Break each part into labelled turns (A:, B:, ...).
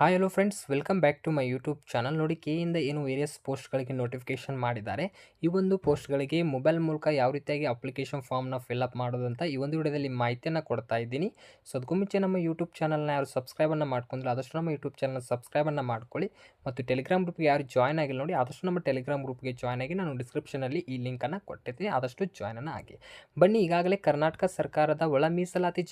A: Hi hello friends, welcome back to my YouTube channel. ನೋಡಿ, ಕೆಯಿಂದ ಏನು ವೇರಿಯಸ್ ಪೋಸ್ಟ್ಗಳಿಗೆ ನೋಟಿಫಿಕೇಶನ್ ಮಾಡಿದ್ದಾರೆ. ಈ ಒಂದು ಪೋಸ್ಟ್ಗಳಿಗೆ ಮೊಬೈಲ್ ಮೂಲಕ ಯಾವ ರೀತಿಯಾಗಿ ಅಪ್ಲಿಕೇಶನ್ ಫಾರ್ಮ್ನ ಫಿಲ್ಅಪ್ ಮಾಡೋದಂತ ಈ ಒಂದು ವಿಡಿಯೋದಲ್ಲಿ ಮಾಹಿತಿಯನ್ನು ಕೊಡ್ತಾ ಇದ್ದೀನಿ. ಸೊ ಅದಕ್ಕೂ ಮುಂಚೆ ನಮ್ಮ ಯೂಟ್ಯೂಬ್ ಚಾನಲ್ನ ಯಾರು ಸಬ್ಸ್ಕ್ರೈಬನ್ನು ಮಾಡ್ಕೊಂಡ್ರೆ ಆದಷ್ಟು ನಮ್ಮ ಯೂಟ್ಯೂಬ್ ಚಾನಲ್ ಸಬ್ಸ್ಕ್ರೈಬನ್ನು ಮಾಡ್ಕೊಳ್ಳಿ. ಮತ್ತು ಟೆಲಿಗ್ರಾಮ್ ಗ್ರೂಪ್ಗೆ ಯಾರು ಜಾಯ್ನ್ ಆಗಿಲ್ಲ ನೋಡಿ, ಆದಷ್ಟು ನಮ್ಮ ಟೆಲಿಗ್ರಾಮ್ ಗ್ರೂಪ್ಗೆ ಜಾಯ್ನ್ ಆಗಿ ನಾನು ಡಿಸ್ಕ್ರಿಪ್ಷನಲ್ಲಿ ಈ ಲಿಂಕನ್ನು ಕೊಟ್ಟಿರ್ತೀನಿ. ಆದಷ್ಟು ಜಾಯ್ನನ್ನು ಆಗಿ ಬನ್ನಿ. ಈಗಾಗಲೇ ಕರ್ನಾಟಕ ಸರ್ಕಾರದ ಒಳ ಮೀಸಲಾತಿ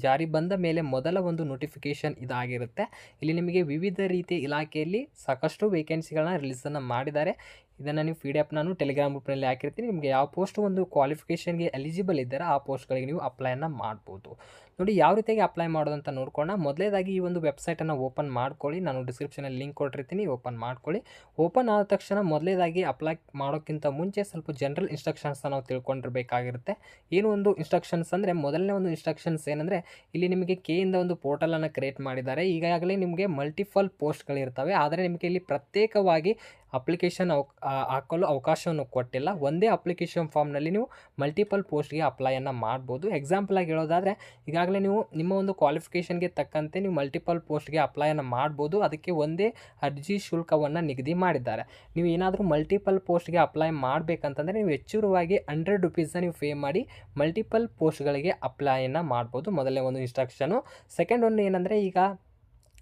A: ಜಾರಿ ಬಂದ ಮೇಲೆ ಮೊದಲ ಒಂದು ನೋಟಿಫಿಕೇಶನ್ ಇದಾಗಿರುತ್ತೆ. ಇಲ್ಲಿ ನಿಮಗೆ ವಿವಿಧ ರೀತಿಯ ಇಲಾಖೆಯಲ್ಲಿ ಸಾಕಷ್ಟು ವೇಕೆನ್ಸಿಗಳನ್ನ ರಿಲೀಸನ್ನು ಮಾಡಿದ್ದಾರೆ. ಇದನ್ನು ನೀವು PDF ನಾನು ಟೆಲಿಗ್ರಾಮ್ ಗ್ರೂಪ್ನಲ್ಲಿ ಹಾಕಿರ್ತೀನಿ. ನಿಮಗೆ ಯಾವ ಪೋಸ್ಟ್ ಒಂದು ಕ್ವಾಲಿಫಿಕೇಷನ್ಗೆ ಎಲಿಜಿಬಲ್ ಇದ್ದಾರೆ ಆ ಪೋಸ್ಟ್ಗಳಿಗೆ ನೀವು ಅಪ್ಲೈಯನ್ನು ಮಾಡ್ಬೋದು. ನೋಡಿ, ಯಾವ ರೀತಿಯಾಗಿ ಅಪ್ಲೈ ಮಾಡೋದಂತ ನೋಡ್ಕೊಳ್ಳೋಣ. ಮೊದಲೇದಾಗಿ ಈ ಒಂದು ವೆಬ್ಸೈಟನ್ನು ಓಪನ್ ಮಾಡ್ಕೊಳ್ಳಿ. ನಾನು ಡಿಸ್ಕ್ರಿಪ್ಷನಲ್ಲಿ ಲಿಂಕ್ ಕೊಟ್ಟಿರ್ತೀನಿ, ಓಪನ್ ಮಾಡ್ಕೊಳ್ಳಿ. ಓಪನ್ ಆದ ತಕ್ಷಣ ಮೊದಲೇದಾಗಿ ಅಪ್ಲೈ ಮಾಡೋಕ್ಕಿಂತ ಮುಂಚೆ ಸ್ವಲ್ಪ ಜನರಲ್ ಇನ್ಸ್ಟ್ರಕ್ಷನ್ಸ್ನ ನಾವು ತಿಳ್ಕೊಂಡಿರಬೇಕಾಗಿರುತ್ತೆ. ಏನು ಒಂದು ಇನ್ಸ್ಟ್ರಕ್ಷನ್ಸ್ ಅಂದರೆ, ಮೊದಲನೇ ಒಂದು ಇನ್ಸ್ಟ್ರಕ್ಷನ್ಸ್ ಏನಂದರೆ, ಇಲ್ಲಿ ನಿಮಗೆ ಕೆಯಿಂದ ಒಂದು ಪೋರ್ಟಲನ್ನು ಕ್ರಿಯೇಟ್ ಮಾಡಿದ್ದಾರೆ. ಈಗಾಗಲೇ ನಿಮಗೆ ಮಲ್ಟಿಪಲ್ ಪೋಸ್ಟ್ಗಳಿರ್ತವೆ, ಆದರೆ ನಿಮಗೆ ಇಲ್ಲಿ ಪ್ರತ್ಯೇಕವಾಗಿ ಅಪ್ಲಿಕೇಶನ್ ಹಾಕಲು ಅವಕಾಶವನ್ನು ಕೊಟ್ಟಿಲ್ಲ. ಒಂದೇ ಅಪ್ಲಿಕೇಶನ್ ಫಾರ್ಮ್ನಲ್ಲಿ ನೀವು ಮಲ್ಟಿಪಲ್ ಪೋಸ್ಟ್ಗೆ ಅಪ್ಲೈಯನ್ನು ಮಾಡ್ಬೋದು. ಎಕ್ಸಾಂಪಲಾಗಿ ಹೇಳೋದಾದರೆ, ಈಗಾಗಲೇ ನೀವು ನಿಮ್ಮ ಒಂದು ಕ್ವಾಲಿಫಿಕೇಷನ್ಗೆ ತಕ್ಕಂತೆ ನೀವು ಮಲ್ಟಿಪಲ್ ಪೋಸ್ಟ್ಗೆ ಅಪ್ಲೈಯನ್ನು ಮಾಡ್ಬೋದು. ಅದಕ್ಕೆ ಒಂದೇ ಅರ್ಜಿ ಶುಲ್ಕವನ್ನು ನಿಗದಿ ಮಾಡಿದ್ದಾರೆ. ನೀವು ಏನಾದರೂ ಮಲ್ಟಿಪಲ್ ಪೋಸ್ಟ್ಗೆ ಅಪ್ಲೈ ಮಾಡಬೇಕಂತಂದರೆ ನೀವು ಹೆಚ್ಚುವರಿಯಾಗಿ ₹100 ನೀವು ಪೇ ಮಾಡಿ ಮಲ್ಟಿಪಲ್ ಪೋಸ್ಟ್ಗಳಿಗೆ ಅಪ್ಲೈಯನ್ನು ಮಾಡ್ಬೋದು. ಮೊದಲನೇ ಒಂದು ಇನ್ಸ್ಟ್ರಕ್ಷನು. ಸೆಕೆಂಡ್ ಒಂದು ಏನಂದರೆ, ಈಗ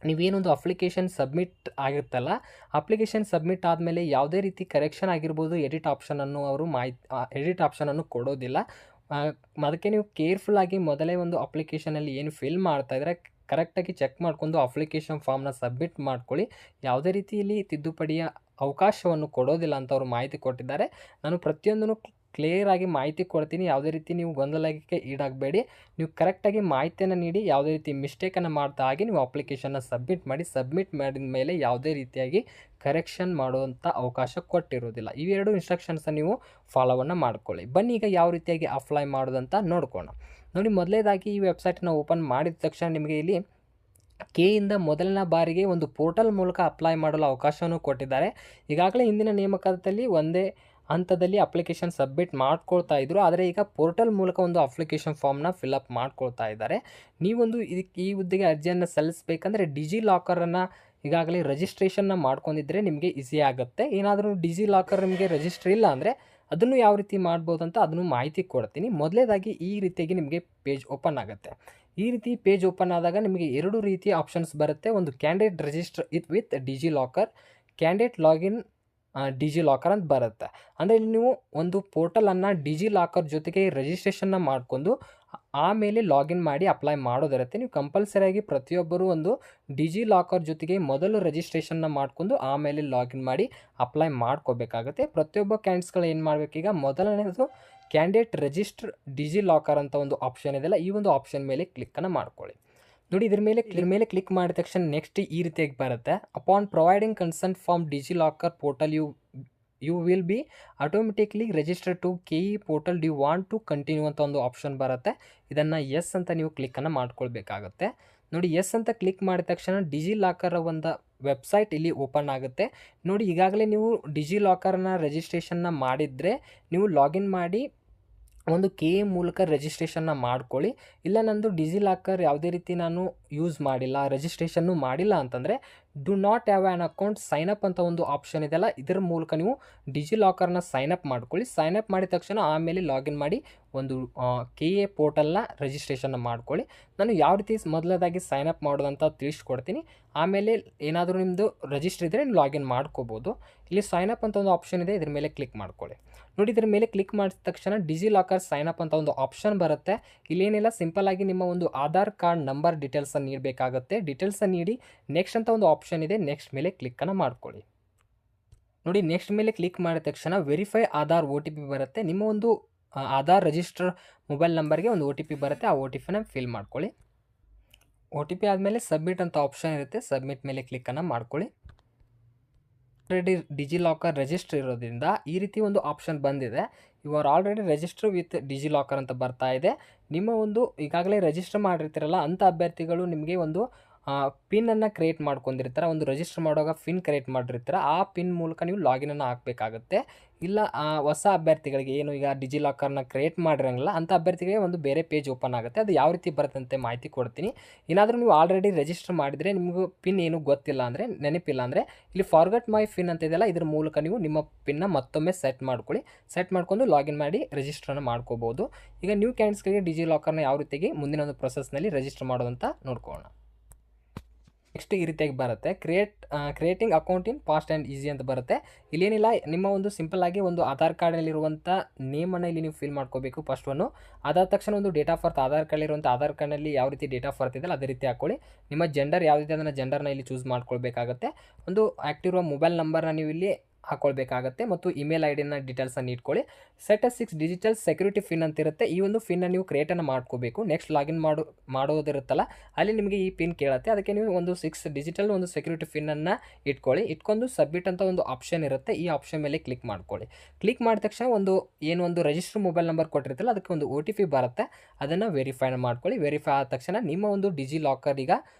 A: ನೀವೇನೊಂದು ಅಪ್ಲಿಕೇಶನ್ ಸಬ್ಮಿಟ್ ಆಗುತ್ತಲ್ಲ, ಅಪ್ಲಿಕೇಶನ್ ಸಬ್ಮಿಟ್ ಆದಮೇಲೆ ಯಾವುದೇ ರೀತಿ ಕರೆಕ್ಷನ್ ಆಗಿರ್ಬೋದು, ಎಡಿಟ್ ಆಪ್ಷನನ್ನು ಅವರು ಎಡಿಟ್ ಆಪ್ಷನನ್ನು ಕೊಡೋದಿಲ್ಲ. ಅದಕ್ಕೆ ನೀವು ಕೇರ್ಫುಲ್ಲಾಗಿ ಮೊದಲೇ ಒಂದು ಅಪ್ಲಿಕೇಶನಲ್ಲಿ ಏನು ಫಿಲ್ ಮಾಡ್ತಾಯಿದ್ರೆ ಕರೆಕ್ಟಾಗಿ ಚೆಕ್ ಮಾಡ್ಕೊಂಡು ಅಪ್ಲಿಕೇಶನ್ ಫಾರ್ಮ್ನ ಸಬ್ಮಿಟ್ ಮಾಡ್ಕೊಳ್ಳಿ. ಯಾವುದೇ ರೀತಿಯಲ್ಲಿ ತಿದ್ದುಪಡಿಯ ಅವಕಾಶವನ್ನು ಕೊಡೋದಿಲ್ಲ ಅಂತ ಅವರು ಮಾಹಿತಿ ಕೊಟ್ಟಿದ್ದಾರೆ. ನಾನು ಪ್ರತಿಯೊಂದನ್ನು ಕ್ಲಿಯರಾಗಿ ಮಾಹಿತಿ ಕೊಡ್ತೀನಿ. ಯಾವುದೇ ರೀತಿ ನೀವು ಗೊಂದಲಕ್ಕೆ ಈಡಾಗಬೇಡಿ. ನೀವು ಕರೆಕ್ಟಾಗಿ ಮಾಹಿತಿಯನ್ನು ನೀಡಿ ಯಾವುದೇ ರೀತಿ ಮಿಸ್ಟೇಕನ್ನು ಮಾಡ್ತಾ ಹಾಗೆ ನೀವು ಅಪ್ಲಿಕೇಶನ್ನ ಸಬ್ಮಿಟ್ ಮಾಡಿ. ಸಬ್ಮಿಟ್ ಮಾಡಿದ ಮೇಲೆ ಯಾವುದೇ ರೀತಿಯಾಗಿ ಕರೆಕ್ಷನ್ ಮಾಡುವಂಥ ಅವಕಾಶ ಕೊಟ್ಟಿರೋದಿಲ್ಲ. ಇವೆರಡು ಇನ್ಸ್ಟ್ರಕ್ಷನ್ಸನ್ನು ನೀವು ಫಾಲೋವನ್ನು ಮಾಡ್ಕೊಳ್ಳಿ. ಬನ್ನಿ, ಈಗ ಯಾವ ರೀತಿಯಾಗಿ ಅಪ್ಲೈ ಮಾಡೋದಂತ ನೋಡ್ಕೊಳ್ಳೋಣ. ನೋಡಿ, ಮೊದಲೇದಾಗಿ ಈ ವೆಬ್ಸೈಟನ್ನು ಓಪನ್ ಮಾಡಿದ ತಕ್ಷಣ ನಿಮಗೆ ಇಲ್ಲಿ ಕೆಯಿಂದ ಮೊದಲನೇ ಬಾರಿಗೆ ಒಂದು ಪೋರ್ಟಲ್ ಮೂಲಕ ಅಪ್ಲೈ ಮಾಡಲು ಅವಕಾಶವನ್ನು ಕೊಟ್ಟಿದ್ದಾರೆ. ಈಗಾಗಲೇ ಹಿಂದಿನ ನೇಮಕಾತಿಯಲ್ಲಿ ಒಂದೇ ಹಂತದಲ್ಲಿ ಅಪ್ಲಿಕೇಶನ್ ಸಬ್ಮಿಟ್ ಮಾಡ್ಕೊಳ್ತಾ ಇದ್ದರು, ಆದರೆ ಈಗ ಪೋರ್ಟಲ್ ಮೂಲಕ ಒಂದು ಅಪ್ಲಿಕೇಶನ್ ಫಾರ್ಮ್ನ ಫಿಲ್ಅಪ್ ಮಾಡ್ಕೊಳ್ತಾ ಇದ್ದಾರೆ. ನೀವೊಂದು ಈ ಹುದ್ದೆಗೆ ಅರ್ಜಿಯನ್ನು ಸಲ್ಲಿಸಬೇಕಂದ್ರೆ ಡಿಜಿ ಲಾಕರನ್ನು ಈಗಾಗಲೇ ರಿಜಿಸ್ಟ್ರೇಷನ್ನ ಮಾಡ್ಕೊಂಡಿದ್ರೆ ನಿಮಗೆ ಈಸಿ ಆಗುತ್ತೆ. ಏನಾದರೂ ಡಿಜಿ ಲಾಕರ್ ನಿಮಗೆ ರಿಜಿಸ್ಟ್ರ್ ಇಲ್ಲ ಅಂದರೆ ಅದನ್ನು ಯಾವ ರೀತಿ ಮಾಡ್ಬೋದು ಅಂತ ಅದನ್ನು ಮಾಹಿತಿ ಕೊಡ್ತೀನಿ. ಮೊದಲೇದಾಗಿ ಈ ರೀತಿಯಾಗಿ ನಿಮಗೆ ಪೇಜ್ ಓಪನ್ ಆಗುತ್ತೆ. ಈ ರೀತಿ ಪೇಜ್ ಓಪನ್ ಆದಾಗ ನಿಮಗೆ ಎರಡು ರೀತಿಯ ಆಪ್ಷನ್ಸ್ ಬರುತ್ತೆ. ಒಂದು candidate register with DigiLocker, candidate login DigiLocker ಅಂತ ಬರುತ್ತೆ. ಅಂದರೆ ಇಲ್ಲಿ ನೀವು ಒಂದು ಪೋರ್ಟಲನ್ನು ಡಿಜಿ ಲಾಕರ್ ಜೊತೆಗೆ ರಿಜಿಸ್ಟ್ರೇಷನ್ನ ಮಾಡಿಕೊಂಡು ಆಮೇಲೆ ಲಾಗಿನ್ ಮಾಡಿ ಅಪ್ಲೈ ಮಾಡೋದಿರುತ್ತೆ. ನೀವು ಕಂಪಲ್ಸರಿಯಾಗಿ ಪ್ರತಿಯೊಬ್ಬರು ಒಂದು ಡಿಜಿ ಲಾಕರ್ ಜೊತೆಗೆ ಮೊದಲು ರಿಜಿಸ್ಟ್ರೇಷನ್ನ ಮಾಡಿಕೊಂಡು ಆಮೇಲೆ ಲಾಗಿನ್ ಮಾಡಿ ಅಪ್ಲೈ ಮಾಡ್ಕೋಬೇಕಾಗುತ್ತೆ. ಪ್ರತಿಯೊಬ್ಬ ಕ್ಯಾಂಡಿಡೇಟ್ಸ್ಗಳು ಏನು ಮಾಡಬೇಕೀಗ, ಮೊದಲನೇದು ಕ್ಯಾಂಡಿಡೇಟ್ ರಿಜಿಸ್ಟರ್ ಡಿಜಿ ಲಾಕರ್ ಅಂತ ಒಂದು ಆಪ್ಷನ್ ಇದೆಯಲ್ಲ, ಈ ಒಂದು ಆಪ್ಷನ್ ಮೇಲೆ ಕ್ಲಿಕ್ಕನ್ನು ಮಾಡ್ಕೊಳ್ಳಿ. ನೋಡಿ, ಇದ್ರ ಮೇಲೆ ಕ್ಲಿಕ್ ಮಾಡಿದ ತಕ್ಷಣ ನೆಕ್ಸ್ಟ್ ಈ ರೀತಿಯಾಗಿ ಬರುತ್ತೆ. Upon providing consent from DigiLocker portal you will be automatically register to KE portal. Do you want to continue ಅಂತ ಒಂದು ಆಪ್ಷನ್ ಬರುತ್ತೆ. ಇದನ್ನು ಎಸ್ ಅಂತ ನೀವು ಕ್ಲಿಕ್ಕನ್ನು ಮಾಡ್ಕೊಳ್ಬೇಕಾಗುತ್ತೆ. ನೋಡಿ, ಎಸ್ ಅಂತ ಕ್ಲಿಕ್ ಮಾಡಿದ ತಕ್ಷಣ ಡಿಜಿ ಲಾಕರ್ ಒಂದು ವೆಬ್ಸೈಟ್ ಇಲ್ಲಿ ಓಪನ್ ಆಗುತ್ತೆ. ನೋಡಿ, ಈಗಾಗಲೇ ನೀವು ಡಿಜಿ ಲಾಕರ್ನ ರಿಜಿಸ್ಟ್ರೇಷನ್ನ ಮಾಡಿದರೆ ನೀವು ಲಾಗಿನ್ ಮಾಡಿ ಒಂದು KE ಮೂಲಕ ರಿಜಿಸ್ಟ್ರೇಷನ್ನ ಮಾಡ್ಕೊಳ್ಳಿ. ಇಲ್ಲ, ನಂದು ಡಿಜಿ ಲಾಕರ್ ಯಾವುದೇ ರೀತಿ ನಾನು ಯೂಸ್ ಮಾಡಿಲ್ಲ, ರಿಜಿಸ್ಟ್ರೇಷನ್ನು ಮಾಡಿಲ್ಲ ಅಂತಂದರೆ do not have an account sign up ಅಂತ ಒಂದು ಆಪ್ಷನ್ ಇದೆಯಲ್ಲ, ಇದರ ಮೂಲಕ ನೀವು ಡಿಜಿ ಲಾಕರ್ನ ಸೈನ್ ಅಪ್ ಮಾಡ್ಕೊಳ್ಳಿ. ಸೈನ್ ಅಪ್ ಮಾಡಿದ ತಕ್ಷಣ ಆಮೇಲೆ ಲಾಗಿನ್ ಮಾಡಿ ಒಂದು KE ಪೋರ್ಟಲ್ನ ರಿಜಿಸ್ಟ್ರೇಷನ್ನ ಮಾಡ್ಕೊಳ್ಳಿ. ನಾನು ಯಾವ ರೀತಿ ಮೊದಲನೇದಾಗಿ ಸೈನ್ ಅಪ್ ಮಾಡೋದಂತ ತಿಳಿಸ್ಕೊಡ್ತೀನಿ. ಆಮೇಲೆ ಏನಾದರೂ ನಿಮ್ಮದು ರಿಜಿಸ್ಟರ್ ಇದ್ದರೆ ನೀವು ಲಾಗಿನ್ ಮಾಡ್ಕೋಬೋದು. ಇಲ್ಲಿ ಸೈನ್ ಅಪ್ ಅಂತ ಒಂದು ಆಪ್ಷನ್ ಇದೆ, ಇದ್ರ ಮೇಲೆ ಕ್ಲಿಕ್ ಮಾಡ್ಕೊಳ್ಳಿ. ನೋಡಿ, ಇದರ ಮೇಲೆ ಕ್ಲಿಕ್ ಮಾಡಿದ ತಕ್ಷಣ ಡಿಜಿ ಲಾಕರ್ ಸೈನ್ ಅಪ್ ಅಂತ ಒಂದು ಆಪ್ಷನ್ ಬರುತ್ತೆ. ಇಲ್ಲೇನಿಲ್ಲ, ಸಿಂಪಲ್ ಆಗಿ ನಿಮ್ಮ ಒಂದು ಆಧಾರ್ ಕಾರ್ಡ್ ನಂಬರ್ ಡೀಟೇಲ್ಸನ್ನು ನೀಡಬೇಕಾಗುತ್ತೆ. ಡೀಟೇಲ್ಸನ್ನು ನೀಡಿ ನೆಕ್ಸ್ಟ್ ಅಂತ ಒಂದು ಆಪ್ಷನ್ ಇದೆ, ನೆಕ್ಸ್ಟ್ ಮೇಲೆ ಕ್ಲಿಕ್ಕನ್ನು ಮಾಡ್ಕೊಳ್ಳಿ. ನೋಡಿ, ನೆಕ್ಸ್ಟ್ ಮೇಲೆ ಕ್ಲಿಕ್ ಮಾಡಿದ ತಕ್ಷಣ ವೆರಿಫೈ ಆಧಾರ್ OTP ಬರುತ್ತೆ. ನಿಮ್ಮ ಒಂದು ಆಧಾರ್ ರಿಜಿಸ್ಟರ್ ಮೊಬೈಲ್ ನಂಬರ್ಗೆ ಒಂದು OTP ಬರುತ್ತೆ. ಆ OTPನ ಫಿಲ್ ಮಾಡ್ಕೊಳ್ಳಿ. OTP ಆದಮೇಲೆ ಸಬ್ಮಿಟ್ ಅಂತ ಆಪ್ಷನ್ ಇರುತ್ತೆ, ಸಬ್ಮಿಟ್ ಮೇಲೆ ಕ್ಲಿಕ್ಕನ್ನು ಮಾಡ್ಕೊಳ್ಳಿ. ಆಲ್ರೆಡಿ ಡಿಜಿ ಲಾಕರ್ ರಿಜಿಸ್ಟರ್ ಇರೋದ್ರಿಂದ ಈ ರೀತಿ ಒಂದು ಆಪ್ಷನ್ ಬಂದಿದೆ. You are already register with DigiLocker ಅಂತ ಬರ್ತಾ ಇದೆ. ನಿಮ್ಮ ಒಂದು ಈಗಾಗಲೇ ರಿಜಿಸ್ಟರ್ ಮಾಡಿರ್ತೀರಲ್ಲ ಅಂಥ ಅಭ್ಯರ್ಥಿಗಳು ನಿಮಗೆ ಒಂದು ಪಿನ್ನನ್ನು ಕ್ರಿಯೇಟ್ ಮಾಡ್ಕೊಂಡಿರ್ತಾರೆ, ಒಂದು ರಿಜಿಸ್ಟರ್ ಮಾಡುವಾಗ ಪಿನ್ ಕ್ರಿಯೇಟ್ ಮಾಡಿರ್ತಾರೆ, ಆ ಪಿನ್ ಮೂಲಕ ನೀವು ಲಾಗಿನನ್ನು ಹಾಕಬೇಕಾಗುತ್ತೆ. ಇಲ್ಲ ಹೊಸ ಅಭ್ಯರ್ಥಿಗಳಿಗೆ ಏನು ಈಗ ಡಿಜಿಲಾಕರ್ನ ಕ್ರಿಯೇಟ್ ಮಾಡಿರಂಗಿಲ್ಲ ಅಂಥ ಅಭ್ಯರ್ಥಿಗಳಿಗೆ ಒಂದು ಬೇರೆ ಪೇಜ್ ಓಪನ್ ಆಗುತ್ತೆ. ಅದು ಯಾವ ರೀತಿ ಬರುತ್ತಂತೆ ಮಾಹಿತಿ ಕೊಡ್ತೀನಿ. ಏನಾದರೂ ನೀವು ಆಲ್ರೆಡಿ ರಿಜಿಸ್ಟರ್ ಮಾಡಿದರೆ ನಿಮಗೂ ಪಿನ್ ಏನು ಗೊತ್ತಿಲ್ಲ ಅಂದರೆ, ನೆನಪಿಲ್ಲ ಅಂದರೆ, ಇಲ್ಲಿ ಫಾರ್ಗಟ್ ಮೈ ಪಿನ್ ಅಂತ ಇದೆಯಲ್ಲ, ಇದ್ರ ಮೂಲಕ ನೀವು ನಿಮ್ಮ ಪಿನ್ನ ಮತ್ತೊಮ್ಮೆ ಸೆಟ್ ಮಾಡ್ಕೊಳ್ಳಿ. ಸೆಟ್ ಮಾಡ್ಕೊಂಡು ಲಾಗಿನ್ ಮಾಡಿ ರಿಜಿಸ್ಟರ್ನ ಮಾಡ್ಕೋಬೋದು. ಈಗ ನ್ಯೂ ಕ್ಯಾಂಡಿಡೇಟ್ಸ್ಗಳಿಗೆ ಡಿಜಿಲಾಕರ್ನ ಯಾವ ರೀತಿಯಾಗಿ ಮುಂದಿನ ಒಂದು ಪ್ರೊಸೆಸ್ನಲ್ಲಿ ರಿಜಿಸ್ಟರ್ ಮಾಡೋದಂತ ನೋಡ್ಕೊಳ್ಳೋಣ. ನೆಕ್ಸ್ಟ್ ಈ ರೀತಿಯಾಗಿ ಬರುತ್ತೆ, creating account in fast and easy ಅಂತ ಬರುತ್ತೆ. ಇಲ್ಲೇನಿಲ್ಲ, ನಿಮ್ಮ ಒಂದು ಸಿಂಪಲ್ ಆಗಿ ಒಂದು ಆಧಾರ್ ಕಾರ್ಡಲ್ಲಿರುವಂಥ ನೇಮನ್ನು ಇಲ್ಲಿ ನೀವು ಫಿಲ್ ಮಾಡ್ಕೋಬೇಕು. ಫಸ್ಟ್ ಒನ್ನು ಅದಾದ ತಕ್ಷಣ ಒಂದು ಡೇಟ್ ಆಫ್ ಬರ್ತ್, ಆಧಾರ್ ಕಾರ್ಡಲ್ಲಿರುವಂಥ ಆಧಾರ್ ಕಾರ್ಡ್ನಲ್ಲಿ ಯಾವ ರೀತಿ ಡೇಟ್ ಆಫ್ ಬರ್ತ್ ಇದೆಯಲ್ಲ ಅದೇ ರೀತಿ ಹಾಕ್ಕೊಳ್ಳಿ. ನಿಮ್ಮ ಜೆಂಡರ್ ಯಾವುದಿದೆ ಅದನ್ನು ಜೆಂಡರ್ನ ಇಲ್ಲಿ ಚೂಸ್ ಮಾಡ್ಕೊಳ್ಬೇಕಾಗತ್ತೆ. ಒಂದು ಆ್ಯಕ್ಟಿವ್ ಇರುವ ಮೊಬೈಲ್ ನಂಬರ್ನ ನೀವು ಇಲ್ಲಿ ಹಾಕ್ಕೊಳ್ಬೇಕಾಗತ್ತೆ ಮತ್ತು ಇಮೇಲ್ ಐ ಡಿನ ಡೀಟೇಲ್ಸನ್ನು ಇಟ್ಕೊಳ್ಳಿ. ಸೆಟ್ ಅ 6 ಡಿಜಿಟಲ್ ಸೆಕ್ಯೂರಿಟಿ ಪಿನ್ ಅಂತ ಇರುತ್ತೆ. ಈ ಒಂದು ಪಿನ್ನ ನೀವು ಕ್ರಿಯೇಟನ್ನು ಮಾಡ್ಕೋಬೇಕು. ನೆಕ್ಸ್ಟ್ ಲಾಗಿನ್ ಮಾಡೋದಿರುತ್ತಲ್ಲ ಅಲ್ಲಿ ನಿಮಗೆ ಈ ಪಿನ್ ಕೇಳುತ್ತೆ, ಅದಕ್ಕೆ ನೀವು ಒಂದು 6 ಡಿಜಿಟಲ್ ಒಂದು ಸೆಕ್ಯೂರಿಟಿ ಪಿನ್ನನ್ನು ಇಟ್ಕೊಂಡು ಸಬ್ಮಿಟ್ ಅಂತ ಒಂದು ಆಪ್ಷನ್ ಇರುತ್ತೆ. ಈ ಆಪ್ಷನ್ ಮೇಲೆ ಕ್ಲಿಕ್ ಮಾಡ್ಕೊಳ್ಳಿ. ಕ್ಲಿಕ್ ಮಾಡಿದ ತಕ್ಷಣ ಒಂದು ರಿಜಿಸ್ಟರ್ ಮೊಬೈಲ್ ನಂಬರ್ ಕೊಟ್ಟಿರುತ್ತಲ್ಲ ಅದಕ್ಕೆ ಒಂದು OTP ಬರುತ್ತೆ, ಅದನ್ನು ವೆರಿಫೈ ಮಾಡ್ಕೊಳ್ಳಿ. ವೆರಿಫೈ ಆದ ತಕ್ಷಣ ನಿಮ್ಮ ಒಂದು ಡಿಜಿಲಾಕರ್ ಈಗ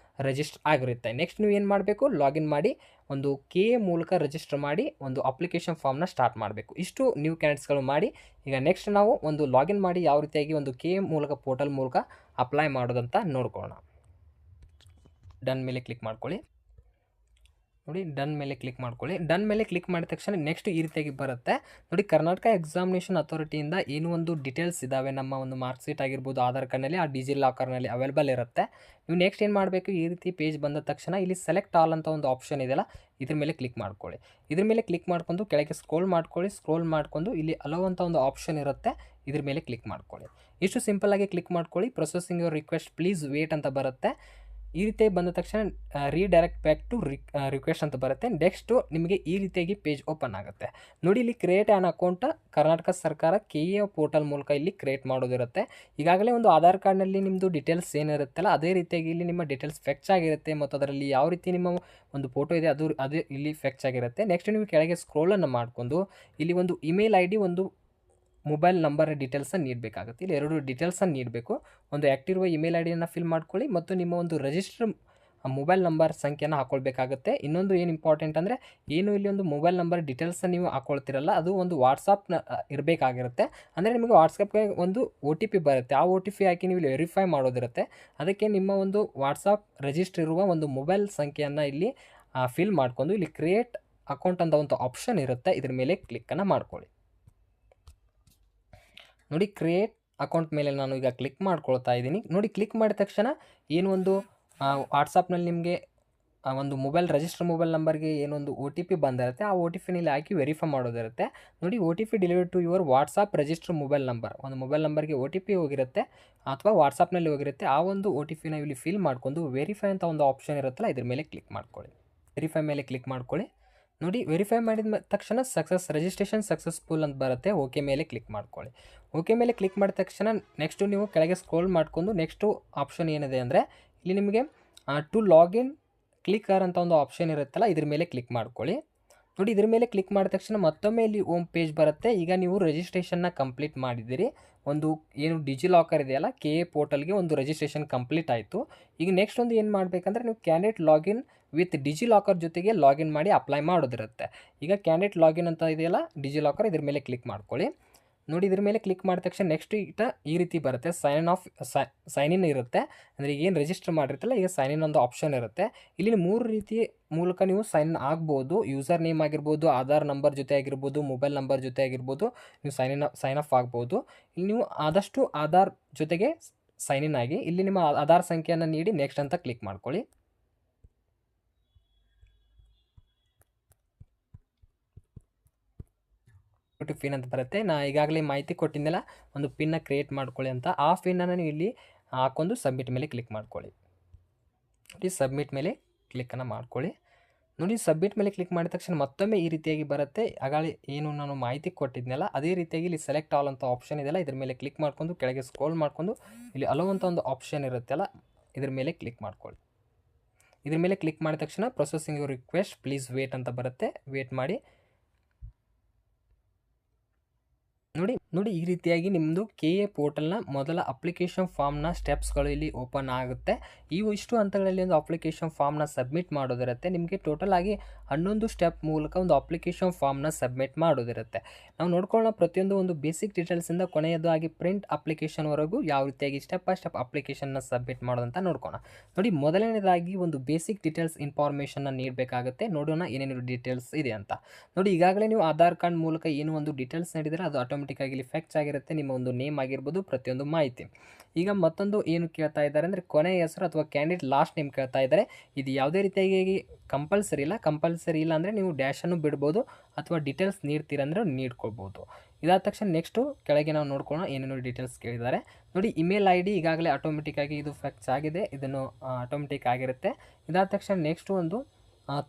A: ರಿಜಿಸ್ಟರ್ ಆಗಿರುತ್ತೆ. ನೆಕ್ಸ್ಟ್ ನೀವು ಏನು ಮಾಡಬೇಕು, ಲಾಗಿನ್ ಮಾಡಿ ಒಂದು KA ಮೂಲಕ ರಿಜಿಸ್ಟರ್ ಮಾಡಿ ಒಂದು ಅಪ್ಲಿಕೇಶನ್ ಫಾರ್ಮ್ನ ಸ್ಟಾರ್ಟ್ ಮಾಡಬೇಕು. ಇಷ್ಟು ನ್ಯೂ ಕ್ಯಾಂಡಿಡೇಟ್ಸ್ಗಳು ಮಾಡಿ. ಈಗ ನೆಕ್ಸ್ಟ್ ನಾವು ಒಂದು ಲಾಗಿನ್ ಮಾಡಿ ಯಾವ ರೀತಿಯಾಗಿ ಒಂದು KA ಮೂಲಕ ಪೋರ್ಟಲ್ ಮೂಲಕ ಅಪ್ಲೈ ಮಾಡೋದಂತ ನೋಡ್ಕೊಳ್ಳೋಣ. ಡನ್ ಮೇಲೆ ಕ್ಲಿಕ್ ಮಾಡ್ಕೊಳ್ಳಿ. ನೋಡಿ, ಡನ್ ಮೇಲೆ ಕ್ಲಿಕ್ ಮಾಡ್ಕೊಳ್ಳಿ. ಡನ್ ಮೇಲೆ ಕ್ಲಿಕ್ ಮಾಡಿದ ತಕ್ಷಣ ನೆಕ್ಸ್ಟ್ ಈ ರೀತಿಯಾಗಿ ಬರುತ್ತೆ. ನೋಡಿ, ಕರ್ನಾಟಕ ಎಕ್ಸಾಮಿನೇಷನ್ ಅಥಾರಿಟಿಯಿಂದ ಏನು ಒಂದು ಡೀಟೇಲ್ಸ್ ಇದ್ದಾವೆ, ನಮ್ಮ ಒಂದು ಮಾರ್ಕ್ ಶೀಟ್ ಆಗಿರ್ಬೋದು, ಆಧಾರ್ ಕಾರ್ಡ್ನಲ್ಲಿ, ಆ ಡಿಜಿಲಾಕರ್ನಲ್ಲಿ ಅವೈಲೇಬಲ್ ಇರುತ್ತೆ. ನೀವು ನೆಕ್ಸ್ಟ್ ಏನು ಮಾಡಬೇಕು, ಈ ರೀತಿ ಪೇಜ್ ಬಂದ ತಕ್ಷಣ ಇಲ್ಲಿ ಸೆಲೆಕ್ಟ್ ಆಲ್ ಅಂತ ಒಂದು ಆಪ್ಷನ್ ಇದೆಯಲ್ಲ ಇದ್ರ ಮೇಲೆ ಕ್ಲಿಕ್ ಮಾಡ್ಕೊಳ್ಳಿ. ಇದ್ರ ಮೇಲೆ ಕ್ಲಿಕ್ ಮಾಡ್ಕೊಂಡು ಕೆಳಗೆ ಸ್ಕ್ರೋಲ್ ಮಾಡ್ಕೊಂಡು ಇಲ್ಲಿ ಅಲೋ ಅಂತ ಒಂದು ಆಪ್ಷನ್ ಇರುತ್ತೆ, ಇದ್ರ ಮೇಲೆ ಕ್ಲಿಕ್ ಮಾಡ್ಕೊಳ್ಳಿ. ಇಷ್ಟು ಸಿಂಪಲ್ಲಾಗಿ ಕ್ಲಿಕ್ ಮಾಡ್ಕೊಳ್ಳಿ. Processing your request please wait ಅಂತ ಬರುತ್ತೆ. ಈ ರೀತಿಯಾಗಿ ಬಂದ ತಕ್ಷಣ ರೀಡೈರೆಕ್ಟ್ ಬ್ಯಾಕ್ ಟು ರಿಕ್ವೆಸ್ಟ್ ಅಂತ ಬರುತ್ತೆ. ನೆಕ್ಸ್ಟು ನಿಮಗೆ ಈ ರೀತಿಯಾಗಿ ಪೇಜ್ ಓಪನ್ ಆಗುತ್ತೆ. ನೋಡಿ, ಇಲ್ಲಿ ಕ್ರಿಯೇಟ್ ಆ್ಯನ್ ಅಕೌಂಟ್ ಕರ್ನಾಟಕ ಸರ್ಕಾರ KA ಪೋರ್ಟಲ್ ಮೂಲಕ ಇಲ್ಲಿ ಕ್ರಿಯೇಟ್ ಮಾಡೋದಿರುತ್ತೆ. ಈಗಾಗಲೇ ಒಂದು ಆಧಾರ್ ಕಾರ್ಡ್ನಲ್ಲಿ ನಿಮ್ಮದು ಡೀಟೇಲ್ಸ್ ಏನಿರುತ್ತಲ್ಲ ಅದೇ ರೀತಿಯಾಗಿ ಇಲ್ಲಿ ನಿಮ್ಮ ಡೀಟೇಲ್ಸ್ ಫೆಚ್ ಆಗಿರುತ್ತೆ ಮತ್ತು ಅದರಲ್ಲಿ ಯಾವ ರೀತಿ ನಿಮ್ಮ ಒಂದು ಫೋಟೋ ಇದೆ ಅದು ಇಲ್ಲಿ ಫೆಚ್ ಆಗಿರುತ್ತೆ. ನೆಕ್ಸ್ಟ್ ನೀವು ಕೆಳಗೆ ಸ್ಕ್ರೋಲನ್ನು ಮಾಡಿಕೊಂಡು ಇಲ್ಲಿ ಒಂದು ಇಮೇಲ್ ID, ಒಂದು ಮೊಬೈಲ್ ನಂಬರ್ ಡೀಟೇಲ್ಸನ್ನು ನೀಡಬೇಕಾಗುತ್ತೆ. ಇಲ್ಲಿ 2 ಡೀಟೇಲ್ಸನ್ನು ನೀಡಬೇಕು. ಒಂದು ಆ್ಯಕ್ಟಿವ್ ಇರುವ ಇಮೇಲ್ ಐಡಿಯನ್ನು ಫಿಲ್ ಮಾಡ್ಕೊಳ್ಳಿ ಮತ್ತು ನಿಮ್ಮ ಒಂದು ರಿಜಿಸ್ಟರ್ ಮೊಬೈಲ್ ನಂಬರ್ ಸಂಖ್ಯೆನ ಹಾಕ್ಕೊಳ್ಬೇಕಾಗುತ್ತೆ. ಇನ್ನೊಂದು ಏನು ಇಂಪಾರ್ಟೆಂಟ್ ಅಂದರೆ, ಏನು ಇಲ್ಲಿ ಒಂದು ಮೊಬೈಲ್ ನಂಬರ್ ಡೀಟೇಲ್ಸನ್ನು ನೀವು ಹಾಕ್ಕೊಳ್ತಿರಲ್ಲ ಅದು ಒಂದು ವಾಟ್ಸಪ್ನ ಇರಬೇಕಾಗಿರುತ್ತೆ. ಅಂದರೆ ನಿಮಗೆ ವಾಟ್ಸಪ್ಗೆ ಒಂದು OTP ಬರುತ್ತೆ, ಆ OTP ಹಾಕಿ ನೀವು ಇಲ್ಲಿ ವೆರಿಫೈ ಮಾಡೋದಿರುತ್ತೆ. ಅದಕ್ಕೆ ನಿಮ್ಮ ಒಂದು ವಾಟ್ಸಪ್ ರಿಜಿಸ್ಟರ್ ಇರುವ ಒಂದು ಮೊಬೈಲ್ ಸಂಖ್ಯೆಯನ್ನು ಇಲ್ಲಿ ಫಿಲ್ ಮಾಡ್ಕೊಂಡು ಇಲ್ಲಿ ಕ್ರಿಯೇಟ್ ಅಕೌಂಟ್ ಅಂತ ಒಂದು ಆಪ್ಷನ್ ಇರುತ್ತೆ, ಇದ್ರ ಮೇಲೆ ಕ್ಲಿಕ್ಕನ್ನು ಮಾಡ್ಕೊಳ್ಳಿ. ನೋಡಿ, ಕ್ರಿಯೇಟ್ ಅಕೌಂಟ್ ಮೇಲೆ ನಾನು ಈಗ ಕ್ಲಿಕ್ ಮಾಡ್ಕೊಳ್ತಾ ಇದ್ದೀನಿ. ನೋಡಿ, ಕ್ಲಿಕ್ ಮಾಡಿದ ತಕ್ಷಣ ಏನು ಒಂದು ವಾಟ್ಸಪ್ನಲ್ಲಿ ನಿಮಗೆ ಒಂದು ರಿಜಿಸ್ಟರ್ ಮೊಬೈಲ್ ನಂಬರ್ಗೆ ಏನೊಂದು OTP ಬಂದಿರುತ್ತೆ, ಆ OTPನ ಇಲ್ಲಿ ಹಾಕಿ ವೆರಿಫೈ ಮಾಡೋದಿರುತ್ತೆ. ನೋಡಿ, OTP delivered to your WhatsApp register mobile number, ಒಂದು ಮೊಬೈಲ್ ನಂಬರ್ಗೆ OTP ಹೋಗಿರುತ್ತೆ ಅಥವಾ ವಾಟ್ಸಪ್ನಲ್ಲಿ ಹೋಗಿರುತ್ತೆ. ಆ ಒಂದು OTPನ ಇಲ್ಲಿ ಫಿಲ್ ಮಾಡ್ಕೊಂಡು ವೆರಿಫೈ ಅಂತ ಒಂದು ಆಪ್ಷನ್ ಇರುತ್ತಲ್ಲ ಇದ್ರ ಮೇಲೆ ಕ್ಲಿಕ್ ಮಾಡ್ಕೊಳ್ಳಿ. ವೆರಿಫೈ ಮೇಲೆ ಕ್ಲಿಕ್ ಮಾಡ್ಕೊಳ್ಳಿ. ನೋಡಿ, ವೆರಿಫೈ ಮಾಡಿದ ತಕ್ಷಣ ರಿಜಿಸ್ಟ್ರೇಷನ್ ಸಕ್ಸಸ್ಫುಲ್ ಅಂತ ಬರುತ್ತೆ. ಓಕೆ ಮೇಲೆ ಕ್ಲಿಕ್ ಮಾಡ್ಕೊಳ್ಳಿ. ಓಕೆ ಮೇಲೆ ಕ್ಲಿಕ್ ಮಾಡಿದ ತಕ್ಷಣ ನೆಕ್ಸ್ಟು ನೀವು ಕೆಳಗೆ ಸ್ಕ್ರೋಲ್ ಮಾಡ್ಕೊಂಡು ನೆಕ್ಸ್ಟು ಆಪ್ಷನ್ ಏನಿದೆ ಅಂದರೆ ಇಲ್ಲಿ ನಿಮಗೆ ಟು ಲಾಗಿನ್ ಕ್ಲಿಕರ್ ಅಂತ ಒಂದು ಆಪ್ಷನ್ ಇರುತ್ತಲ್ಲ ಇದ್ರ ಮೇಲೆ ಕ್ಲಿಕ್ ಮಾಡ್ಕೊಳ್ಳಿ. ನೋಡಿ, ಇದ್ರ ಮೇಲೆ ಕ್ಲಿಕ್ ಮಾಡಿದ ತಕ್ಷಣ ಮತ್ತೊಮ್ಮೆ ಇಲ್ಲಿ ಹೋಮ್ ಪೇಜ್ ಬರುತ್ತೆ. ಈಗ ನೀವು ರಿಜಿಸ್ಟ್ರೇಷನ್ನ ಕಂಪ್ಲೀಟ್ ಮಾಡಿದ್ದೀರಿ. ಒಂದು ಏನು ಡಿಜಿಲಾಕರ್ ಇದೆಯಲ್ಲ KA ಪೋರ್ಟಲ್ಗೆ ಒಂದು ರಿಜಿಸ್ಟ್ರೇಷನ್ ಕಂಪ್ಲೀಟ್ ಆಯಿತು. ಈಗ ನೆಕ್ಸ್ಟ್ ಒಂದು ಏನು ಮಾಡಬೇಕಂದ್ರೆ ನೀವು ಕ್ಯಾಂಡಿಡೇಟ್ ಲಾಗಿನ್ ವಿತ್ ಡಿಜಿಲಾಕರ್ ಜೊತೆಗೆ ಲಾಗಿನ್ ಮಾಡಿ ಅಪ್ಲೈ ಮಾಡೋದಿರುತ್ತೆ. ಈಗ ಕ್ಯಾಂಡಿಡೇಟ್ ಲಾಗಿನ್ ಅಂತ ಇದೆಯಲ್ಲ ಡಿಜಿಲಾಕರ್, ಇದ್ರ ಮೇಲೆ ಕ್ಲಿಕ್ ಮಾಡ್ಕೊಳ್ಳಿ. ನೋಡಿ, ಇದ್ರ ಮೇಲೆ ಕ್ಲಿಕ್ ಮಾಡಿದ ತಕ್ಷಣ ನೆಕ್ಸ್ಟ್ ಈ ರೀತಿ ಬರುತ್ತೆ, ಸೈನ್ ಇನ್ ಇರುತ್ತೆ. ಅಂದರೆ ಏನು ರಿಜಿಸ್ಟರ್ ಮಾಡಿರ್ತಲ್ಲ ಈಗ ಸೈನ್ ಇನ್ ಒಂದು ಆಪ್ಷನ್ ಇರುತ್ತೆ. ಇಲ್ಲಿ 3 ರೀತಿ ಮೂಲಕ ನೀವು ಸೈನ್ ಇನ್ ಆಗ್ಬೋದು. ಯೂಸರ್ ನೇಮ್ ಆಗಿರ್ಬೋದು, ಆಧಾರ್ ನಂಬರ್ ಜೊತೆ ಆಗಿರ್ಬೋದು, ಮೊಬೈಲ್ ನಂಬರ್ ಜೊತೆ ಆಗಿರ್ಬೋದು, ನೀವು ಸೈನ್ ಅಪ್ ಆಗ್ಬೋದು. ಇಲ್ಲಿ ನೀವು ಆದಷ್ಟು ಆಧಾರ್ ಜೊತೆಗೆ ಸೈನ್ ಇನ್ ಆಗಿ ಇಲ್ಲಿ ನಿಮ್ಮ ಆಧಾರ್ ಸಂಖ್ಯೆಯನ್ನು ನೀಡಿ ನೆಕ್ಸ್ಟ್ ಅಂತ ಕ್ಲಿಕ್ ಮಾಡ್ಕೊಳ್ಳಿ. ಪಿನ್ ಅಂತ ಬರುತ್ತೆ. ನಾನು ಈಗಾಗಲೇ ಮಾಹಿತಿ ಕೊಟ್ಟಿದ್ದೆಲ್ಲ ಒಂದು ಪಿನ್ನ ಕ್ರಿಯೇಟ್ ಮಾಡ್ಕೊಳ್ಳಿ ಅಂತ, ಆ ಪಿನ್ನನ್ನು ನೀವು ಇಲ್ಲಿ ಹಾಕೊಂಡು ಸಬ್ಮಿಟ್ ಮೇಲೆ ಕ್ಲಿಕ್ ಮಾಡ್ಕೊಳ್ಳಿ. ನೋಡಿ, ಸಬ್ಮಿಟ್ ಮೇಲೆ ಕ್ಲಿಕ್ಕನ್ನು ಮಾಡ್ಕೊಳ್ಳಿ. ನೋಡಿ, ಸಬ್ಮಿಟ್ ಮೇಲೆ ಕ್ಲಿಕ್ ಮಾಡಿದ ತಕ್ಷಣ ಮತ್ತೊಮ್ಮೆ ಈ ರೀತಿಯಾಗಿ ಬರುತ್ತೆ. ಆಗಾಗಲೇ ಏನು ನಾನು ಮಾಹಿತಿ ಕೊಟ್ಟಿದ್ನಲ್ಲ ಅದೇ ರೀತಿಯಾಗಿ ಇಲ್ಲಿ ಸೆಲೆಕ್ಟ್ ಆಲ್ ಅಂತ ಆಪ್ಷನ್ ಇದೆಯಲ್ಲ ಇದ್ರ ಮೇಲೆ ಕ್ಲಿಕ್ ಮಾಡ್ಕೊಂಡು ಕೆಳಗೆ ಸ್ಕ್ರೋಲ್ ಮಾಡ್ಕೊಂಡು ಇಲ್ಲಿ ಅಲೋ ಅಂತ ಒಂದು ಆಪ್ಷನ್ ಇರುತ್ತಲ್ಲ ಇದ್ರ ಮೇಲೆ ಕ್ಲಿಕ್ ಮಾಡ್ಕೊಳ್ಳಿ. ಇದ್ರ ಮೇಲೆ ಕ್ಲಿಕ್ ಮಾಡಿದ ತಕ್ಷಣ processing your request please wait ಅಂತ ಬರುತ್ತೆ, ವೇಟ್ ಮಾಡಿ. ನೋಡಿ, ನೋಡಿ ಈ ರೀತಿಯಾಗಿ ನಿಮ್ಮದು ಕೆ ಎ ಪೋರ್ಟಲ್ನ ಮೊದಲ ಅಪ್ಲಿಕೇಶನ್ ಫಾರ್ಮ್ನ ಸ್ಟೆಪ್ಸ್ಗಳು ಇಲ್ಲಿ ಓಪನ್ ಆಗುತ್ತೆ. ಇಷ್ಟು ಹಂತಗಳಲ್ಲಿ ಒಂದು ಅಪ್ಲಿಕೇಶನ್ ಫಾರ್ಮ್ನ ಸಬ್ಮಿಟ್ ಮಾಡೋದಿರುತ್ತೆ. ನಿಮಗೆ ಟೋಟಲ್ ಆಗಿ 11 ಸ್ಟೆಪ್ ಮೂಲಕ ಒಂದು ಅಪ್ಲಿಕೇಶನ್ ಫಾರ್ಮ್ನ ಸಬ್ಮಿಟ್ ಮಾಡೋದಿರುತ್ತೆ. ನಾವು ನೋಡ್ಕೊಳ್ಳೋಣ ಪ್ರತಿಯೊಂದು ಒಂದು ಬೇಸಿಕ್ ಡೀಟೇಲ್ಸಿಂದ ಕೊನೆಯದಾಗಿ ಪ್ರಿಂಟ್ ಅಪ್ಲಿಕೇಶನ್ವರೆಗೂ ಯಾವ ರೀತಿಯಾಗಿ ಸ್ಟೆಪ್ ಬೈ ಸ್ಟೆಪ್ ಅಪ್ಲಿಕೇಶನ್ನ ಸಬ್ಮಿಟ್ ಮಾಡೋದಂತ ನೋಡ್ಕೋಣ. ನೋಡಿ ಮೊದಲನೇದಾಗಿ ಒಂದು ಬೇಸಿಕ್ ಡೀಟೇಲ್ಸ್ ಇನ್ಫಾರ್ಮೇಷನ್ನ ನೀಡಬೇಕಾಗುತ್ತೆ. ನೋಡೋಣ ಏನೇನು ಡೀಟೇಲ್ಸ್ ಇದೆ ಅಂತ. ನೋಡಿ ಈಗಾಗಲೇ ನೀವು ಆಧಾರ್ ಕಾರ್ಡ್ ಮೂಲಕ ಏನು ಒಂದು ಡೀಟೇಲ್ಸ್ ನೀಡಿದರೆ ಅದು ಆಟೋಮೆಟಿಕ್ ಆಗಿ ಫೆಕ್ಚ್ ಆಗಿರುತ್ತೆ. ನಿಮ್ಮ ಒಂದು ನೇಮ್ ಆಗಿರ್ಬೋದು, ಪ್ರತಿಯೊಂದು ಮಾಹಿತಿ. ಈಗ ಮತ್ತೊಂದು ಏನು ಕೇಳ್ತಾ ಇದ್ದಾರೆ ಅಂದರೆ ಕೊನೆಯ ಹೆಸರು ಅಥವಾ ಕ್ಯಾಂಡಿಡೇಟ್ ಲಾಸ್ಟ್ ನೇಮ್ ಕೇಳ್ತಾ ಇದ್ದಾರೆ. ಇದು ಯಾವುದೇ ರೀತಿಯಾಗಿ ಕಂಪಲ್ಸರಿ ಇಲ್ಲ ಅಂದರೆ ನೀವು ಡ್ಯಾಶನ್ನು ಬಿಡ್ಬೋದು ಅಥವಾ ಡೀಟೇಲ್ಸ್ ನೀಡ್ತೀರಂದ್ರೆ ನೀಡ್ಕೊಳ್ಬೋದು. ಇದಾದ ತಕ್ಷಣ ನೆಕ್ಸ್ಟು ಕೆಳಗೆ ನಾವು ನೋಡ್ಕೊಳ್ಳೋಣ ಏನೇನು ಡೀಟೇಲ್ಸ್ ಕೇಳಿದ್ದಾರೆ. ನೋಡಿ ಇಮೇಲ್ ಐ ಡಿ ಈಗಾಗಲೇ ಆಟೋಮೆಟಿಕ್ ಆಗಿ ಇದು ಫೆಕ್ಚ್ ಆಗಿದೆ, ಇದನ್ನು ಆಟೋಮೆಟಿಕ್ ಆಗಿರುತ್ತೆ. ಇದಾದ ತಕ್ಷಣ ನೆಕ್ಸ್ಟ್ ಒಂದು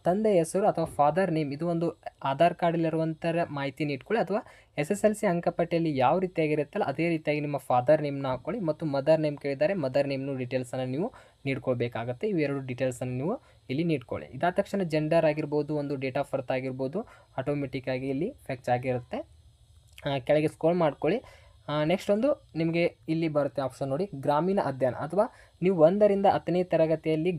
A: ತಂದೆ ಹೆಸರು ಅಥವಾ ಫಾದರ್ ನೇಮ್, ಇದು ಒಂದು ಆಧಾರ್ ಕಾರ್ಡಲ್ಲಿರುವಂಥ ಮಾಹಿತಿನ ಇಟ್ಕೊಳ್ಳಿ ಅಥವಾ SSLC ಅಂಕಪಟ್ಟಿಯಲ್ಲಿ ಯಾವ ರೀತಿಯಾಗಿರುತ್ತಲ್ಲ ಅದೇ ರೀತಿಯಾಗಿ ನಿಮ್ಮ ಫಾದರ್ ನೇಮ್ನ ಹಾಕ್ಕೊಳ್ಳಿ. ಮತ್ತು ಮದರ್ ನೇಮ್ ಕೇಳಿದ್ದಾರೆ, ಮದರ್ ನೇಮ್ನು ಡೀಟೇಲ್ಸನ್ನು ನೀವು ನೀಡ್ಕೊಳ್ಬೇಕಾಗತ್ತೆ. ಇವೆರಡು ಡೀಟೇಲ್ಸನ್ನು ನೀವು ಇಲ್ಲಿ ನೀಡ್ಕೊಳ್ಳಿ. ಇದಾದ ತಕ್ಷಣ ಜೆಂಡರ್ ಆಗಿರ್ಬೋದು, ಒಂದು ಡೇಟ್ ಆಫ್ ಬರ್ತ್ ಆಗಿರ್ಬೋದು, ಆಟೋಮೆಟಿಕ್ ಆಗಿ ಇಲ್ಲಿ ಫೆಕ್ಚ್ ಆಗಿರುತ್ತೆ. ಕೆಳಗೆ ಸ್ಕ್ರೋಲ್ ಮಾಡ್ಕೊಳ್ಳಿ. ನೆಕ್ಸ್ಟ್ ಒಂದು ನಿಮಗೆ ಇಲ್ಲಿ ಬರುತ್ತೆ ಆಪ್ಷನ್ ನೋಡಿ, ಗ್ರಾಮೀಣ ಅಧ್ಯಯನ ಅಥವಾ ನೀವು 1ರಿಂದ 10ನೇ ತರಗತಿಯಲ್ಲಿ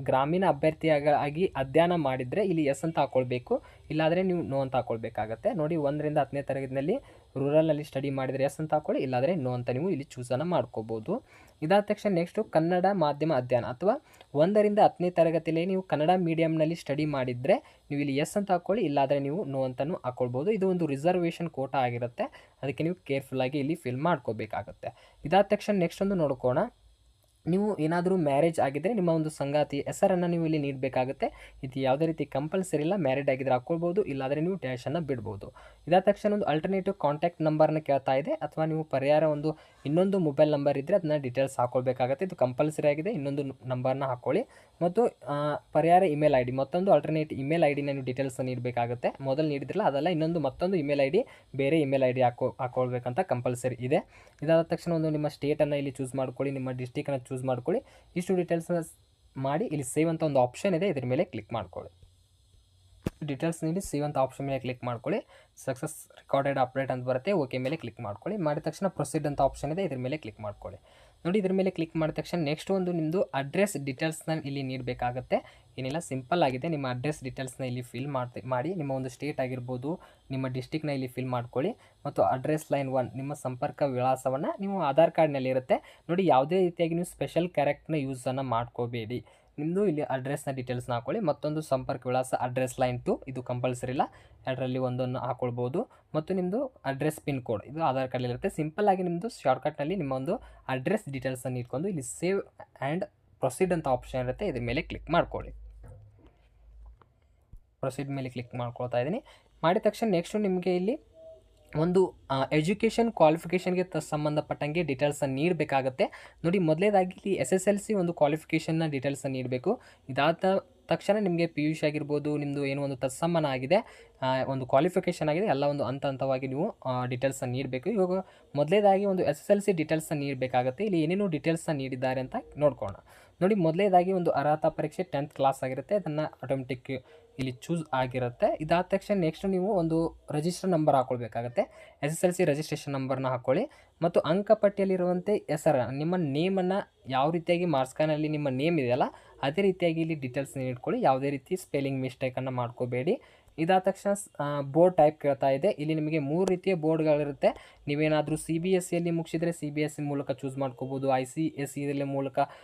A: ಗ್ರಾಮೀಣ ಅಭ್ಯರ್ಥಿಯಾಗಿ ಅಧ್ಯಯನ ಮಾಡಿದರೆ ಇಲ್ಲಿ ಎಸ್ ಅಂತ ಹಾಕ್ಕೊಳ್ಬೇಕು, ಇಲ್ಲಾದರೆ ನೀವು ನೋ ಅಂತ ಹಾಕ್ಕೊಳ್ಬೇಕಾಗತ್ತೆ. ನೋಡಿ 1ರಿಂದ 10ನೇ ತರಗತಿಯಲ್ಲಿ ರೂರಲ್ನಲ್ಲಿ ಸ್ಟಡಿ ಮಾಡಿದರೆ ಎಸ್ ಅಂತ ಹಾಕ್ಕೊಳ್ಳಿ, ಇಲ್ಲಾದರೆ ನೋ ಅಂತ ನೀವು ಇಲ್ಲಿ ಚೂಸನ್ನು ಮಾಡ್ಕೋಬೋದು. ಇದಾದ ತಕ್ಷಣ ನೆಕ್ಸ್ಟು ಕನ್ನಡ ಮಾಧ್ಯಮ ಅಧ್ಯಯನ ಅಥವಾ 1ರಿಂದ 10ನೇ ತರಗತಿಯಲ್ಲಿ ನೀವು ಕನ್ನಡ ಮೀಡಿಯಮ್ನಲ್ಲಿ ಸ್ಟಡಿ ಮಾಡಿದರೆ ನೀವು ಇಲ್ಲಿ ಎಸ್ ಅಂತ ಹಾಕ್ಕೊಳ್ಳಿ, ಇಲ್ಲಾದರೆ ನೀವು ನೋ ಅಂತಲೂ ಹಾಕ್ಕೊಳ್ಬೋದು. ಇದು ಒಂದು ರಿಸರ್ವೇಷನ್ ಕೋಟಾ ಆಗಿರುತ್ತೆ, ಅದಕ್ಕೆ ನೀವು ಕೇರ್ಫುಲ್ಲಾಗಿ ಇಲ್ಲಿ ಫಿಲ್ ಮಾಡ್ಕೋಬೇಕಾಗತ್ತೆ. ಇದಾದ ತಕ್ಷಣ ನೆಕ್ಸ್ಟ್ ಒಂದು ನೋಡ್ಕೋಣ. ನೀವು ಏನಾದರೂ ಮ್ಯಾರೇಜ್ ಆಗಿದ್ದರೆ ನಿಮ್ಮ ಒಂದು ಸಂಗಾತಿ ಹೆಸರನ್ನು ನೀವು ಇಲ್ಲಿ ನೀಡಬೇಕಾಗುತ್ತೆ. ಇದು ಯಾವುದೇ ರೀತಿ ಕಂಪಲ್ಸರಿ ಇಲ್ಲ, ಮ್ಯಾರಿಡ್ ಆಗಿದ್ದರೆ ಹಾಕ್ಕೊಳ್ಬೋದು, ಇಲ್ಲಾದರೆ ನೀವು ಡ್ಯಾಶನ್ನು ಬಿಡ್ಬೋದು. ಇದಾದ ತಕ್ಷಣ ಒಂದು ಅಲ್ಟರ್ನೇಟಿವ್ ಕಾಂಟ್ಯಾಕ್ಟ್ ನಂಬರ್ನ ಕೇಳ್ತಾ ಇದೆ, ಅಥವಾ ನೀವು ಪರಿಹಾರ ಇನ್ನೊಂದು ಮೊಬೈಲ್ ನಂಬರ್ ಇದ್ದರೆ ಅದನ್ನ ಡೀಟೇಲ್ಸ್ ಹಾಕ್ಕೊಳ್ಬೇಕಾಗತ್ತೆ. ಇದು ಕಂಪಲ್ಸರಿ ಆಗಿದೆ, ಇನ್ನೊಂದು ನಂಬರ್ನ ಹಾಕ್ಕೊಳ್ಳಿ. ಮತ್ತು ಪರಿಹಾರ ಇಮೇಲ್ ಐ ಡಿ, ಮತ್ತೊಂದು ಅಲ್ಟರ್ನೇಟ್ ಇಮೇಲ್ ಐ ಡಿನ ನೀವು ಡೀಟೇಲ್ಸ್ ನೀಡಬೇಕಾಗುತ್ತೆ. ಮೊದಲು ನೀಡಿದ್ರಲ್ಲ ಅದಲ್ಲ, ಮತ್ತೊಂದು ಇಮೇಲ್ ಐ ಡಿ, ಬೇರೆ ಇಮೇಲ್ ಐ ಡಿ ಹಾಕ್ಕೊಳ್ಬೇಕಂತ ಕಂಪಲ್ಸರಿ ಇದೆ. ಇದಾದ ತಕ್ಷಣ ಒಂದು ನಿಮ್ಮ ಸ್ಟೇಟನ್ನು ಇಲ್ಲಿ ಚೂಸ್ ಮಾಡ್ಕೊಳ್ಳಿ, ನಿಮ್ಮ ಡಿಸ್ಟಿಕನ್ನು ಚೂಸ್ ಮಾಡ್ಕೊಳ್ಳಿ. ಇಷ್ಟು ಡೀಟೇಲ್ಸ್ನ ಮಾಡಿ ಇಲ್ಲಿ ಸೇವ್ ಅಂತ ಒಂದು ಆಪ್ಷನ್ ಇದೆ, ಇದ್ರ ಮೇಲೆ ಕ್ಲಿಕ್ ಮಾಡ್ಕೊಳ್ಳಿ. ಡೀಟೇಲ್ಸ್ ನೀಡಿ ಸೇವ್ ಅಂತ ಆಪ್ಷನ್ ಮೇಲೆ ಕ್ಲಿಕ್ ಮಾಡ್ಕೊಳ್ಳಿ. ಸಕ್ಸಸ್ ರೆಕಾರ್ಡೆಡ್ ಅಪ್ಡೇಟ್ ಅಂತ ಬರುತ್ತೆ, ಓಕೆ ಮೇಲೆ ಕ್ಲಿಕ್ ಮಾಡ್ಕೊಳ್ಳಿ. ಮಾಡಿದ ತಕ್ಷಣ ಪ್ರೊಸೀಡ್ ಅಂತ ಆಪ್ಷನ್ ಇದೆ, ಇದ್ರ ಮೇಲೆ ಕ್ಲಿಕ್ ಮಾಡ್ಕೊಳ್ಳಿ. ನೋಡಿ ಇದ್ರ ಮೇಲೆ ಕ್ಲಿಕ್ ಮಾಡಿದ ತಕ್ಷಣ ನೆಕ್ಸ್ಟ್ ಒಂದು ನಿಮ್ಮದು ಅಡ್ರೆಸ್ ಡೀಟೇಲ್ಸ್ನ ಇಲ್ಲಿ ನೀಡಬೇಕಾಗತ್ತೆ. ಏನಿಲ್ಲ, ಸಿಂಪಲ್ ಆಗಿದೆ. ನಿಮ್ಮ ಅಡ್ರೆಸ್ ಡೀಟೇಲ್ಸ್ನ ಇಲ್ಲಿ ಫಿಲ್ ಮಾಡಿ ನಿಮ್ಮ ಒಂದು ಸ್ಟೇಟ್ ಆಗಿರ್ಬೋದು, ನಿಮ್ಮ ಡಿಸ್ಟಿಕ್ನ ಇಲ್ಲಿ ಫಿಲ್ ಮಾಡ್ಕೊಳ್ಳಿ. ಮತ್ತು ಅಡ್ರೆಸ್ ಲೈನ್ 1 ನಿಮ್ಮ ಸಂಪರ್ಕ ವಿಳಾಸವನ್ನು ನೀವು ಆಧಾರ್ ಕಾರ್ಡ್ನಲ್ಲಿ ಇರುತ್ತೆ ನೋಡಿ. ಯಾವುದೇ ರೀತಿಯಾಗಿ ನೀವು ಸ್ಪೆಷಲ್ ಕ್ಯಾರೆಕ್ಟರ್ನ ಯೂಸನ್ನು ಮಾಡ್ಕೋಬೇಡಿ. ನಿಮ್ಮದು ಇಲ್ಲಿ ಅಡ್ರೆಸ್ನ ಡೀಟೇಲ್ಸ್ನ ಹಾಕ್ಕೊಳ್ಳಿ. ಮತ್ತೊಂದು ಸಂಪರ್ಕ ವಿಳಾಸ ಅಡ್ರೆಸ್ ಲೈನ್ 2, ಇದು ಕಂಪಲ್ಸರಿ ಇಲ್ಲ, ಎರಡರಲ್ಲಿ ಒಂದನ್ನು ಹಾಕ್ಕೊಳ್ಬೋದು. ಮತ್ತು ನಿಮ್ಮದು ಅಡ್ರೆಸ್ ಪಿನ್ ಕೋಡ್, ಇದು ಆಧಾರ್ ಕಾರ್ಡಲ್ಲಿರುತ್ತೆ. ಸಿಂಪಲ್ ಆಗಿ ನಿಮ್ಮದು ಶಾರ್ಟ್ಕಟ್ನಲ್ಲಿ ನಿಮ್ಮ ಒಂದು ಅಡ್ರೆಸ್ ಡೀಟೇಲ್ಸನ್ನು ಇಟ್ಕೊಂಡು ಇಲ್ಲಿ ಸೇವ್ ಆ್ಯಂಡ್ ಪ್ರೊಸೀಡ್ ಅಂತ ಆಪ್ಷನ್ ಇರುತ್ತೆ, ಇದ್ರ ಮೇಲೆ ಕ್ಲಿಕ್ ಮಾಡ್ಕೊಳ್ಳಿ. ಪ್ರೊಸೀಡ್ ಮೇಲೆ ಕ್ಲಿಕ್ ಮಾಡ್ಕೊಳ್ತಾ ಇದ್ದೀನಿ. ಮಾಡಿದ ತಕ್ಷಣ ನೆಕ್ಸ್ಟು ನಿಮಗೆ ಇಲ್ಲಿ ಒಂದು ಎಜುಕೇಷನ್ ಕ್ವಾಲಿಫಿಕೇಷನ್ಗೆ ಸಂಬಂಧಪಟ್ಟಂಗೆ ಡೀಟೇಲ್ಸನ್ನು ನೀಡಬೇಕಾಗತ್ತೆ. ನೋಡಿ ಮೊದಲೇದಾಗಿ ಇಲ್ಲಿ SSLC ಒಂದು ಕ್ವಾಲಿಫಿಕೇಷನ್ನ ಡೀಟೇಲ್ಸನ್ನು ನೀಡಬೇಕು. ಇದಾದ ತಕ್ಷಣ ನಿಮಗೆ PUC ಆಗಿರ್ಬೋದು, ನಿಮ್ಮದು ಏನೋ ಒಂದು ತತ್ಸಮಾನ ಆಗಿದೆ, ಒಂದು ಕ್ವಾಲಿಫಿಕೇಷನ್ ಆಗಿದೆ, ಎಲ್ಲ ಒಂದು ಹಂತವಾಗಿ ನೀವು ಡೀಟೇಲ್ಸನ್ನು ನೀಡಬೇಕು. ಇವಾಗ ಮೊದಲೇದಾಗಿ ಒಂದು SSLC ಡೀಟೇಲ್ಸನ್ನು ನೀಡಬೇಕಾಗುತ್ತೆ. ಇಲ್ಲಿ ಏನೇನು ಡೀಟೇಲ್ಸನ್ನು ನೀಡಿದ್ದಾರೆ ಅಂತ ನೋಡ್ಕೊಳ್ಳೋಣ. ನೋಡಿ ಮೊದಲೇದಾಗಿ ಒಂದು ಅರ್ಹತಾ ಪರೀಕ್ಷೆ 10th ಕ್ಲಾಸ್ ಆಗಿರುತ್ತೆ, ಅದನ್ನು ಆಟೋಮೆಟಿಕ್ ಇಲ್ಲಿ ಚೂಸ್ ಆಗಿರುತ್ತೆ. ಇದಾದ ತಕ್ಷಣ ನೆಕ್ಸ್ಟ್ ನೀವು ಒಂದು ರಿಜಿಸ್ಟರ್ ನಂಬರ್ ಹಾಕ್ಕೊಳ್ಬೇಕಾಗತ್ತೆ. SSLC ರಿಜಿಸ್ಟ್ರೇಷನ್ ನಂಬರ್ನ ಹಾಕ್ಕೊಳ್ಳಿ. ಮತ್ತು ಅಂಕಪಟ್ಟಿಯಲ್ಲಿರುವಂತೆ ಹೆಸರನ್ನು, ನಿಮ್ಮ ನೇಮನ್ನು ಯಾವ ರೀತಿಯಾಗಿ ಮಾರ್ಕ್ಸ್ ಕಾರ್ಡ್ನಲ್ಲಿ ನಿಮ್ಮ ನೇಮ್ ಇದೆಯಲ್ಲ ಅದೇ ರೀತಿಯಾಗಿ ಇಲ್ಲಿ ಡೀಟೇಲ್ಸ್ನ ಇಟ್ಕೊಳ್ಳಿ. ಯಾವುದೇ ರೀತಿ ಸ್ಪೆಲ್ಲಿಂಗ್ ಮಿಸ್ಟೇಕನ್ನು ಮಾಡ್ಕೋಬೇಡಿ. ಇದಾದ ತಕ್ಷಣ ಬೋರ್ಡ್ ಟೈಪ್ ಕೇಳ್ತಾ ಇದೆ. ಇಲ್ಲಿ ನಿಮಗೆ 3 ರೀತಿಯ ಬೋರ್ಡ್ಗಳಿರುತ್ತೆ. ನೀವೇನಾದರೂ CBSEಯಲ್ಲಿ ಮುಗಿಸಿದರೆ CBSE ಮೂಲಕ ಚೂಸ್ ಮಾಡ್ಕೋಬೋದು, ICSE ಮೂಲಕ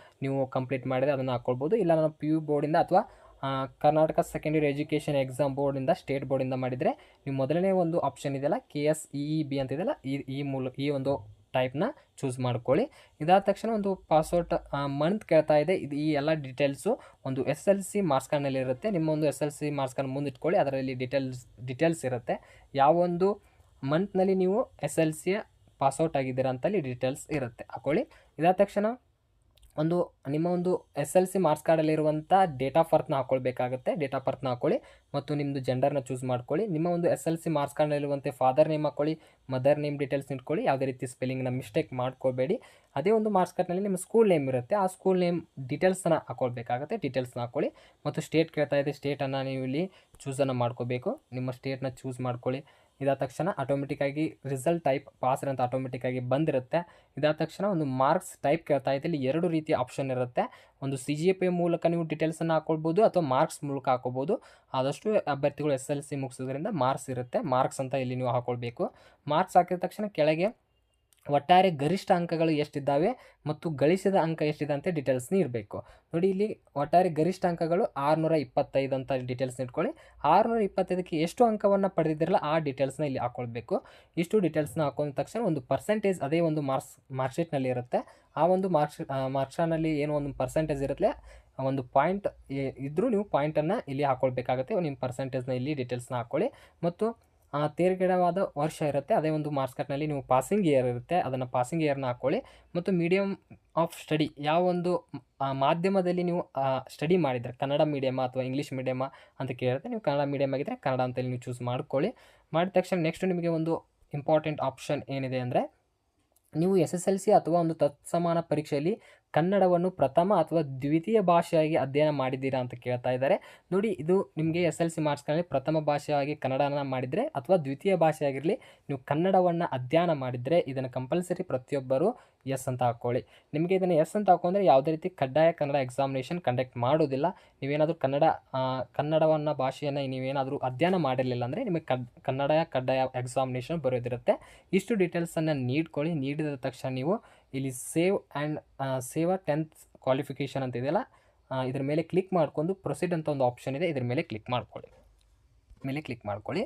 A: ನೀವು ಕಂಪ್ಲೀಟ್ ಮಾಡಿದರೆ ಅದನ್ನು ಹಾಕ್ಕೊಳ್ಬೋದು. ಇಲ್ಲ ನಾನು PU ಬೋರ್ಡಿಂದ ಅಥವಾ ಕರ್ನಾಟಕ ಸೆಕೆಂಡರಿ ಎಜುಕೇಷನ್ ಎಕ್ಸಾಮ್ ಬೋರ್ಡಿಂದ, ಸ್ಟೇಟ್ ಬೋರ್ಡಿಂದ ಮಾಡಿದರೆ ನೀವು ಮೊದಲನೇ ಒಂದು ಆಪ್ಷನ್ ಇದೆಯಲ್ಲ KSEEB ಅಂತ ಇದೆಯಲ್ಲ ಈ ಒಂದು ಟೈಪ್ನ ಚೂಸ್ ಮಾಡ್ಕೊಳ್ಳಿ. ಇದಾದ ತಕ್ಷಣ ಒಂದು ಪಾಸ್ಔಟ್ ಮಂತ್ ಕೇಳ್ತಾ ಇದೆ. ಈ ಎಲ್ಲ ಡೀಟೇಲ್ಸು ಒಂದು SSLC ಮಾರ್ಕ್ಸ್ ಕಾರ್ಡ್ನಲ್ಲಿ ಇರುತ್ತೆ. ನಿಮ್ಮ ಒಂದು SSLC ಮಾರ್ಕ್ಸ್ ಕಾರ್ಡ್ ಮುಂದಿಟ್ಕೊಳ್ಳಿ, ಅದರಲ್ಲಿ ಡೀಟೇಲ್ಸ್ ಇರುತ್ತೆ. ಯಾವೊಂದು ಮಂತ್ನಲ್ಲಿ ನೀವು SSLCಯ ಪಾಸ್ಔಟ್ ಆಗಿದ್ದೀರಾ ಅಂತಲ್ಲಿ ಡೀಟೇಲ್ಸ್ ಇರುತ್ತೆ, ಹಾಕ್ಕೊಳ್ಳಿ. ಇದಾದ ತಕ್ಷಣ ನಿಮ್ಮ ಒಂದು SSLC ಮಾರ್ಕ್ಸ್ ಕಾರ್ಡಲ್ಲಿರುವಂಥ ಡೇಟ್ ಆಫ್ ಬರ್ತ್ನ ಹಾಕ್ಕೊಳ್ಬೇಕಾಗುತ್ತೆ. ಡೇಟ್ ಆಫ್ ಬರ್ತ್ನ ಹಾಕ್ಕೊಳ್ಳಿ ಮತ್ತು ನಿಮ್ಮದು ಜೆಂಡರ್ನ ಚೂಸ್ ಮಾಡ್ಕೊಳ್ಳಿ. ನಿಮ್ಮ ಒಂದು SSLC ಮಾರ್ಕ್ಸ್ ಕಾರ್ಡ್ನಲ್ಲಿರುವಂತೆ ಫಾದರ್ ನೇಮ್ ಹಾಕ್ಕೊಳ್ಳಿ, ಮದರ್ ನೇಮ್ ಡೀಟೇಲ್ಸ್ ಇಟ್ಕೊಳ್ಳಿ. ಯಾವುದೇ ರೀತಿ ಸ್ಪೆಲ್ಲಿಂಗ್ನ ಮಿಸ್ಟೇಕ್ ಮಾಡ್ಕೋಬೇಡಿ. ಅದೇ ಒಂದು ಮಾರ್ಕ್ಸ್ ಕಾರ್ಡ್ನಲ್ಲಿ ನಿಮ್ಮ ಸ್ಕೂಲ್ ನೇಮ್ ಇರುತ್ತೆ, ಆ ಸ್ಕೂಲ್ ನೇಮ್ ಡೀಟೇಲ್ಸನ್ನು ಹಾಕ್ಕೊಳ್ಬೇಕಾಗುತ್ತೆ. ಡೀಟೇಲ್ಸ್ನ ಹಾಕ್ಕೊಳ್ಳಿ. ಮತ್ತು ಸ್ಟೇಟ್ ಕೇಳ್ತಾ ಇದೆ, ಸ್ಟೇಟನ್ನು ನೀವು ಇಲ್ಲಿ ಚೂಸನ್ನು ಮಾಡ್ಕೋಬೇಕು. ನಿಮ್ಮ ಸ್ಟೇಟ್ನ ಚೂಸ್ ಮಾಡ್ಕೊಳ್ಳಿ. ಇದಾದ ತಕ್ಷಣ ಆಟೋಮೆಟಿಕ್ಕಾಗಿ ರಿಸಲ್ಟ್ ಟೈಪ್ ಪಾಸ್ ಅಂತ ಆಟೋಮೆಟಿಕ್ಕಾಗಿ ಬಂದಿರುತ್ತೆ. ಇದಾದ ತಕ್ಷಣ ಒಂದು ಮಾರ್ಕ್ಸ್ ಟೈಪ್ ಕೇಳ್ತಾ ಇದೆ. ಇಲ್ಲಿ 2 ರೀತಿಯ ಆಪ್ಷನ್ ಇರುತ್ತೆ. ಒಂದು CGPA ಮೂಲಕ ನೀವು ಡೀಟೇಲ್ಸನ್ನು ಹಾಕ್ಕೊಳ್ಬೋದು ಅಥವಾ ಮಾರ್ಕ್ಸ್ ಮೂಲಕ ಹಾಕ್ಕೋಬೋದು. ಆದಷ್ಟು ಅಭ್ಯರ್ಥಿಗಳು SSLC ಮುಗಿಸೋದ್ರಿಂದ ಮಾರ್ಕ್ಸ್ ಇರುತ್ತೆ. ಮಾರ್ಕ್ಸ್ ಅಂತ ಇಲ್ಲಿ ನೀವು ಹಾಕ್ಕೊಳ್ಬೇಕು. ಮಾರ್ಕ್ಸ್ ಹಾಕಿದ ತಕ್ಷಣ ಕೆಳಗೆ ಒಟ್ಟಾರೆ ಗರಿಷ್ಠ ಅಂಕಗಳು ಎಷ್ಟಿದ್ದಾವೆ ಮತ್ತು ಗಳಿಸಿದ ಅಂಕ ಎಷ್ಟಿದೆ ಅಂತ ಡೀಟೇಲ್ಸ್ನ ಇರಬೇಕು. ನೋಡಿ, ಇಲ್ಲಿ ಒಟ್ಟಾರೆ ಗರಿಷ್ಠ ಅಂಕಗಳು 625 ಅಂತ ಡೀಟೇಲ್ಸ್ನ ಇಟ್ಕೊಳ್ಳಿ. 625ಕ್ಕೆ ಎಷ್ಟು ಅಂಕವನ್ನು ಪಡೆದಿದ್ದಿರಲ್ಲ ಆ ಡೀಟೇಲ್ಸ್ನ ಇಲ್ಲಿ ಹಾಕ್ಕೊಳ್ಬೇಕು. ಇಷ್ಟು ಡೀಟೇಲ್ಸ್ನ ಹಾಕೊಂಡ ತಕ್ಷಣ ಒಂದು ಪರ್ಸೆಂಟೇಜ್ ಅದೇ ಒಂದು ಮಾರ್ಕ್ಶೀಟ್ನಲ್ಲಿ ಇರುತ್ತೆ. ಆ ಒಂದು ಮಾರ್ಕ್ಶಾನಲ್ಲಿ ಏನೋ ಒಂದು ಪರ್ಸೆಂಟೇಜ್ ಇರುತ್ತೆ, ಒಂದು ಪಾಯಿಂಟ್ ಇದ್ದರೂ ನೀವು ಪಾಯಿಂಟನ್ನು ಇಲ್ಲಿ ಹಾಕ್ಕೊಳ್ಬೇಕಾಗುತ್ತೆ. ನಿಮ್ಮ ಪರ್ಸೆಂಟೇಜ್ನ ಇಲ್ಲಿ ಡೀಟೇಲ್ಸ್ನ ಹಾಕ್ಕೊಳ್ಳಿ. ಮತ್ತು ತೇರ್ಗಡೆವಾದ ವರ್ಷ ಇರುತ್ತೆ, ಅದೇ ಒಂದು ಮಾರ್ಕ್ಸ್ ಕಾರ್ಡ್ನಲ್ಲಿ ನೀವು ಪಾಸಿಂಗ್ ಇಯರ್ ಇರುತ್ತೆ, ಅದನ್ನು ಪಾಸಿಂಗ್ ಇಯರ್ನ ಹಾಕ್ಕೊಳ್ಳಿ. ಮತ್ತು ಮೀಡಿಯಮ್ ಆಫ್ ಸ್ಟಡಿ ಯಾವ ಒಂದು ಮಾಧ್ಯಮದಲ್ಲಿ ನೀವು ಸ್ಟಡಿ ಮಾಡಿದರೆ, ಕನ್ನಡ ಮೀಡಿಯಮ ಅಥವಾ ಇಂಗ್ಲೀಷ್ ಮೀಡಿಯಮ ಅಂತ ಕೇಳಿರುತ್ತೆ. ನೀವು ಕನ್ನಡ ಮೀಡಿಯಮ್ ಆಗಿದ್ದರೆ ಕನ್ನಡ ಅಂತ ನೀವು ಚೂಸ್ ಮಾಡ್ಕೊಳ್ಳಿ. ಮಾಡಿದ ತಕ್ಷಣ ನೆಕ್ಸ್ಟ್ ನಿಮಗೆ ಒಂದು ಇಂಪಾರ್ಟೆಂಟ್ ಆಪ್ಷನ್ ಏನಿದೆ ಅಂದರೆ, ನೀವು SSLC ಅಥವಾ ಒಂದು ತತ್ಸಮಾನ ಪರೀಕ್ಷೆಯಲ್ಲಿ ಕನ್ನಡವನ್ನು ಪ್ರಥಮ ಅಥವಾ ದ್ವಿತೀಯ ಭಾಷೆಯಾಗಿ ಅಧ್ಯಯನ ಮಾಡಿದ್ದೀರಾ ಅಂತ ಕೇಳ್ತಾ ಇದ್ದಾರೆ. ನೋಡಿ, ಇದು ನಿಮಗೆ SSLC ಮಾರ್ಕ್ಸ್ಗಳಲ್ಲಿ ಪ್ರಥಮ ಭಾಷೆಯಾಗಿ ಕನ್ನಡನ ಮಾಡಿದರೆ ಅಥವಾ ದ್ವಿತೀಯ ಭಾಷೆಯಾಗಿರಲಿ ನೀವು ಕನ್ನಡವನ್ನು ಅಧ್ಯಯನ ಮಾಡಿದರೆ ಇದನ್ನು ಕಂಪಲ್ಸರಿ ಪ್ರತಿಯೊಬ್ಬರು ಎಸ್ ಅಂತ ಹಾಕ್ಕೊಳ್ಳಿ. ನಿಮಗೆ ಇದನ್ನು ಎಸ್ ಅಂತ ಹಾಕೊಂಡ್ರೆ ಯಾವುದೇ ರೀತಿ ಕಡ್ಡಾಯ ಕನ್ನಡ ಎಕ್ಸಾಮಿನೇಷನ್ ಕಂಡಕ್ಟ್ ಮಾಡೋದಿಲ್ಲ. ನೀವೇನಾದರೂ ಕನ್ನಡವನ್ನು ಭಾಷೆಯನ್ನು ನೀವೇನಾದರೂ ಅಧ್ಯಯನ ಮಾಡಿರಲಿಲ್ಲ ಅಂದರೆ ನಿಮಗೆ ಕಡ್ಡಾಯ ಎಕ್ಸಾಮಿನೇಷನ್ ಬರೋದಿರುತ್ತೆ. ಇಷ್ಟು ಡೀಟೇಲ್ಸನ್ನು ನೀಡ್ಕೊಳ್ಳಿ. ನೀಡಿದ ತಕ್ಷಣ ನೀವು ಇಲ್ಲಿ ಸೇವ್ 10th ಕ್ವಾಲಿಫಿಕೇಷನ್ ಅಂತ ಇದೆಯಲ್ಲ, ಇದ್ರ ಮೇಲೆ ಕ್ಲಿಕ್ ಮಾಡ್ಕೊಂಡು ಪ್ರೊಸೀಡ್ ಅಂತ ಒಂದು ಆಪ್ಷನ್ ಇದೆ, ಇದ್ರ ಮೇಲೆ ಕ್ಲಿಕ್ ಮಾಡ್ಕೊಳ್ಳಿ.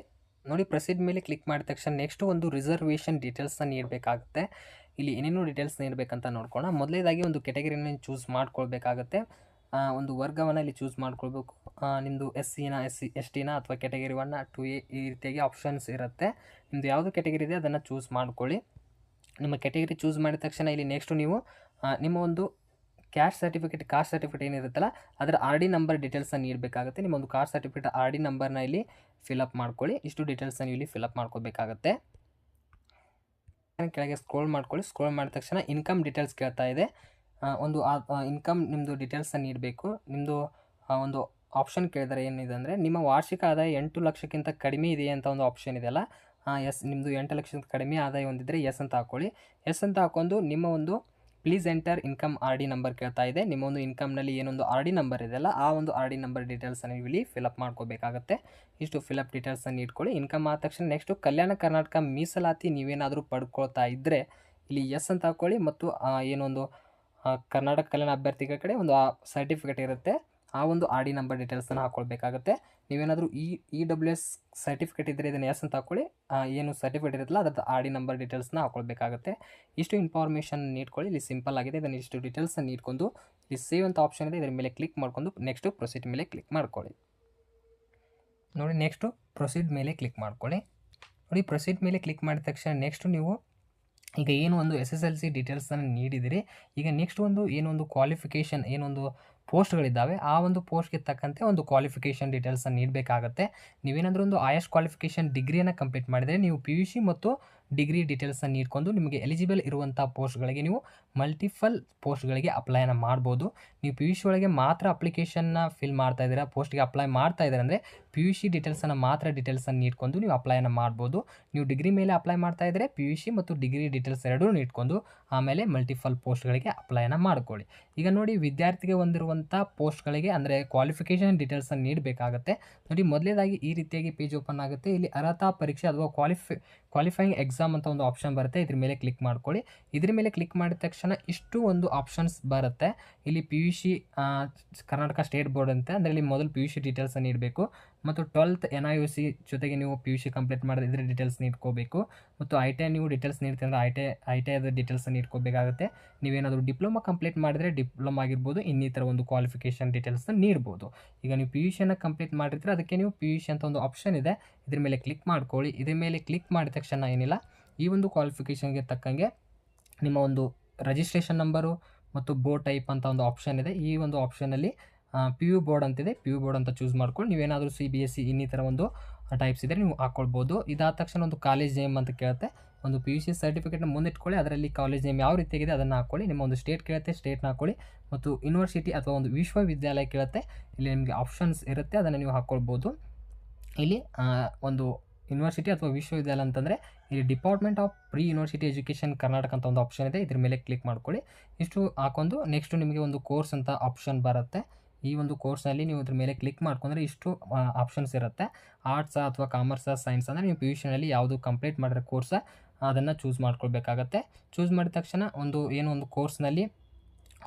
A: ನೋಡಿ, ಪ್ರೊಸೀಡ್ ಮೇಲೆ ಕ್ಲಿಕ್ ಮಾಡಿದ ತಕ್ಷಣ ನೆಕ್ಸ್ಟ್ ಒಂದು ರಿಸರ್ವೇಷನ್ ಡೀಟೇಲ್ಸ್ನ ನೀಡಬೇಕಾಗುತ್ತೆ. ಇಲ್ಲಿ ಏನೇನು ಡೀಟೇಲ್ಸ್ ನೀಡಬೇಕಂತ ನೋಡ್ಕೊಳ್ಳೋಣ. ಮೊದಲನೇದಾಗಿ ಒಂದು ಕೆಟಗರಿನ ಚೂಸ್ ಮಾಡ್ಕೊಳ್ಬೇಕಾಗತ್ತೆ. ಒಂದು ವರ್ಗವನ್ನು ಇಲ್ಲಿ ಚೂಸ್ ಮಾಡ್ಕೊಳ್ಬೇಕು. ನಿಮ್ಮದು SC ಅಥವಾ ಕೆಟಗರಿ 1, 2A ಈ ರೀತಿಯಾಗಿ ಆಪ್ಷನ್ಸ್ ಇರುತ್ತೆ. ನಿಮ್ಮದು ಯಾವುದು ಕೆಟಗರಿ ಇದೆ ಅದನ್ನು ಚೂಸ್ ಮಾಡ್ಕೊಳ್ಳಿ. ನಿಮ್ಮ ಕೆಟಗರಿ ಚೂಸ್ ಮಾಡಿದ ತಕ್ಷಣ ಇಲ್ಲಿ ನೆಕ್ಸ್ಟು ನೀವು ನಿಮ್ಮ ಒಂದು ಕಾಸ್ಟ್ ಸರ್ಟಿಫಿಕೇಟ್ ಏನಿರುತ್ತಲ್ಲ ಅದರ RD ನಂಬರ್ ಡೀಟೇಲ್ಸನ್ನು ನೀಡಬೇಕಾಗುತ್ತೆ. ನಿಮ್ಮ ಒಂದು ಕಾಸ್ಟ್ ಸರ್ಟಿಫಿಕೇಟ್ RD ನಂಬರ್ನ ಇಲ್ಲಿ ಫಿಲಪ್ ಮಾಡ್ಕೊಳ್ಳಿ. ಇಷ್ಟು ಡೀಟೇಲ್ಸನ್ನು ಇಲ್ಲಿ ಫಿಲಪ್ ಮಾಡ್ಕೋಬೇಕಾಗತ್ತೆ. ಕೆಳಗೆ ಸ್ಕ್ರೋಲ್ ಮಾಡ್ಕೊಳ್ಳಿ. ಸ್ಕ್ರೋಲ್ ಮಾಡಿದ ತಕ್ಷಣ ಇನ್ಕಮ್ ಡೀಟೇಲ್ಸ್ ಕೇಳ್ತಾ ಇದೆ. ಒಂದು ಇನ್ಕಮ್ ನಿಮ್ಮದು ಡೀಟೇಲ್ಸನ್ನು ನೀಡಬೇಕು. ನಿಮ್ಮದು ಒಂದು ಆಪ್ಷನ್ ಕೇಳಿದರೆ ಏನಿದೆ ಅಂದರೆ, ನಿಮ್ಮ ವಾರ್ಷಿಕ ಆದಾಯ 8 ಲಕ್ಷಕ್ಕಿಂತ ಕಡಿಮೆ ಇದೆ ಅಂತ ಒಂದು ಆಪ್ಷನ್ ಇದೆಯಲ್ಲ, ಎಸ್, ನಿಮ್ಮದು 8 ಲಕ್ಷಕ್ಕಿಂತ ಕಡಿಮೆ ಆದಾಯ ಹೊಂದಿದ್ರೆ ಎಸ್ ಅಂತ ಹಾಕ್ಕೊಳ್ಳಿ. ಎಸ್ ಅಂತ ಹಾಕೊಂಡು ನಿಮ್ಮ ಒಂದು please enter income RD number ಕೇಳ್ತಾ ಇದೆ. ನಿಮ್ಮ ಒಂದು ಇನ್ಕಮ್ನಲ್ಲಿ ಏನೊಂದು RD ನಂಬರ್ ಇದೆಯಲ್ಲ ಆ ಒಂದು RD ನಂಬರ್ ಡೀಟೇಲ್ಸನ್ನು ಇಲ್ಲಿ ಫಿಲಪ್ ಮಾಡ್ಕೋಬೇಕಾಗತ್ತೆ. ಇಷ್ಟು ಫಿಲಪ್ ಡೀಟೇಲ್ಸನ್ನು ಇಟ್ಕೊಳ್ಳಿ. ಇನ್ಕಮ್ ಆದ ತಕ್ಷಣ ನೆಕ್ಸ್ಟು ಕಲ್ಯಾಣ ಕರ್ನಾಟಕ ಮೀಸಲಾತಿ ನೀವೇನಾದರೂ ಪಡ್ಕೊಳ್ತಾ ಇದ್ದರೆ ಇಲ್ಲಿ ಎಸ್ ಅಂತ ಹಾಕ್ಕೊಳ್ಳಿ. ಮತ್ತು ಏನೊಂದು ಕರ್ನಾಟಕ ಕಲ್ಯಾಣ ಅಭ್ಯರ್ಥಿಗಳ ಕಡೆ ಒಂದು ಸರ್ಟಿಫಿಕೇಟ್ ಇರುತ್ತೆ, ಆ ಒಂದು RD ನಂಬರ್ ಡೀಟೇಲ್ಸನ್ನು ಹಾಕ್ಕೊಳ್ಬೇಕಾಗುತ್ತೆ. ನೀವೇನಾದರೂ EWS ಸರ್ಟಿಫಿಕೇಟ್ ಇದ್ದರೆ ಇದನ್ನು ಎಸ್ ಅಂತ ಹಾಕ್ಕೊಳ್ಳಿ. ಏನು ಸರ್ಟಿಫಿಕೇಟ್ ಇರುತ್ತಲ್ಲ ಅದರ RD ನಂಬರ್ ಡೀಟೇಲ್ಸ್ನ ಹಾಕ್ಕೊಳ್ಬೇಕಾಗುತ್ತೆ. ಇಷ್ಟು ಇನ್ಫಾರ್ಮೇಷನ್ ನೀಡ್ಕೊಳ್ಳಿ. ಇಲ್ಲಿ ಸಿಂಪಲ್ ಆಗಿದೆ. ಇದನ್ನು ಇಷ್ಟು ಡೀಟೇಲ್ಸನ್ನು ನೀಡ್ಕೊಂಡು ಇಲ್ಲಿ ಸೇವ್ ಅಂತ ಆಪ್ಷನ್ ಇದೆ, ಇದರ ಮೇಲೆ ಕ್ಲಿಕ್ ಮಾಡ್ಕೊಂಡು ನೆಕ್ಸ್ಟು ಪ್ರೊಸೀಡ್ ಮೇಲೆ ಕ್ಲಿಕ್ ಮಾಡ್ಕೊಳ್ಳಿ. ನೋಡಿ, ನೆಕ್ಸ್ಟು ಪ್ರೊಸೀಡ್ ಮೇಲೆ ಕ್ಲಿಕ್ ಮಾಡ್ಕೊಳ್ಳಿ. ನೋಡಿ, ಪ್ರೊಸೀಡ್ ಮೇಲೆ ಕ್ಲಿಕ್ ಮಾಡಿದ ತಕ್ಷಣ ನೆಕ್ಸ್ಟು ನೀವು ಈಗ ಏನು ಒಂದು SSLC ಡೀಟೇಲ್ಸನ್ನು ನೀಡಿದಿರಿ, ಈಗ ನೆಕ್ಸ್ಟ್ ಒಂದು ಏನೊಂದು ಕ್ವಾಲಿಫಿಕೇಷನ್ ಏನೊಂದು ಪೋಸ್ಟ್ಗಳಿದ್ದಾವೆ ಆ ಒಂದು ಪೋಸ್ಟ್ಗೆ ತಕ್ಕಂತೆ ಒಂದು ಕ್ವಾಲಿಫಿಕೇಷನ್ ಡೀಟೇಲ್ಸನ್ನು ನೀಡಬೇಕಾಗತ್ತೆ. ನೀವೇನಾದರೂ ಒಂದು ಹೈಯೆಸ್ಟ್ ಕ್ವಾಲಿಫಿಕೇಷನ್ ಡಿಗ್ರಿಯನ್ನು ಕಂಪ್ಲೀಟ್ ಮಾಡಿದರೆ ನೀವು PUC ಮತ್ತು ಡಿಗ್ರಿ ಡೀಟೇಲ್ಸನ್ನು ನೀಡಿಕೊಂಡು ನಿಮಗೆ ಎಲಿಜಿಬಲ್ ಇರುವಂಥ ಪೋಸ್ಟ್ಗಳಿಗೆ ನೀವು ಮಲ್ಟಿಪಲ್ ಪೋಸ್ಟ್ಗಳಿಗೆ ಅಪ್ಲೈನ ಮಾಡ್ಬೋದು. ನೀವು PUC ಒಳಗೆ ಮಾತ್ರ ಅಪ್ಲಿಕೇಶನ್ನ ಫಿಲ್ ಮಾಡ್ತಾ ಇದ್ದೀರಾ, ಪೋಸ್ಟ್ಗೆ ಅಪ್ಲೈ ಮಾಡ್ತಾ ಇದ್ದೀರಾ ಅಂದರೆ PUC ಡೀಟೇಲ್ಸನ್ನು ಮಾತ್ರ ಡೀಟೇಲ್ಸನ್ನು ನೀಡ್ಕೊಂಡು ನೀವು ಅಪ್ಲೈನ ಮಾಡ್ಬೋದು. ನೀವು ಡಿಗ್ರಿ ಮೇಲೆ ಅಪ್ಲೈ ಮಾಡ್ತಾ ಇದ್ದರೆ PUC ಮತ್ತು ಡಿಗ್ರಿ ಡೀಟೇಲ್ಸ್ ಎರಡೂ ನೀಡ್ಕೊಂಡು ಆಮೇಲೆ ಮಲ್ಟಿಪಲ್ ಪೋಸ್ಟ್ಗಳಿಗೆ ಅಪ್ಲೈನ ಮಾಡ್ಕೊಳ್ಳಿ. ಈಗ ನೋಡಿ, ವಿದ್ಯಾರ್ಥಿಗೆ ಹೊಂದಿರುವಂಥ ಪೋಸ್ಟ್ಗಳಿಗೆ ಅಂದರೆ ಕ್ವಾಲಿಫಿಕೇಷನ್ ಡೀಟೇಲ್ಸನ್ನು ನೀಡಬೇಕಾಗುತ್ತೆ. ನೋಡಿ, ಮೊದಲೇದಾಗಿ ಈ ರೀತಿಯಾಗಿ ಪೇಜ್ ಓಪನ್ ಆಗುತ್ತೆ. ಇಲ್ಲಿ ಅರ್ಹತಾ ಪರೀಕ್ಷೆ ಅಥವಾ ಕ್ವಾಲಿಫೈಯಿಂಗ್ ಎಕ್ಸಾಮ್ ಅಂತ ಒಂದು ಆಪ್ಷನ್ ಬರುತ್ತೆ, ಇದ್ರ ಮೇಲೆ ಕ್ಲಿಕ್ ಮಾಡ್ಕೊಳ್ಳಿ. ಇದ್ರ ಮೇಲೆ ಕ್ಲಿಕ್ ಮಾಡಿದ ತಕ್ಷಣ ಇಷ್ಟು ಒಂದು ಆಪ್ಷನ್ಸ್ ಬರುತ್ತೆ. ಇಲ್ಲಿ PUC ಕರ್ನಾಟಕ ಸ್ಟೇಟ್ ಬೋರ್ಡ್ ಅಂತ ಅಂದರೆ ಇಲ್ಲಿ ಮೊದಲು PUC ಡೀಟೇಲ್ಸನ್ನು ನೀಡಬೇಕು. ಮತ್ತು 12th NIOC ಜೊತೆಗೆ ನೀವು PUC ಕಂಪ್ಲೀಟ್ ಮಾಡಿದ್ರೆ ಇದ್ರ ಡೀಟೇಲ್ಸ್ ನೀಡ್ಕೋಬೇಕು. ಮತ್ತು ITI ನೀವು ಡೀಟೇಲ್ಸ್ ನೀಡ್ತೀರ ಅಂದರೆ ITIದ ಡೀಟೇಲ್ಸನ್ನು ನೀಡ್ಕೋಬೇಕಾಗುತ್ತೆ. ನೀವೇನಾದರೂ ಡಿಪ್ಲೊಮಾ ಕಂಪ್ಲೀಟ್ ಮಾಡಿದರೆ ಡಿಪ್ಲೊಮಾ ಆಗಿರ್ಬೋದು, ಇನ್ನಿತರ ಒಂದು ಕ್ವಾಲಿಫಿಕೇಷನ್ ಡೀಟೇಲ್ಸ್ನ ನೀಡ್ಬೋದು. ಈಗ ನೀವು PUCಯನ್ನು ಕಂಪ್ಲೀಟ್ ಮಾಡಿರ್ತೀರ, ಅದಕ್ಕೆ ನೀವು PUC ಅಂತ ಒಂದು ಆಪ್ಷನ್ ಇದೆ, ಇದ್ರ ಮೇಲೆ ಕ್ಲಿಕ್ ಮಾಡ್ಕೊಳ್ಳಿ. ಇದ್ರ ಮೇಲೆ ಕ್ಲಿಕ್ ಮಾಡಿದ ತಕ್ಷಣ ಏನಿಲ್ಲ, ಈ ಒಂದು ಕ್ವಾಲಿಫಿಕೇಷನ್ಗೆ ತಕ್ಕಂಗೆ ನಿಮ್ಮ ಒಂದು ರಿಜಿಸ್ಟ್ರೇಷನ್ ನಂಬರು ಮತ್ತು ಬೋರ್ಡ್ ಟೈಪ್ ಅಂತ ಒಂದು ಆಪ್ಷನ್ ಇದೆ. ಈ ಒಂದು ಆಪ್ಷನಲ್ಲಿ PU ಬೋರ್ಡ್ ಅಂತಿದೆ, PU ಬೋರ್ಡ್ ಅಂತ ಚೂಸ್ ಮಾಡ್ಕೊಂಡು ನೀವೇನಾದರೂ CBSE ಇನ್ನಿತರ ಒಂದು ಟೈಪ್ಸ್ ಇದ್ದರೆ ನೀವು ಹಾಕ್ಕೊಳ್ಬೋದು. ಇದಾದ ತಕ್ಷಣ ಒಂದು ಕಾಲೇಜ್ ನೇಮ್ ಅಂತ ಕೇಳುತ್ತೆ, ಒಂದು PUC ಸರ್ಟಿಫಿಕೇಟ್ನ ಮುಂದಿಟ್ಕೊಳ್ಳಿ, ಅದರಲ್ಲಿ ಕಾಲೇಜ್ ನೇಮ್ ಯಾವ ರೀತಿಯಾಗಿದೆ ಅದನ್ನು ಹಾಕ್ಕೊಳ್ಳಿ. ನಿಮ್ಮ ಒಂದು ಸ್ಟೇಟ್ ಕೇಳುತ್ತೆ, ಸ್ಟೇಟ್ನ ಹಾಕ್ಕೊಳ್ಳಿ. ಮತ್ತು ಯೂನಿವರ್ಸಿಟಿ ಅಥವಾ ಒಂದು ವಿಶ್ವವಿದ್ಯಾಲಯ ಕೇಳುತ್ತೆ, ಇಲ್ಲಿ ನಿಮಗೆ ಆಪ್ಷನ್ಸ್ ಇರುತ್ತೆ, ಅದನ್ನು ನೀವು ಹಾಕ್ಕೊಳ್ಬೋದು. ಇಲ್ಲಿ ಒಂದು ಯೂನಿವರ್ಸಿಟಿ ಅಥವಾ ವಿಶ್ವವಿದ್ಯಾಲಯ ಅಂತಂದರೆ ಇಲ್ಲಿ department of pre university education Karnataka ಅಂತ ಒಂದು ಆಪ್ಷನ್ ಇದೆ, ಇದ್ರ ಮೇಲೆ ಕ್ಲಿಕ್ ಮಾಡ್ಕೊಳ್ಳಿ. ಇಷ್ಟು ಹಾಕೊಂಡು ನೆಕ್ಸ್ಟು ನಿಮಗೆ ಒಂದು ಕೋರ್ಸ್ ಅಂತ ಆಪ್ಷನ್ ಬರುತ್ತೆ. ಈ ಒಂದು ಕೋರ್ಸ್ನಲ್ಲಿ ನೀವು ಇದ್ರ ಮೇಲೆ ಕ್ಲಿಕ್ ಮಾಡ್ಕೊಂಡ್ರೆ ಇಷ್ಟು ಆಪ್ಷನ್ಸ್ ಇರುತ್ತೆ. ಆರ್ಟ್ಸಾ ಅಥವಾ ಕಾಮರ್ಸಾ ಸೈನ್ಸ್ ಅಂದರೆ ನೀವು PUCನಲ್ಲಿ ಯಾವುದು ಕಂಪ್ಲೀಟ್ ಮಾಡಿರೋ ಕೋರ್ಸ ಅದನ್ನು ಚೂಸ್ ಮಾಡ್ಕೊಳ್ಬೇಕಾಗತ್ತೆ. ಚೂಸ್ ಮಾಡಿದ ತಕ್ಷಣ ಒಂದು ಕೋರ್ಸ್ನಲ್ಲಿ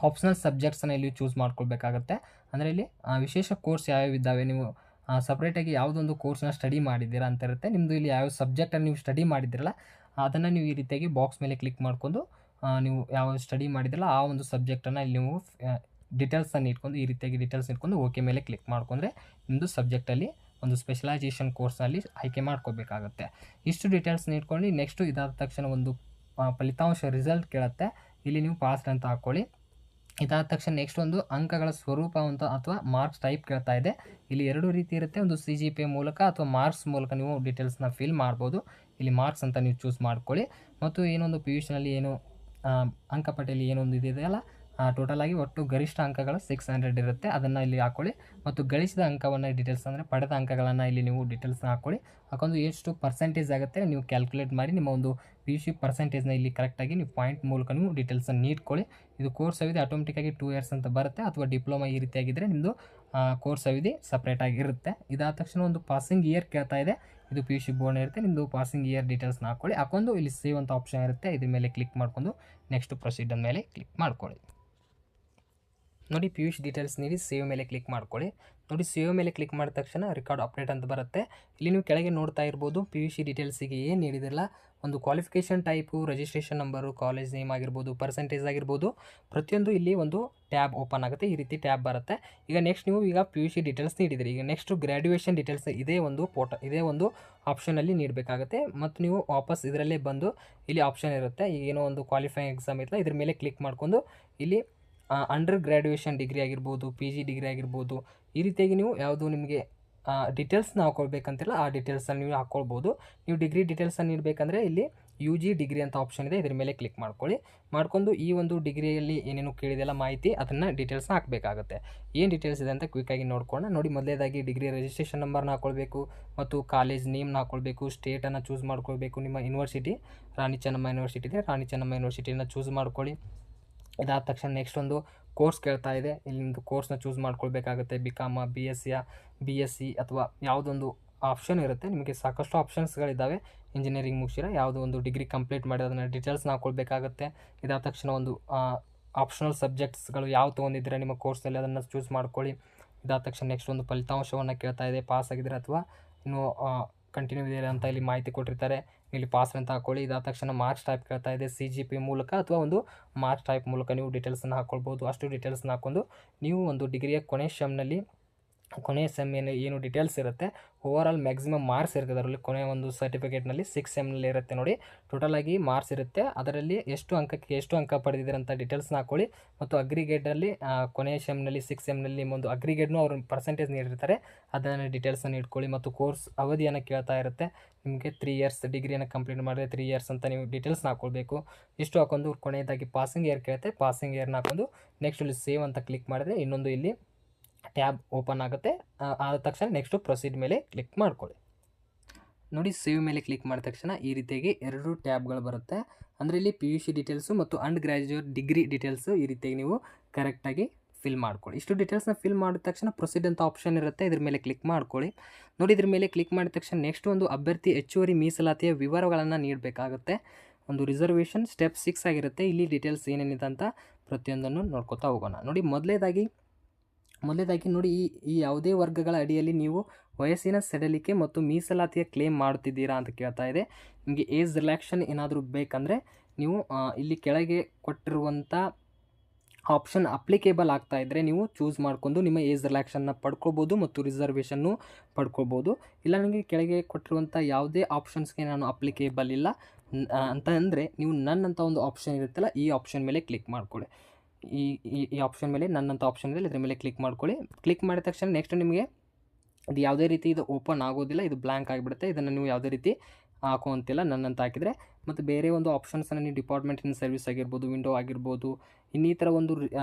A: ಆಪ್ಷನಲ್ ಸಬ್ಜೆಕ್ಟ್ಸನ್ನು ಇಲ್ಲಿ ಚೂಸ್ ಮಾಡ್ಕೊಳ್ಬೇಕಾಗತ್ತೆ. ಅಂದರೆ ಇಲ್ಲಿ ವಿಶೇಷ ಕೋರ್ಸ್ ಯಾವ್ಯಾವ ಇದ್ದಾವೆ, ನೀವು ಸಪ್ರೇಟಾಗಿ ಯಾವುದೊಂದು ಕೋರ್ಸ್ನ ಸ್ಟಡಿ ಮಾಡಿದ್ದೀರಾ ಅಂತ ಇರುತ್ತೆ. ನಿಮ್ಮದು ಇಲ್ಲಿ ಯಾವ ಸಬ್ಜೆಕ್ಟನ್ನು ನೀವು ಸ್ಟಡಿ ಮಾಡಿದ್ದೀರಲ್ಲ ಅದನ್ನು ನೀವು ಈ ರೀತಿಯಾಗಿ ಬಾಕ್ಸ್ ಮೇಲೆ ಕ್ಲಿಕ್ ಮಾಡ್ಕೊಂಡು ನೀವು ಯಾವ ಸ್ಟಡಿ ಮಾಡಿದ್ರಲ್ಲ ಆ ಒಂದು ಸಬ್ಜೆಕ್ಟನ್ನು ಇಲ್ಲಿ ನೀವು ಡೀಟೇಲ್ಸನ್ನು ಇಟ್ಕೊಂಡು ಈ ರೀತಿಯಾಗಿ ಡೀಟೇಲ್ಸ್ ಇಟ್ಕೊಂಡು ಓಕೆ ಮೇಲೆ ಕ್ಲಿಕ್ ಮಾಡ್ಕೊಂಡ್ರೆ ನಿಮ್ಮದು ಸಬ್ಜೆಕ್ಟಲ್ಲಿ ಒಂದು ಸ್ಪೆಷಲೈಸೇಷನ್ ಕೋರ್ಸ್ನಲ್ಲಿ ಆಯ್ಕೆ ಮಾಡ್ಕೋಬೇಕಾಗತ್ತೆ. ಇಷ್ಟು ಡೀಟೇಲ್ಸ್ನ ಇಟ್ಕೊಂಡು ನೆಕ್ಸ್ಟು ಇದಾದ ತಕ್ಷಣ ಒಂದು ಫಲಿತಾಂಶ ರಿಸಲ್ಟ್ ಕೇಳುತ್ತೆ. ಇಲ್ಲಿ ನೀವು ಪಾಸ್ ಅಂತ ಹಾಕ್ಕೊಳ್ಳಿ. ಇದಾದ ತಕ್ಷಣ ನೆಕ್ಸ್ಟ್ ಒಂದು ಅಂಕಗಳ ಸ್ವರೂಪ ಅಂತ ಅಥವಾ ಮಾರ್ಕ್ಸ್ ಟೈಪ್ ಕೇಳ್ತಾ ಇದೆ. ಇಲ್ಲಿ ಎರಡು ರೀತಿ ಇರುತ್ತೆ, ಒಂದು CGPA ಮೂಲಕ ಅಥವಾ ಮಾರ್ಕ್ಸ್ ಮೂಲಕ ನೀವು ಡೀಟೇಲ್ಸ್ನ ಫಿಲ್ ಮಾಡ್ಬೋದು. ಇಲ್ಲಿ ಮಾರ್ಕ್ಸ್ ಅಂತ ನೀವು ಚೂಸ್ ಮಾಡ್ಕೊಳ್ಳಿ. ಮತ್ತು ಏನೊಂದು PUCನಲ್ಲಿ ಏನು ಅಂಕಪಟ್ಟಿಯಲ್ಲಿ ಏನೊಂದು ಇದೆಯಲ್ಲ ಟೋಟಲ್ ಆಗಿ ಒಟ್ಟು ಗರಿಷ್ಠ ಅಂಕಗಳು 600 ಇರುತ್ತೆ, ಅದನ್ನು ಇಲ್ಲಿ ಹಾಕ್ಕೊಳ್ಳಿ. ಮತ್ತು ಗಳಿಸಿದ ಅಂಕವನ್ನು ಡೀಟೇಲ್ಸ್ ಅಂದರೆ ಪಡೆದ ಅಂಕಗಳನ್ನು ಇಲ್ಲಿ ನೀವು ಡೀಟೇಲ್ಸ್ನ ಹಾಕ್ಕೊಳ್ಳಿ. ಹಾಕೊಂಡು ಎಷ್ಟು ಪರ್ಸೆಂಟೇಜ್ ಆಗುತ್ತೆ ನೀವು ಕ್ಯಾಲ್ಕುಲೇಟ್ ಮಾಡಿ ನಿಮ್ಮ ಒಂದು PUC ಪರ್ಸೆಂಟೇಜ್ನ ಇಲ್ಲಿ ಕರೆಕ್ಟಾಗಿ ನೀವು ಪಾಯಿಂಟ್ ಮೂಲಕ ನೀವು ಡೀಟೇಲ್ಸನ್ನು ನೀಡ್ಕೊಳ್ಳಿ. ಇದು ಕೋರ್ಸ್ ಅವಧಿ ಆಟೋಮೆಟಿಕ್ಕಾಗಿ 2 ಇಯರ್ಸ್ ಅಂತ ಬರುತ್ತೆ, ಅಥವಾ ಡಿಪ್ಲೊಮಾ ಈ ರೀತಿಯಾಗಿದ್ದರೆ ನಿಮ್ಮದು ಕೋರ್ಸ್ ಅವಧಿ ಸಪ್ರೇಟಾಗಿರುತ್ತೆ. ಇದಾದ ತಕ್ಷಣ ಒಂದು ಪಾಸಿಂಗ್ ಇಯರ್ ಕೇಳ್ತಾ ಇದೆ. ಇದು PUC ಬೋರ್ಡ್ ಇರುತ್ತೆ, ನಿಮ್ಮದು ಪಾಸಿಂಗ್ ಇಯರ್ ಡೀಟೇಲ್ಸ್ನ ಹಾಕ್ಕೊಂಡು ಇಲ್ಲಿ ಸೇವ್ ಅಂತ ಆಪ್ಷನ್ ಇರುತ್ತೆ, ಇದ್ರ ಮೇಲೆ ಕ್ಲಿಕ್ ಮಾಡ್ಕೊಂಡು ನೆಕ್ಸ್ಟ್ ಪ್ರೊಸೀಡ್ ಮೇಲೆ ಕ್ಲಿಕ್ ಮಾಡ್ಕೊಳ್ಳಿ. ನೋಡಿ PUC ಡೀಟೇಲ್ಸ್ ನೀಡಿ ಸೇವ್ ಮೇಲೆ ಕ್ಲಿಕ್ ಮಾಡ್ಕೊಳ್ಳಿ. ನೋಡಿ ಸೇವ್ ಮೇಲೆ ಕ್ಲಿಕ್ ಮಾಡಿದ ತಕ್ಷಣ ರೆಕಾರ್ಡ್ ಅಪ್ಡೇಟ್ ಅಂತ ಬರುತ್ತೆ. ಇಲ್ಲಿ ನೀವು ಕೆಳಗೆ ನೋಡ್ತಾ ಇರ್ಬೋದು PUC ಡೀಟೇಲ್ಸಿಗೆ ಏನು ನೀಡಿದಿರಲ್ಲ, ಒಂದು qualification type, registration number, college name ಆಗಿರ್ಬೋದು, ಪರ್ಸೆಂಟೇಜ್ ಆಗಿರ್ಬೋದು, ಪ್ರತಿಯೊಂದು ಇಲ್ಲಿ ಒಂದು ಟ್ಯಾಬ್ ಓಪನ್ ಆಗುತ್ತೆ. ಈ ರೀತಿ ಟ್ಯಾಬ್ ಬರುತ್ತೆ. ಈಗ ನೆಕ್ಸ್ಟ್ ನೀವು ಈಗ PUC ಡೀಟೇಲ್ಸ್ ನೀಡಿದಿರಿ. ಈಗ ನೆಕ್ಸ್ಟ್ ಗ್ರ್ಯಾಜುಯೇಷನ್ ಡೀಟೇಲ್ಸ್ ಇದೇ ಒಂದು ಆಪ್ಷನಲ್ಲಿ ನೀಡಬೇಕಾಗುತ್ತೆ. ಮತ್ತು ನೀವು ವಾಪಸ್ ಇದರಲ್ಲೇ ಬಂದು ಇಲ್ಲಿ ಆಪ್ಷನ್ ಇರುತ್ತೆ, ಈಗ ಏನೋ ಒಂದು ಕ್ವಾಲಿಫೈಯಿಂಗ್ ಎಕ್ಸಾಮ್ ಇತ್ತಲ್ಲ ಇದ್ರ ಮೇಲೆ ಕ್ಲಿಕ್ ಮಾಡ್ಕೊಂಡು ಇಲ್ಲಿ ಅಂಡರ್ ಗ್ರ್ಯಾಜುಯೇಷನ್ ಡಿಗ್ರಿ ಆಗಿರ್ಬೋದು, PG ಡಿಗ್ರಿ ಆಗಿರ್ಬೋದು, ಈ ರೀತಿಯಾಗಿ ನೀವು ಯಾವುದು ನಿಮಗೆ ಡೀಟೇಲ್ಸ್ನ ಹಾಕ್ಕೊಳ್ಬೇಕಂತಿಲ್ಲ ಆ ಡೀಟೇಲ್ಸನ್ನು ನೀವು ಹಾಕ್ಕೊಳ್ಬೋದು. ನೀವು ಡಿಗ್ರಿ ಡೀಟೇಲ್ಸನ್ನು ನೀಡಬೇಕಂದ್ರೆ ಇಲ್ಲಿ UG ಡಿಗ್ರಿ ಅಂತ ಆಪ್ಷನ್ ಇದೆ, ಇದ್ರ ಮೇಲೆ ಕ್ಲಿಕ್ ಮಾಡ್ಕೊಳ್ಳಿ. ಮಾಡ್ಕೊಂಡು ಈ ಒಂದು ಡಿಗ್ರಿಯಲ್ಲಿ ಏನೇನು ಕೇಳಿದೆಲ್ಲ ಮಾಹಿತಿ ಅದನ್ನು ಡೀಟೇಲ್ಸ್ನ ಹಾಕಬೇಕಾಗುತ್ತೆ. ಏನು ಡೀಟೇಲ್ಸ್ ಇದೆ ಅಂತ ಕ್ವಿಕ್ಕಾಗಿ ನೋಡ್ಕೊಳ್ಳೋಣ. ನೋಡಿ ಮೊದಲೇದಾಗಿ ಡಿಗ್ರಿ ರಿಜಿಸ್ಟ್ರೇಷನ್ ನಂಬರ್ನ ಹಾಕ್ಕೊಳ್ಬೇಕು, ಮತ್ತು ಕಾಲೇಜ್ ನೇಮ್ನ ಹಾಕ್ಕೊಳ್ಬೇಕು, ಸ್ಟೇಟನ್ನು ಚೂಸ್ ಮಾಡ್ಕೊಳ್ಬೇಕು. ನಿಮ್ಮ ಯೂನಿವರ್ಸಿಟಿ ರಾಣಿ ಚೆನ್ನಮ್ಮ ಯೂನಿವರ್ಸಿಟಿ ಇದೆ, ರಾಣಿ ಚೆನ್ನಮ್ಮ ಯೂನಿವರ್ಸಿಟಿನ ಚೂಸ್ ಮಾಡ್ಕೊಳ್ಳಿ. ಇದಾದ ತಕ್ಷಣ ನೆಕ್ಸ್ಟ್ ಒಂದು ಕೋರ್ಸ್ ಕೇಳ್ತಾ ಇದೆ, ಇಲ್ಲಿ ನಿಮ್ಮದು ಕೋರ್ಸ್ನ ಚೂಸ್ ಮಾಡ್ಕೊಳ್ಬೇಕಾಗುತ್ತೆ. BCom, BSc ಅಥವಾ ಯಾವುದೊಂದು ಆಪ್ಷನ್ ಇರುತ್ತೆ, ನಿಮಗೆ ಸಾಕಷ್ಟು ಆಪ್ಷನ್ಸ್ಗಳಿದ್ದಾವೆ. ಇಂಜಿನಿಯರಿಂಗ್ ಮುಗಿಸಿರ ಯಾವುದೋ ಒಂದು ಡಿಗ್ರಿ ಕಂಪ್ಲೀಟ್ ಮಾಡಿ ಅದನ್ನು ಡೀಟೇಲ್ಸ್ನ ಹಾಕ್ಕೊಳ್ಬೇಕಾಗುತ್ತೆ. ಇದಾದ ತಕ್ಷಣ ಒಂದು ಆಪ್ಷನಲ್ ಸಬ್ಜೆಕ್ಟ್ಸ್ಗಳು ಯಾವ ತೊಗೊಂಡಿದ್ದೀರಾ ನಿಮ್ಮ ಕೋರ್ಸಲ್ಲಿ ಅದನ್ನು ಚೂಸ್ ಮಾಡ್ಕೊಳ್ಳಿ. ಇದಾದ ತಕ್ಷಣ ನೆಕ್ಸ್ಟ್ ಒಂದು ಫಲಿತಾಂಶವನ್ನು ಕೇಳ್ತಾ ಇದೆ, ಪಾಸ್ ಆಗಿದ್ರೆ ಅಥವಾ ಇನ್ನೂ ಕಂಟಿನ್ಯೂ ಇದೆ ಅಂತ ಇಲ್ಲಿ ಮಾಹಿತಿ ಕೊಟ್ಟಿರ್ತಾರೆ, ಇಲ್ಲಿ ಪಾಸ್ ಅಂತ ಹಾಕ್ಕೊಳ್ಳಿ. ಇದಾದ ತಕ್ಷಣ ಮಾರ್ಕ್ಸ್ ಟೈಪ್ ಕೇಳ್ತಾ ಇದೆ, CGPA ಮೂಲಕ ಅಥವಾ ಒಂದು ಮಾರ್ಕ್ಸ್ ಟೈಪ್ ಮೂಲಕ ನೀವು ಡೀಟೇಲ್ಸನ್ನು ಹಾಕ್ಕೊಳ್ಬೋದು. ಅಷ್ಟು ಡೀಟೇಲ್ಸ್ನ ಹಾಕ್ಕೊಂಡು ನೀವು ಒಂದು ಡಿಗ್ರಿಯ ಕೊನೆಯ ಸೆಮ್ ಏನು ಡೀಟೇಲ್ಸ್ ಇರುತ್ತೆ, ಓವರಾಲ್ ಮ್ಯಾಕ್ಸಿಮಮ್ ಮಾರ್ಕ್ಸ್ ಇರುತ್ತೆ ಅದರಲ್ಲಿ. ಕೊನೆಯ ಒಂದು ಸರ್ಟಿಫಿಕೇಟ್ನಲ್ಲಿ 6 ಸೆಮ್ನಲ್ಲಿ ಇರುತ್ತೆ ನೋಡಿ, ಟೋಟಲಾಗಿ ಮಾರ್ಕ್ಸ್ ಇರುತ್ತೆ, ಅದರಲ್ಲಿ ಎಷ್ಟು ಅಂಕ ಪಡೆದಿದ್ದೀರ ಅಂತ ಡೀಟೇಲ್ಸ್ನ ಹಾಕ್ಕೊಳ್ಳಿ. ಮತ್ತು ಅಗ್ರಿಗೇಟಲ್ಲಿ ಕೊನೆಯ ಸೆಮ್ನಲ್ಲಿ 6 ಸೆಮ್ನಲ್ಲಿ ನಿಮ್ಮೊಂದು ಅಗ್ರಿಗೇಟ್ನು ಅವರು ಪರ್ಸೆಂಟೇಜ್ ನೀಡಿರ್ತಾರೆ, ಅದನ್ನು ಡೀಟೇಲ್ಸನ್ನು ಇಟ್ಕೊಳ್ಳಿ. ಮತ್ತು ಕೋರ್ಸ್ ಅವಧಿಯನ್ನು ಕೇಳ್ತಾ ಇರುತ್ತೆ, ನಿಮಗೆ 3 ಇಯರ್ಸ್ ಡಿಗ್ರಿಯನ್ನು ಕಂಪ್ಲೀಟ್ ಮಾಡಿದ್ರೆ 3 ಇಯರ್ಸ್ ಅಂತ ನೀವು ಡೀಟೇಲ್ಸ್ನ ಹಾಕ್ಕೊಳ್ಬೇಕು. ಇಷ್ಟು ಹಾಕೊಂಡು ಕೊನೆಯದಾಗಿ ಪಾಸಿಂಗ್ ಇಯರ್ ಕೇಳುತ್ತೆ, ಪಾಸಿಂಗ್ ಇಯರ್ನ ಹಾಕೊಂಡು ನೆಕ್ಸ್ಟ್ ಇಲ್ಲಿ ಸೇವ್ ಅಂತ ಕ್ಲಿಕ್ ಮಾಡಿದ್ರೆ ಇನ್ನೊಂದು ಇಲ್ಲಿ ಟ್ಯಾಬ್ ಓಪನ್ ಆಗುತ್ತೆ. ಆದ ತಕ್ಷಣ ನೆಕ್ಸ್ಟು ಪ್ರೊಸೀಡ್ ಮೇಲೆ ಕ್ಲಿಕ್ ಮಾಡ್ಕೊಳ್ಳಿ. ನೋಡಿ ಸೇವ್ ಮೇಲೆ ಕ್ಲಿಕ್ ಮಾಡಿದ ತಕ್ಷಣ ಈ ರೀತಿಯಾಗಿ 2 ಟ್ಯಾಬ್ಗಳು ಬರುತ್ತೆ. ಅಂದರೆ ಇಲ್ಲಿ PUC ಡೀಟೇಲ್ಸು ಮತ್ತು ಅಂಡರ್ ಗ್ರ್ಯಾಜುಯೇಟ್ ಡಿಗ್ರಿ ಡೀಟೇಲ್ಸು ಈ ರೀತಿಯಾಗಿ ನೀವು ಕರೆಕ್ಟಾಗಿ ಫಿಲ್ ಮಾಡ್ಕೊಳ್ಳಿ. ಇಷ್ಟು ಡೀಟೇಲ್ಸ್ನ ಫಿಲ್ ಮಾಡಿದ ತಕ್ಷಣ ಪ್ರೊಸೀಡ್ ಅಂತ ಆಪ್ಷನ್ ಇರುತ್ತೆ, ಇದ್ರ ಮೇಲೆ ಕ್ಲಿಕ್ ಮಾಡ್ಕೊಳ್ಳಿ. ನೋಡಿ ಇದ್ರ ಮೇಲೆ ಕ್ಲಿಕ್ ಮಾಡಿದ ತಕ್ಷಣ ನೆಕ್ಸ್ಟ್ ಒಂದು ಅಭ್ಯರ್ಥಿ ಹೆಚ್ಚುವರಿ ಮೀಸಲಾತಿಯ ವಿವರಗಳನ್ನು ನೀಡಬೇಕಾಗುತ್ತೆ. ಒಂದು ರಿಸರ್ವೇಷನ್ ಸ್ಟೆಪ್ 6 ಆಗಿರುತ್ತೆ. ಇಲ್ಲಿ ಡೀಟೇಲ್ಸ್ ಏನೇನಿದೆ ಅಂತ ಪ್ರತಿಯೊಂದನ್ನು ನೋಡ್ಕೊತಾ ಹೋಗೋಣ. ನೋಡಿ ಮೊದಲೇದಾಗಿ ನೋಡಿ ಈ ಯಾವುದೇ ವರ್ಗಗಳ ಅಡಿಯಲ್ಲಿ ನೀವು ವಯಸ್ಸಿನ ಸಡಿಲಿಕೆ ಮತ್ತು ಮೀಸಲಾತಿಯ ಕ್ಲೇಮ್ ಮಾಡುತ್ತಿದ್ದೀರಾ ಅಂತ ಕೇಳ್ತಾ ಇದೆ. ನಿಮಗೆ ಏಜ್ ರಿಲ್ಯಾಕ್ಷನ್ ಏನಾದರೂ ಬೇಕಂದರೆ ನೀವು ಇಲ್ಲಿ ಕೆಳಗೆ ಕೊಟ್ಟಿರುವಂಥ ಆಪ್ಷನ್ ಅಪ್ಲಿಕೇಬಲ್ ಆಗ್ತಾ ಇದ್ದರೆ ನೀವು ಚೂಸ್ ಮಾಡ್ಕೊಂಡು ನಿಮ್ಮ ಏಜ್ ರಿಲ್ಯಾಕ್ಷನ್ನ ಪಡ್ಕೊಬೋದು ಮತ್ತು ರಿಸರ್ವೇಷನ್ನು ಪಡ್ಕೊಬೋದು. ಇಲ್ಲ ನನಗೆ ಕೆಳಗೆ ಕೊಟ್ಟಿರುವಂಥ ಯಾವುದೇ ಆಪ್ಷನ್ಸ್ಗೆ ನಾನು ಅಪ್ಲಿಕೇಬಲ್ ಇಲ್ಲ ಅಂತ ಅಂದರೆ ನೀವು ನನ್ನಂಥ ಒಂದು ಆಪ್ಷನ್ ಇರುತ್ತಲ್ಲ ಈ ಆಪ್ಷನ್ ಮೇಲೆ ಕ್ಲಿಕ್ ಮಾಡ್ಕೊಳ್ಳಿ. ಈ ಆಪ್ಷನ್ ಮೇಲೆ ನನ್ನಂಥ ಆಪ್ಷನ್ ಇದೆ, ಇದ್ರ ಮೇಲೆ ಕ್ಲಿಕ್ ಮಾಡ್ಕೊಳ್ಳಿ. ಕ್ಲಿಕ್ ಮಾಡಿದ ತಕ್ಷಣ ನೆಕ್ಸ್ಟ್ ನಿಮಗೆ ಇದು ಯಾವುದೇ ರೀತಿ ಇದು ಓಪನ್ ಆಗೋದಿಲ್ಲ, ಇದು ಬ್ಲ್ಯಾಂಕ್ ಆಗಿಬಿಡುತ್ತೆ. ಇದನ್ನು ನೀವು ಯಾವುದೇ ರೀತಿ ಹಾಕುವಂತಿಲ್ಲ, ನನ್ನಂತ ಹಾಕಿದರೆ. ಮತ್ತು ಬೇರೆ ಒಂದು ಆಪ್ಷನ್ಸನ್ನು ನೀವು ಡಿಪಾರ್ಟ್ಮೆಂಟ್ ಇನ್ ಸರ್ವಿಸ್ ಆಗಿರ್ಬೋದು, ವಿಂಡೋ ಆಗಿರ್ಬೋದು, ಇನ್ನಿತರ ಒಂದು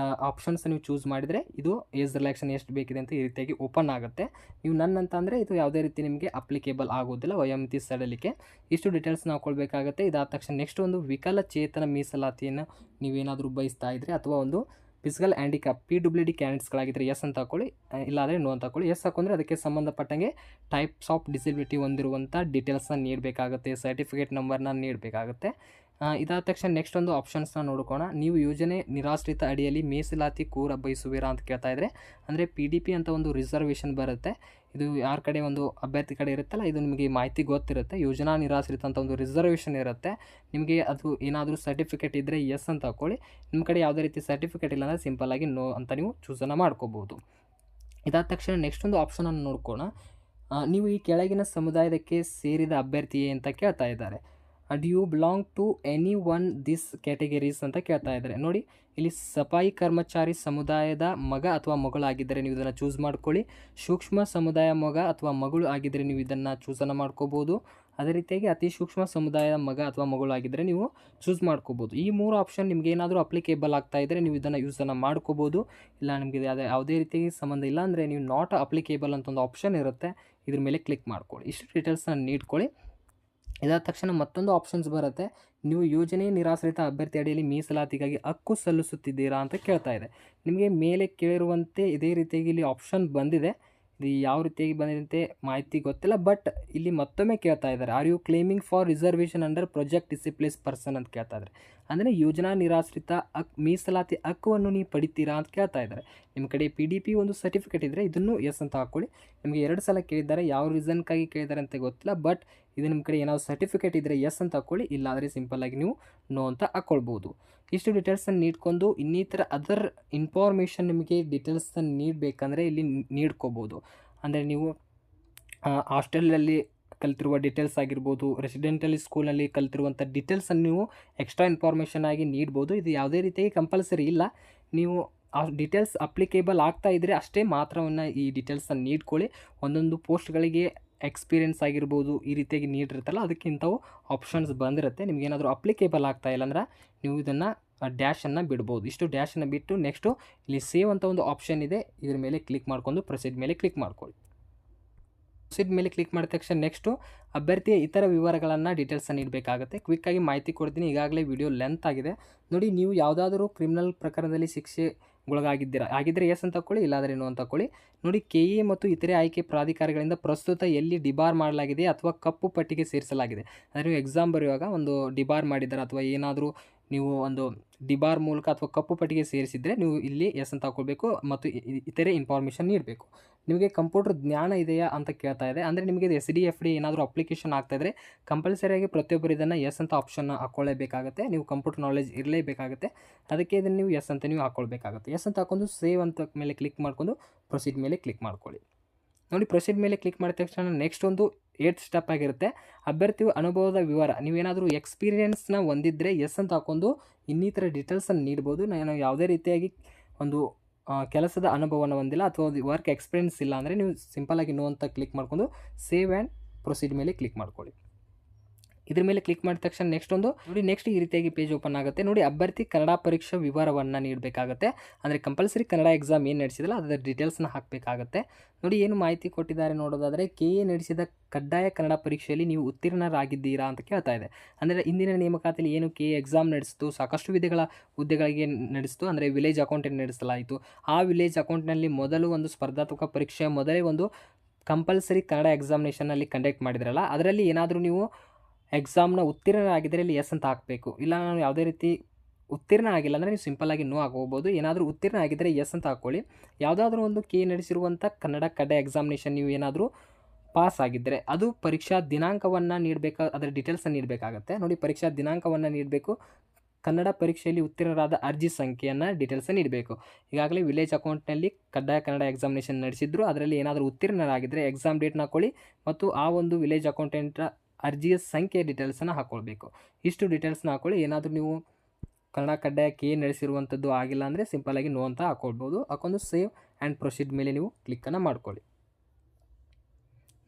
A: ಆಪ್ಷನ್ಸ್ ನೀವು ಚೂಸ್ ಮಾಡಿದರೆ ಇದು ಏಜ್ ರಿಲ್ಯಾಕ್ಸೇಷನ್ ಎಷ್ಟು ಬೇಕಿದೆ ಅಂತ ಈ ರೀತಿಯಾಗಿ ಓಪನ್ ಆಗುತ್ತೆ. ನೀವು ಅಂತ ಅಂದರೆ ಇದು ಯಾವುದೇ ರೀತಿ ನಿಮಗೆ ಅಪ್ಲಿಕೇಬಲ್ ಆಗೋದಿಲ್ಲ ವಯೋಮಿತಿ ಸಡಿಲಿಕೆ. ಇಷ್ಟು ಡೀಟೇಲ್ಸ್ನ ಹಾಕ್ಕೊಳ್ಬೇಕಾಗುತ್ತೆ. ಇದಾದ ತಕ್ಷಣ ನೆಕ್ಸ್ಟ್ ಒಂದು ವಿಕಲಚೇತನ ಮೀಸಲಾತಿಯನ್ನು ನೀವೇನಾದರೂ ಬಯಸ್ತಾ ಇದ್ದರೆ ಅಥವಾ ಒಂದು ಫಿಸಿಕಲ್ ಹ್ಯಾಂಡಿಕ್ಯಾಪ್ PWD ಕ್ಯಾಂಡಿಡೇಟ್ಸ್ಗಳಾಗಿದ್ದರೆ ಎಸ್ ಅಂತ ಹಾಕೊಳ್ಳಿ, ಇಲ್ಲಾಂದರೆ ನೋ ಅಂತ ಹಾಕೊಳ್ಳಿ. ಎಸ್ ಹಾಕೊಂಡ್ರೆ ಅದಕ್ಕೆ ಸಂಬಂಧಪಟ್ಟಂಗೆ ಟೈಪ್ಸ್ ಆಫ್ ಡಿಸಬಿಲಿಟಿ ಹೊಂದಿರುವಂಥ ಡೀಟೇಲ್ಸ್ನ ನೀಡಬೇಕಾಗುತ್ತೆ, ಸರ್ಟಿಫಿಕೇಟ್ ನಂಬರ್ನ ನೀಡಬೇಕಾಗುತ್ತೆ. ಇದಾದ ತಕ್ಷಣ ನೆಕ್ಸ್ಟ್ ಒಂದು ಆಪ್ಷನ್ಸ್ನ ನೋಡ್ಕೋಣ. ನೀವು ಯೋಜನೆ ನಿರಾಶ್ರಿತ ಅಡಿಯಲ್ಲಿ ಮೀಸಲಾತಿ ಕೂರ ಬಯಸುವಿರಾ ಅಂತ ಕೇಳ್ತಾ ಇದ್ದರೆ, ಅಂದರೆ PDP ಅಂತ ಒಂದು ರಿಸರ್ವೇಷನ್ ಬರುತ್ತೆ. ಇದು ಯಾರ ಕಡೆ ಒಂದು ಅಭ್ಯರ್ಥಿ ಕಡೆ ಇರುತ್ತಲ್ಲ, ಇದು ನಿಮಗೆ ಮಾಹಿತಿ ಗೊತ್ತಿರುತ್ತೆ. ಯೋಜನಾ ನಿರಾಶ್ರಿತ ಅಂತ ಒಂದು ರಿಸರ್ವೇಷನ್ ಇರುತ್ತೆ. ನಿಮಗೆ ಅದು ಏನಾದರೂ ಸರ್ಟಿಫಿಕೇಟ್ ಇದ್ದರೆ ಎಸ್ ಅಂತ ಹಾಕ್ಕೊಳ್ಳಿ. ನಿಮ್ಮ ಕಡೆ ಯಾವುದೇ ರೀತಿ ಸರ್ಟಿಫಿಕೇಟ್ ಇಲ್ಲ ಅಂದರೆ ಸಿಂಪಲ್ಲಾಗಿ ನೋ ಅಂತ ನೀವು ಚೂಸನ್ನು ಮಾಡ್ಕೋಬೋದು. ಇದಾದ ತಕ್ಷಣ ನೆಕ್ಸ್ಟ್ ಒಂದು ಆಪ್ಷನನ್ನು ನೋಡ್ಕೋಣ. ನೀವು ಈ ಕೆಳಗಿನ ಸಮುದಾಯಕ್ಕೆ ಸೇರಿದ ಅಭ್ಯರ್ಥಿಯೇ ಅಂತ ಕೇಳ್ತಾ ಇದ್ದಾರೆ. Do you belong to any one this categories ಅಂತ ಕೇಳ್ತಾ ಇದ್ದಾರೆ. ನೋಡಿ, ಇಲ್ಲಿ ಸಫಾಯಿ ಕರ್ಮಚಾರಿ ಸಮುದಾಯದ ಮಗ ಅಥವಾ ಮಗಳಾಗಿದ್ದರೆ ನೀವು ಇದನ್ನು ಚೂಸ್ ಮಾಡ್ಕೊಳ್ಳಿ. ಸೂಕ್ಷ್ಮ ಸಮುದಾಯ ಮಗ ಅಥವಾ ಮಗಳು ಆಗಿದ್ದರೆ ನೀವು ಇದನ್ನು ಚೂಸನ್ನು ಮಾಡ್ಕೋಬೋದು. ಅದೇ ರೀತಿಯಾಗಿ ಅತಿ ಸೂಕ್ಷ್ಮ ಸಮುದಾಯದ ಮಗ ಅಥವಾ ಮಗಳು ಆಗಿದ್ದರೆ ನೀವು ಚೂಸ್ ಮಾಡ್ಕೋಬೋದು. ಈ 3 ಆಪ್ಷನ್ ನಿಮಗೆ ಏನಾದರೂ ಅಪ್ಲಿಕೇಬಲ್ ಆಗ್ತಾ ಇದ್ದರೆ ನೀವು ಇದನ್ನು ಯೂಸನ್ನು ಮಾಡ್ಕೋಬೋದು. ಇಲ್ಲ ನಿಮಗೆ ಯಾವುದೇ ರೀತಿಯಾಗಿ ಸಂಬಂಧ ಇಲ್ಲ ಅಂದರೆ ನೀವು ನಾಟ್ ಅಪ್ಲಿಕೇಬಲ್ ಅಂತ ಒಂದು ಆಪ್ಷನ್ ಇರುತ್ತೆ, ಇದ್ರ ಮೇಲೆ ಕ್ಲಿಕ್ ಮಾಡ್ಕೊಳ್ಳಿ. ಇಷ್ಟು ಡೀಟೇಲ್ಸ್ನ ನೀಡ್ಕೊಳ್ಳಿ. ಇದಾದ ತಕ್ಷಣ ಮತ್ತೊಂದು ಆಪ್ಷನ್ಸ್ ಬರುತ್ತೆ. ನೀವು ಯೋಜನೆ ನಿರಾಶ್ರಿತ ಅಭ್ಯರ್ಥಿ ಅಡಿಯಲ್ಲಿ ಮೀಸಲಾತಿಗಾಗಿ ಹಕ್ಕು ಸಲ್ಲಿಸುತ್ತಿದ್ದೀರಾ ಅಂತ ಕೇಳ್ತಾ ಇದೆ. ನಿಮಗೆ ಮೇಲೆ ಕೇಳಿರುವಂತೆ ಇದೇ ರೀತಿಯಾಗಿ ಇಲ್ಲಿ ಆಪ್ಷನ್ ಬಂದಿದೆ. ಇದು ಯಾವ ರೀತಿಯಾಗಿ ಬಂದಿದೆ ಅಂತ ಮಾಹಿತಿ ಗೊತ್ತಿಲ್ಲ, ಬಟ್ ಇಲ್ಲಿ ಮತ್ತೊಮ್ಮೆ ಕೇಳ್ತಾ ಇದ್ದಾರೆ, are you claiming for reservation under project displaced person ಅಂತ ಕೇಳ್ತಾ ಇದ್ದಾರೆ. ಅಂದರೆ ಯೋಜನಾ ನಿರಾಶ್ರಿತ ಮೀಸಲಾತಿ ಹಕ್ಕನ್ನು ನೀವು ಪಡಿತೀರಾ ಅಂತ ಕೇಳ್ತಾ ಇದ್ದಾರೆ. ನಿಮ್ಮ ಕಡೆ PDP ಒಂದು ಸರ್ಟಿಫಿಕೇಟ್ ಇದ್ದರೆ ಇದನ್ನು ಎಸ್ ಅಂತ ಹಾಕ್ಕೊಳ್ಳಿ. ನಿಮಗೆ 2 ಸಲ ಕೇಳಿದ್ದಾರೆ, ಯಾವ ರೀಸನ್ಕಾಗಿ ಕೇಳಿದ್ದಾರೆ ಅಂತ ಗೊತ್ತಿಲ್ಲ, ಬಟ್ ಇದು ನಿಮ್ಮ ಕಡೆ ಏನಾದರೂ ಸರ್ಟಿಫಿಕೇಟ್ ಇದ್ದರೆ ಎಸ್ ಅಂತ ಹಾಕ್ಕೊಳ್ಳಿ, ಇಲ್ಲಾಂದರೆ ಸಿಂಪಲ್ಲಾಗಿ ನೀವು ನೋ ಅಂತ ಹಾಕ್ಕೊಳ್ಬೋದು. ಇಷ್ಟು ಡೀಟೇಲ್ಸನ್ನು ನೀಡ್ಕೊಂಡು ಇನ್ನಿತರ ಅದರ್ ಇನ್ಫಾರ್ಮೇಷನ್ ನಿಮಗೆ ಡೀಟೇಲ್ಸನ್ನು ನೀಡಬೇಕಂದ್ರೆ ಇಲ್ಲಿ ನೀಡ್ಕೋಬೋದು. ಅಂದರೆ ನೀವು ಹಾಸ್ಟೆಲಲ್ಲಿ ಕಲಿತಿರುವ ಡೀಟೇಲ್ಸ್ ಆಗಿರ್ಬೋದು, ರೆಸಿಡೆಂಟಲಿ ಸ್ಕೂಲಲ್ಲಿ ಕಲಿತಿರುವಂಥ ಡೀಟೇಲ್ಸನ್ನು ನೀವು ಎಕ್ಸ್ಟ್ರಾ ಇನ್ಫಾರ್ಮೇಷನ್ ಆಗಿ ನೀಡ್ಬೋದು. ಇದು ಯಾವುದೇ ರೀತಿಯಾಗಿ ಕಂಪಲ್ಸರಿ ಇಲ್ಲ. ನೀವು ಆ ಡೀಟೇಲ್ಸ್ ಅಪ್ಲಿಕೇಬಲ್ ಆಗ್ತಾ ಇದ್ದರೆ ಅಷ್ಟೇ ಮಾತ್ರವನ್ನು ಈ ಡೀಟೇಲ್ಸನ್ನು ನೀಡ್ಕೊಳ್ಳಿ. ಒಂದೊಂದು ಪೋಸ್ಟ್ಗಳಿಗೆ ಎಕ್ಸ್ಪೀರಿಯೆನ್ಸ್ ಆಗಿರ್ಬೋದು ಈ ರೀತಿಯಾಗಿ ನೀಡಿರುತ್ತಲ್ಲ, ಅದಕ್ಕೆ ಇಂಥವು ಆಪ್ಷನ್ಸ್ ಬಂದಿರುತ್ತೆ. ನಿಮಗೇನಾದರೂ ಅಪ್ಲಿಕೇಬಲ್ ಆಗ್ತಾ ಇಲ್ಲ ಅಂದ್ರೆ ನೀವು ಇದನ್ನು ಡ್ಯಾಶನ್ನು ಬಿಡ್ಬೋದು. ಇಷ್ಟು ಡ್ಯಾಶನ್ನು ಬಿಟ್ಟು ನೆಕ್ಸ್ಟು ಇಲ್ಲಿ ಸೇವ್ ಅಂತ ಒಂದು ಆಪ್ಷನ್ ಇದೆ, ಇದ್ರ ಮೇಲೆ ಕ್ಲಿಕ್ ಮಾಡ್ಕೊಂಡು ಪ್ರೊಸೀಡ್ ಮೇಲೆ ಕ್ಲಿಕ್ ಮಾಡ್ಕೊಳ್ಳಿ. ಪ್ರೊಸೀಡ್ ಮೇಲೆ ಕ್ಲಿಕ್ ಮಾಡಿದ ತಕ್ಷಣ ನೆಕ್ಸ್ಟು ಅಭ್ಯರ್ಥಿಯ ಇತರ ವಿವರಗಳನ್ನು ಡೀಟೇಲ್ಸನ್ನು ನೀಡಬೇಕಾಗುತ್ತೆ. ಕ್ವಿಕ್ಕಾಗಿ ಮಾಹಿತಿ ಕೊಡ್ತೀನಿ, ಈಗಾಗಲೇ ವಿಡಿಯೋ ಲೆಂತ್ ಆಗಿದೆ. ನೋಡಿ, ನೀವು ಯಾವುದಾದ್ರೂ ಕ್ರಿಮಿನಲ್ ಪ್ರಕರಣದಲ್ಲಿ ಆಗಿದ್ದರೆ ಎಸ್ ಅಂತ ಹಾಕ್ಕೊಳ್ಳಿ, ಇಲ್ಲಾಂದರೆ ನೋ ಅಂತ ಹಾಕ್ಕೊಳ್ಳಿ. ನೋಡಿ, KA ಮತ್ತು ಇತರೆ ಆಯ್ಕೆ ಪ್ರಾಧಿಕಾರಗಳಿಂದ ಪ್ರಸ್ತುತ ಎಲ್ಲಿ ಡಿಬಾರ್ ಮಾಡಲಾಗಿದೆ ಅಥವಾ ಕಪ್ಪು ಪಟ್ಟಿಗೆ ಸೇರಿಸಲಾಗಿದೆ. ಅಂದರೆ ನೀವು ಎಕ್ಸಾಮ್ ಬರೆಯುವಾಗ ಒಂದು ಡಿಬಾರ್ ಮಾಡಿದ್ದಾರೆ ಅಥವಾ ಏನಾದರೂ ನೀವು ಒಂದು ಡಿಬಾರ್ ಮೂಲಕ ಅಥವಾ ಕಪ್ಪು ಪಟ್ಟಿಗೆ ಸೇರಿಸಿದರೆ ನೀವು ಇಲ್ಲಿ ಎಸ್ ಅಂತ ಹಾಕ್ಕೊಳ್ಬೇಕು ಮತ್ತು ಇತರೆ ಇನ್ಫಾರ್ಮೇಷನ್ ನೀಡಬೇಕು. ನಿಮಗೆ ಕಂಪ್ಯೂಟರ್ ಜ್ಞಾನ ಇದೆಯಾ ಅಂತ ಕೇಳ್ತಾ ಇದೆ. ಅಂದರೆ ನಿಮಗೆ SDFD ಏನಾದರೂ ಅಪ್ಲಿಕೇಶನ್ ಆಗ್ತಾಯಿದ್ರೆ ಕಂಪಲ್ಸರಿಯಾಗಿ ಪ್ರತಿಯೊಬ್ಬರು ಇದನ್ನು ಎಸ್ ಅಂತ ಆಪ್ಷನ್ನ ಹಾಕ್ಕೊಳ್ಳೇಬೇಕಾಗುತ್ತೆ. ನೀವು ಕಂಪ್ಯೂಟರ್ ನಾಲೆಜ್ ಇರಲೇಬೇಕಾಗುತ್ತೆ. ಅದಕ್ಕೆ ಇದನ್ನು ನೀವು ಎಸ್ ಅಂತ ನೀವು ಹಾಕ್ಕೊಳ್ಬೇಕಾಗುತ್ತೆ. ಎಸ್ ಅಂತ ಹಾಕೊಂಡು ಸೇವ್ ಅಂತ ಮೇಲೆ ಕ್ಲಿಕ್ ಮಾಡ್ಕೊಂಡು ಪ್ರೊಸೀಡ್ ಮೇಲೆ ಕ್ಲಿಕ್ ಮಾಡ್ಕೊಳ್ಳಿ. ನೋಡಿ, ಪ್ರೊಸೀಡ್ ಮೇಲೆ ಕ್ಲಿಕ್ ಮಾಡಿದ ತಕ್ಷಣ ನೆಕ್ಸ್ಟ್ ಒಂದು 8th ಸ್ಟೆಪ್ ಆಗಿರುತ್ತೆ. ಅಭ್ಯರ್ಥಿಯು ಅನುಭವದ ವಿವರ, ನೀವೇನಾದರೂ ಎಕ್ಸ್ಪೀರಿಯೆನ್ಸ್ನ ಹೊಂದಿದ್ದರೆ ಎಸ್ ಅಂತ ಹಾಕೊಂಡು ಇನ್ನಿತರ ಡೀಟೇಲ್ಸನ್ನು ನೀಡ್ಬೋದು. ನಾನು ಯಾವುದೇ ರೀತಿಯಾಗಿ ಒಂದು ಕೆಲಸದ ಅನುಭವನ ಹೊಂದಿಲ್ಲ ಅಥವಾ ವರ್ಕ್ ಎಕ್ಸ್ಪೀರಿಯೆನ್ಸ್ ಇಲ್ಲ ಅಂದರೆ ನೀವು ಸಿಂಪಲ್ಲಾಗಿ ನೋ ಅಂತ ಕ್ಲಿಕ್ ಮಾಡ್ಕೊಂಡು ಸೇವ್ ಆ್ಯಂಡ್ ಪ್ರೊಸೀಡ್ ಮೇಲೆ ಕ್ಲಿಕ್ ಮಾಡ್ಕೊಳ್ಳಿ. ಇದ್ರ ಮೇಲೆ ಕ್ಲಿಕ್ ಮಾಡಿದ ತಕ್ಷಣ ನೆಕ್ಸ್ಟ್ ಈ ರೀತಿಯಾಗಿ ಪೇಜ್ ಓಪನ್ ಆಗುತ್ತೆ. ನೋಡಿ, ಅಭ್ಯರ್ಥಿ ಕನ್ನಡ ಪರೀಕ್ಷಾ ವಿವರವನ್ನು ನೀಡಬೇಕಾಗುತ್ತೆ. ಅಂದರೆ ಕಂಪಲ್ಸರಿ ಕನ್ನಡ ಎಕ್ಸಾಮ್ ಏನು ನಡೆಸಿದಲ್ಲ ಅದರ ಡೀಟೇಲ್ಸ್ನ ಹಾಕಬೇಕಾಗುತ್ತೆ. ನೋಡಿ, ಏನು ಮಾಹಿತಿ ಕೊಟ್ಟಿದ್ದಾರೆ ನೋಡೋದಾದರೆ, KA ನಡೆಸಿದ ಕಡ್ಡಾಯ ಕನ್ನಡ ಪರೀಕ್ಷೆಯಲ್ಲಿ ನೀವು ಉತ್ತೀರ್ಣರಾಗಿದ್ದೀರಾ ಅಂತ ಕೇಳ್ತಾ ಇದೆ. ಅಂದರೆ ಇಂದಿನ ನೇಮಕಾತಿಯಲ್ಲಿ ಏನು KA ಎಕ್ಸಾಮ್ ನಡೆಸಿತು, ಸಾಕಷ್ಟು ಹುದ್ದೆಗಳಿಗೆ ನಡೆಸಿತು. ಅಂದರೆ ವಿಲೇಜ್ ಅಕೌಂಟೆಂಟ್ ನಡೆಸಲಾಯಿತು. ಆ ವಿಲೇಜ್ ಅಕೌಂಟ್ನಲ್ಲಿ ಮೊದಲು ಒಂದು ಸ್ಪರ್ಧಾತ್ಮಕ ಪರೀಕ್ಷೆ ಮೊದಲೇ ಒಂದು ಕಂಪಲ್ಸರಿ ಕನ್ನಡ ಎಕ್ಸಾಮಿನೇಷನಲ್ಲಿ ಕಂಡಕ್ಟ್ ಮಾಡಿದ್ರಲ್ಲ, ಅದರಲ್ಲಿ ಏನಾದರೂ ನೀವು ಎಕ್ಸಾಮ್ನ ಉತ್ತೀರ್ಣರಾಗಿದ್ದರೆ ಇಲ್ಲಿ ಎಸ್ ಅಂತ ಹಾಕಬೇಕು. ಇಲ್ಲ ನಾನು ಯಾವುದೇ ರೀತಿ ಉತ್ತೀರ್ಣ ಆಗಿಲ್ಲ ಅಂದರೆ ನೀವು ಸಿಂಪಲ್ಲಾಗಿ ನೋ ಹಾಕೋಬೋದು. ಏನಾದರೂ ಉತ್ತೀರ್ಣ ಆಗಿದ್ದರೆ ಎಸ್ ಅಂತ ಹಾಕ್ಕೊಳ್ಳಿ. ಯಾವುದಾದ್ರೂ ಒಂದು KA ನಡೆಸಿರುವಂಥ ಕನ್ನಡ ಕಡ್ಡಾಯ ಎಕ್ಸಾಮಿನೇಷನ್ ನೀವು ಏನಾದರೂ ಪಾಸ್ ಆಗಿದ್ದರೆ ಅದು ಪರೀಕ್ಷಾ ದಿನಾಂಕವನ್ನು ನೀಡಬೇಕು, ಅದರ ಡೀಟೇಲ್ಸನ್ನು ನೀಡಬೇಕಾಗತ್ತೆ. ನೋಡಿ, ಪರೀಕ್ಷಾ ದಿನಾಂಕವನ್ನು ನೀಡಬೇಕು. ಕನ್ನಡ ಪರೀಕ್ಷೆಯಲ್ಲಿ ಉತ್ತೀರ್ಣರಾದ ಅರ್ಜಿ ಸಂಖ್ಯೆಯನ್ನು ಡೀಟೇಲ್ಸನ್ನು ನೀಡಬೇಕು. ಈಗಾಗಲೇ ವಿಲೇಜ್ ಅಕೌಂಟ್ನಲ್ಲಿ ಕಡ್ಡಾಯ ಕನ್ನಡ ಎಕ್ಸಾಮಿನೇಷನ್ ನಡೆಸಿದ್ರು, ಅದರಲ್ಲಿ ಏನಾದರೂ ಉತ್ತೀರ್ಣರಾಗಿದ್ದರೆ ಎಕ್ಸಾಮ್ ಡೇಟ್ನ ಹಾಕ್ಕೊಳ್ಳಿ ಮತ್ತು ಆ ಒಂದು ವಿಲೇಜ್ ಅಕೌಂಟೆಂಟ್ ಅರ್ಜಿಯ ಸಂಖ್ಯೆ ಡೀಟೇಲ್ಸನ್ನು ಹಾಕ್ಕೊಳ್ಬೇಕು. ಇಷ್ಟು ಡೀಟೇಲ್ಸ್ನ ಹಾಕ್ಕೊಳ್ಳಿ. ಏನಾದರೂ ನೀವು ಕನ್ನಡ ಕಡ್ಡಾಯ KA ನಡೆಸಿರುವಂಥದ್ದು ಆಗಿಲ್ಲ ಅಂದರೆ ಸಿಂಪಲ್ಲಾಗಿ ನೋ ಅಂತ ಹಾಕ್ಕೊಳ್ಬೋದು. ಹಾಕೊಂಡು ಸೇವ್ ಆ್ಯಂಡ್ ಪ್ರೊಸೀಡ್ ಮೇಲೆ ನೀವು ಕ್ಲಿಕ್ಕನ್ನು ಮಾಡ್ಕೊಳ್ಳಿ.